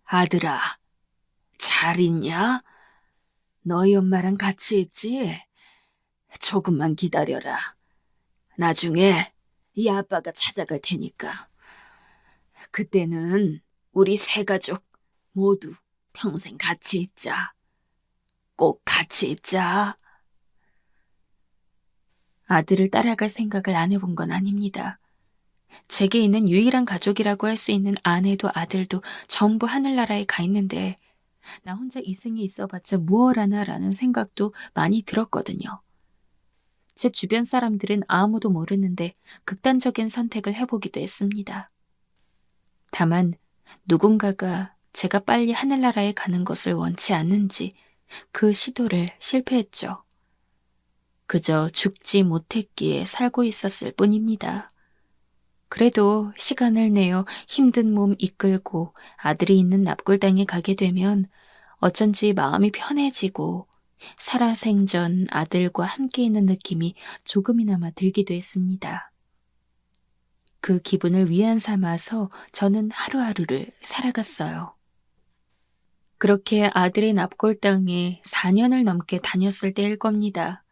아들아, 잘 있냐? 너희 엄마랑 같이 있지? 조금만 기다려라. 나중에 이 아빠가 찾아갈 테니까. 그때는 우리 세 가족 모두 평생 같이 있자. 꼭 같이 있자. 아들을 따라갈 생각을 안 해본 건 아닙니다. 제게 있는 유일한 가족이라고 할 수 있는 아내도 아들도 전부 하늘나라에 가 있는데 나 혼자 이승에 있어봤자 무얼하나라는 생각도 많이 들었거든요. 제 주변 사람들은 아무도 모르는데 극단적인 선택을 해보기도 했습니다. 다만 누군가가 제가 빨리 하늘나라에 가는 것을 원치 않는지 그 시도를 실패했죠. 그저 죽지 못했기에 살고 있었을 뿐입니다. 그래도 시간을 내어 힘든 몸 이끌고 아들이 있는 납골당에 가게 되면 어쩐지 마음이 편해지고 살아생전 아들과 함께 있는 느낌이 조금이나마 들기도 했습니다. 그 기분을 위안 삼아서 저는 하루하루를 살아갔어요. 그렇게 아들의 납골당에 4년을 넘게 다녔을 때일 겁니다.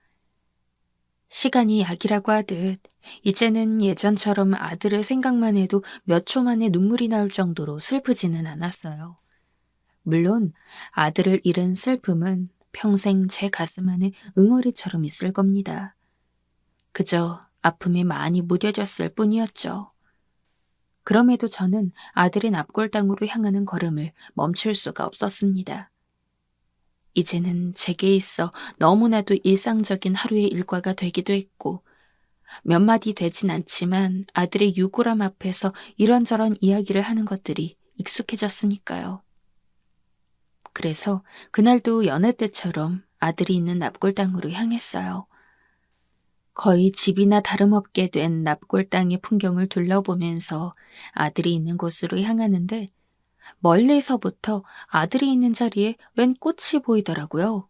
시간이 약이라고 하듯 이제는 예전처럼 아들을 생각만 해도 몇 초 만에 눈물이 나올 정도로 슬프지는 않았어요. 물론 아들을 잃은 슬픔은 평생 제 가슴 안에 응어리처럼 있을 겁니다. 그저 아픔에 많이 무뎌졌을 뿐이었죠. 그럼에도 저는 아들의 납골당으로 향하는 걸음을 멈출 수가 없었습니다. 이제는 제게 있어 너무나도 일상적인 하루의 일과가 되기도 했고 몇 마디 되진 않지만 아들의 유골함 앞에서 이런저런 이야기를 하는 것들이 익숙해졌으니까요. 그래서 그날도 여느 때처럼 아들이 있는 납골당으로 향했어요. 거의 집이나 다름없게 된 납골당의 풍경을 둘러보면서 아들이 있는 곳으로 향하는데 멀리서부터 아들이 있는 자리에 웬 꽃이 보이더라고요.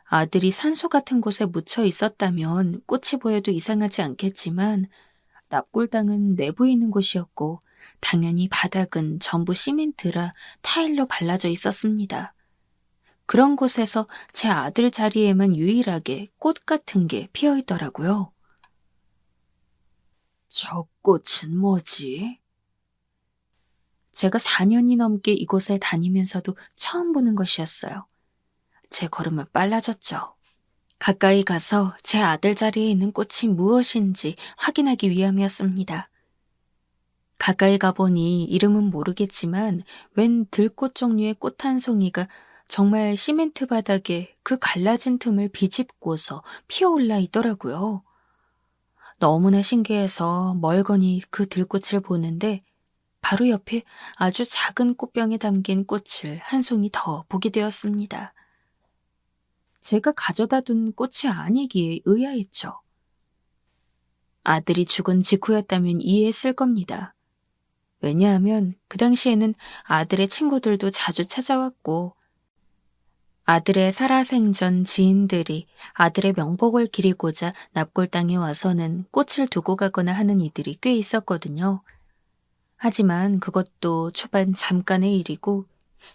아들이 산소 같은 곳에 묻혀 있었다면 꽃이 보여도 이상하지 않겠지만 납골당은 내부에 있는 곳이었고 당연히 바닥은 전부 시멘트라 타일로 발라져 있었습니다. 그런 곳에서 제 아들 자리에만 유일하게 꽃 같은 게 피어 있더라고요. 저 꽃은 뭐지? 제가 4년이 넘게 이곳에 다니면서도 처음 보는 것이었어요. 제 걸음은 빨라졌죠. 가까이 가서 제 아들 자리에 있는 꽃이 무엇인지 확인하기 위함이었습니다. 가까이 가보니 이름은 모르겠지만 웬 들꽃 종류의 꽃 한 송이가 정말 시멘트 바닥에 그 갈라진 틈을 비집고서 피어올라 있더라고요. 너무나 신기해서 멀거니 그 들꽃을 보는데 바로 옆에 아주 작은 꽃병에 담긴 꽃을 한 송이 더 보게 되었습니다. 제가 가져다 둔 꽃이 아니기에 의아했죠. 아들이 죽은 직후였다면 이해했을 겁니다. 왜냐하면 그 당시에는 아들의 친구들도 자주 찾아왔고 아들의 살아생전 지인들이 아들의 명복을 기리고자 납골당에 와서는 꽃을 두고 가거나 하는 이들이 꽤 있었거든요. 하지만 그것도 초반 잠깐의 일이고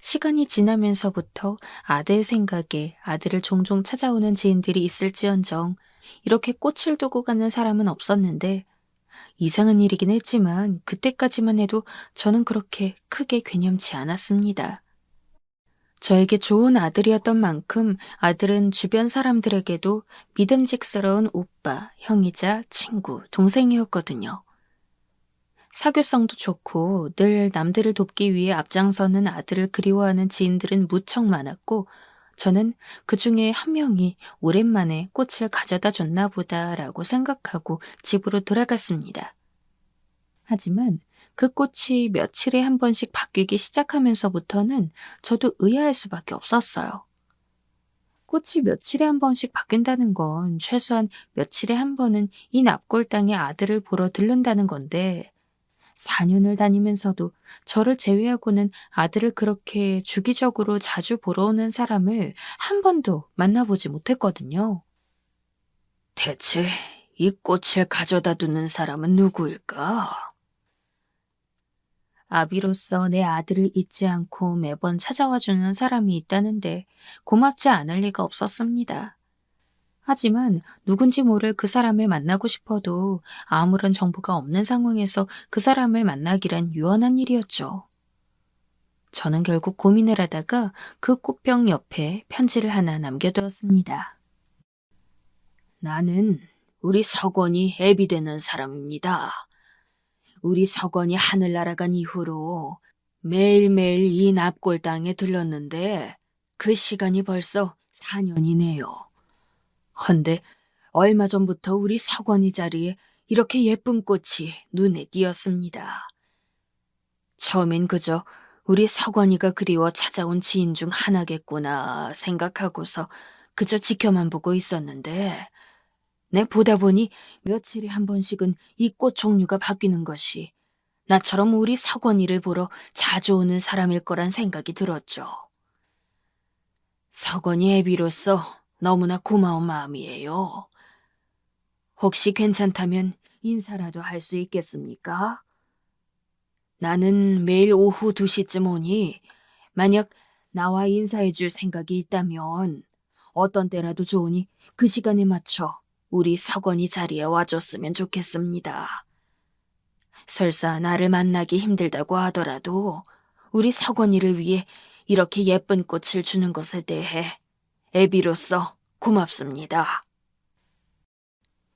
시간이 지나면서부터 아들 생각에 아들을 종종 찾아오는 지인들이 있을지언정 이렇게 꽃을 두고 가는 사람은 없었는데 이상한 일이긴 했지만 그때까지만 해도 저는 그렇게 크게 괴념치 않았습니다. 저에게 좋은 아들이었던 만큼 아들은 주변 사람들에게도 믿음직스러운 오빠, 형이자 친구, 동생이었거든요. 사교성도 좋고 늘 남들을 돕기 위해 앞장서는 아들을 그리워하는 지인들은 무척 많았고 저는 그 중에 한 명이 오랜만에 꽃을 가져다 줬나 보다라고 생각하고 집으로 돌아갔습니다. 하지만 그 꽃이 며칠에 한 번씩 바뀌기 시작하면서부터는 저도 의아할 수밖에 없었어요. 꽃이 며칠에 한 번씩 바뀐다는 건 최소한 며칠에 한 번은 이 납골당의 아들을 보러 들른다는 건데 4년을 다니면서도 저를 제외하고는 아들을 그렇게 주기적으로 자주 보러 오는 사람을 한 번도 만나보지 못했거든요. 대체 이 꽃을 가져다 두는 사람은 누구일까? 아비로서 내 아들을 잊지 않고 매번 찾아와주는 사람이 있다는데 고맙지 않을 리가 없었습니다. 하지만 누군지 모를 그 사람을 만나고 싶어도 아무런 정보가 없는 상황에서 그 사람을 만나기란 유언한 일이었죠. 저는 결국 고민을 하다가 그 꽃병 옆에 편지를 하나 남겨두었습니다. 나는 우리 석원이 애비 되는 사람입니다. 우리 석원이 하늘 날아간 이후로 매일매일 이 납골당에 들렀는데 그 시간이 벌써 4년이네요. 헌데 얼마 전부터 우리 석원이 자리에 이렇게 예쁜 꽃이 눈에 띄었습니다. 처음엔 그저 우리 석원이가 그리워 찾아온 지인 중 하나겠구나 생각하고서 그저 지켜만 보고 있었는데 내 보다 보니 며칠에 한 번씩은 이 꽃 종류가 바뀌는 것이 나처럼 우리 석원이를 보러 자주 오는 사람일 거란 생각이 들었죠. 석원이 애비로서 너무나 고마운 마음이에요. 혹시 괜찮다면 인사라도 할 수 있겠습니까? 나는 매일 오후 2시쯤 오니 만약 나와 인사해 줄 생각이 있다면 어떤 때라도 좋으니 그 시간에 맞춰 우리 석원이 자리에 와줬으면 좋겠습니다. 설사 나를 만나기 힘들다고 하더라도 우리 석원이를 위해 이렇게 예쁜 꽃을 주는 것에 대해 애비로서 고맙습니다.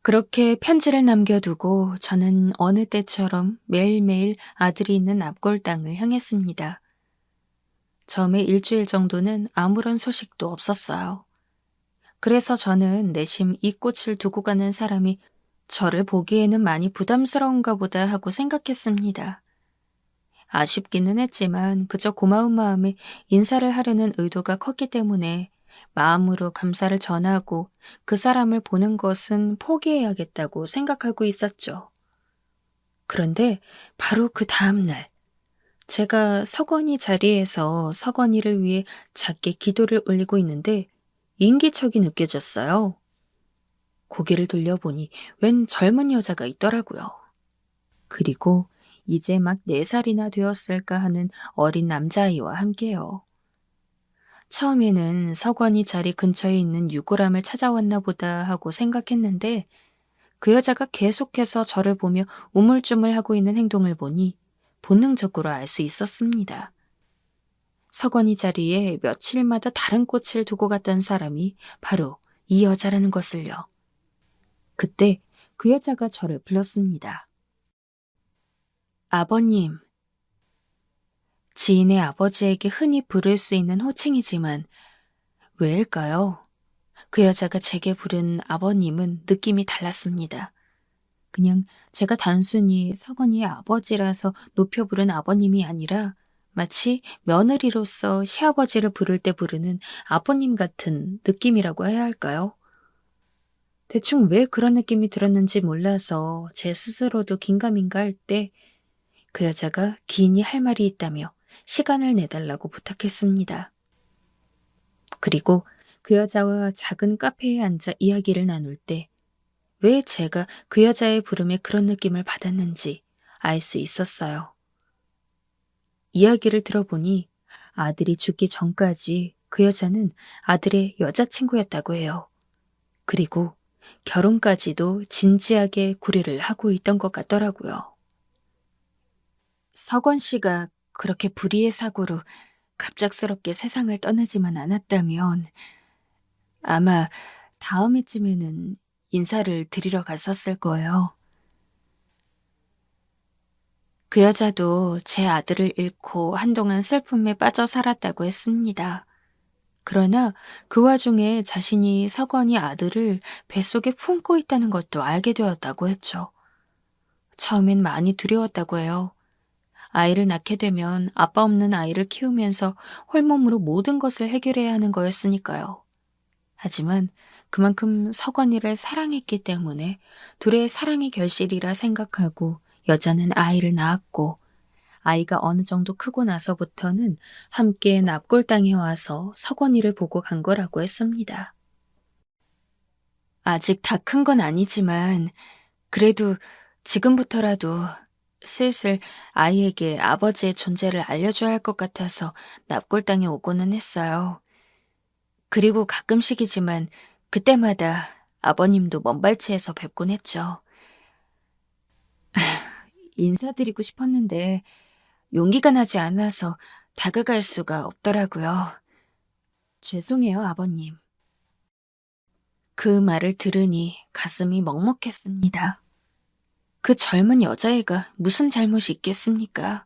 그렇게 편지를 남겨두고 저는 어느 때처럼 매일매일 아들이 있는 납골당을 향했습니다. 처음에 일주일 정도는 아무런 소식도 없었어요. 그래서 저는 내심 이 꽃을 두고 가는 사람이 저를 보기에는 많이 부담스러운가 보다 하고 생각했습니다. 아쉽기는 했지만 그저 고마운 마음에 인사를 하려는 의도가 컸기 때문에 마음으로 감사를 전하고 그 사람을 보는 것은 포기해야겠다고 생각하고 있었죠. 그런데 바로 그 다음날 제가 석원이 자리에서 석원이를 위해 작게 기도를 올리고 있는데 인기척이 느껴졌어요. 고개를 돌려보니 웬 젊은 여자가 있더라고요. 그리고 이제 막 4살이나 되었을까 하는 어린 남자아이와 함께요. 처음에는 석원이 자리 근처에 있는 유골함을 찾아왔나 보다 하고 생각했는데 그 여자가 계속해서 저를 보며 우물쭈물하고 있는 행동을 보니 본능적으로 알 수 있었습니다. 석원이 자리에 며칠마다 다른 꽃을 두고 갔던 사람이 바로 이 여자라는 것을요. 그때 그 여자가 저를 불렀습니다. 아버님. 지인의 아버지에게 흔히 부를 수 있는 호칭이지만 왜일까요? 그 여자가 제게 부른 아버님은 느낌이 달랐습니다. 그냥 제가 단순히 석원이의 아버지라서 높여 부른 아버님이 아니라 마치 며느리로서 시아버지를 부를 때 부르는 아버님 같은 느낌이라고 해야 할까요? 대충 왜 그런 느낌이 들었는지 몰라서 제 스스로도 긴가민가 할 때 그 여자가 기인이 할 말이 있다며 시간을 내달라고 부탁했습니다. 그리고 그 여자와 작은 카페에 앉아 이야기를 나눌 때 왜 제가 그 여자의 부름에 그런 느낌을 받았는지 알 수 있었어요. 이야기를 들어보니 아들이 죽기 전까지 그 여자는 아들의 여자친구였다고 해요. 그리고 결혼까지도 진지하게 고려를 하고 있던 것 같더라고요. 석원 씨가 그렇게 불의의 사고로 갑작스럽게 세상을 떠나지만 않았다면 아마 다음 해쯤에는 인사를 드리러 갔었을 거예요. 그 여자도 제 아들을 잃고 한동안 슬픔에 빠져 살았다고 했습니다. 그러나 그 와중에 자신이 서건이 아들을 뱃속에 품고 있다는 것도 알게 되었다고 했죠. 처음엔 많이 두려웠다고 해요. 아이를 낳게 되면 아빠 없는 아이를 키우면서 홀몸으로 모든 것을 해결해야 하는 거였으니까요. 하지만 그만큼 서건이를 사랑했기 때문에 둘의 사랑의 결실이라 생각하고 여자는 아이를 낳았고, 아이가 어느 정도 크고 나서부터는 함께 납골당에 와서 서건이를 보고 간 거라고 했습니다. 아직 다 큰 건 아니지만 그래도 지금부터라도 슬슬 아이에게 아버지의 존재를 알려줘야 할 것 같아서 납골당에 오고는 했어요. 그리고 가끔씩이지만 그때마다 아버님도 먼발치에서 뵙곤 했죠. 인사드리고 싶었는데 용기가 나지 않아서 다가갈 수가 없더라고요. 죄송해요, 아버님. 그 말을 들으니 가슴이 먹먹했습니다. 그 젊은 여자애가 무슨 잘못이 있겠습니까?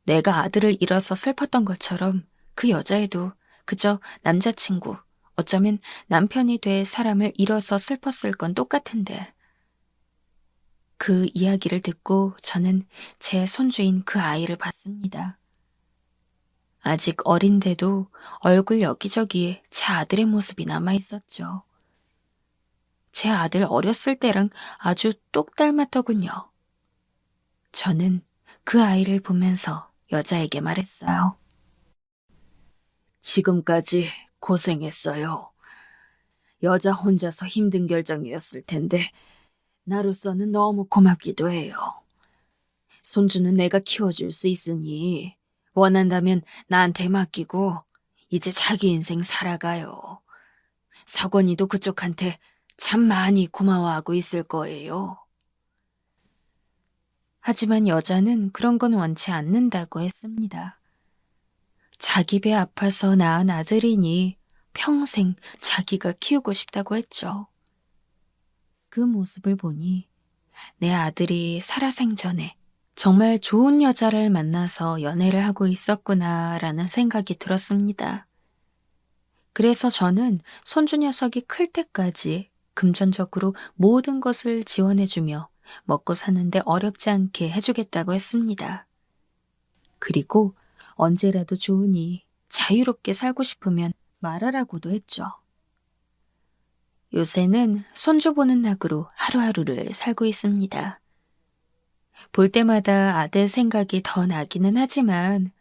내가 아들을 잃어서 슬펐던 것처럼 그 여자애도 그저 남자친구, 어쩌면 남편이 될 사람을 잃어서 슬펐을 건 똑같은데. 그 이야기를 듣고 저는 제 손주인 그 아이를 봤습니다. 아직 어린데도 얼굴 여기저기에 제 아들의 모습이 남아 있었죠. 제 아들 어렸을 때랑 아주 똑 닮았더군요. 저는 그 아이를 보면서 여자에게 말했어요. 지금까지 고생했어요. 여자 혼자서 힘든 결정이었을 텐데 나로서는 너무 고맙기도 해요. 손주는 내가 키워줄 수 있으니 원한다면 나한테 맡기고 이제 자기 인생 살아가요. 서건이도 그쪽한테 참 많이 고마워하고 있을 거예요. 하지만 여자는 그런 건 원치 않는다고 했습니다. 자기 배 아파서 낳은 아들이니 평생 자기가 키우고 싶다고 했죠. 그 모습을 보니 내 아들이 살아생전에 정말 좋은 여자를 만나서 연애를 하고 있었구나라는 생각이 들었습니다. 그래서 저는 손주 녀석이 클 때까지 금전적으로 모든 것을 지원해주며 먹고 사는데 어렵지 않게 해주겠다고 했습니다. 그리고 언제라도 좋으니 자유롭게 살고 싶으면 말하라고도 했죠. 요새는 손주 보는 낙으로 하루하루를 살고 있습니다. 볼 때마다 아들 생각이 더 나기는 하지만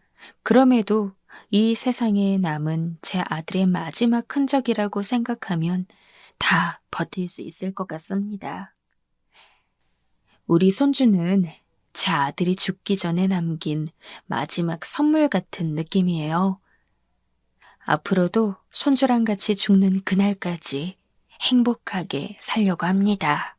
그럼에도 이 세상에 남은 제 아들의 마지막 흔적이라고 생각하면 다 버틸 수 있을 것 같습니다. 우리 손주는 제 아들이 죽기 전에 남긴 마지막 선물 같은 느낌이에요. 앞으로도 손주랑 같이 죽는 그날까지 행복하게 살려고 합니다.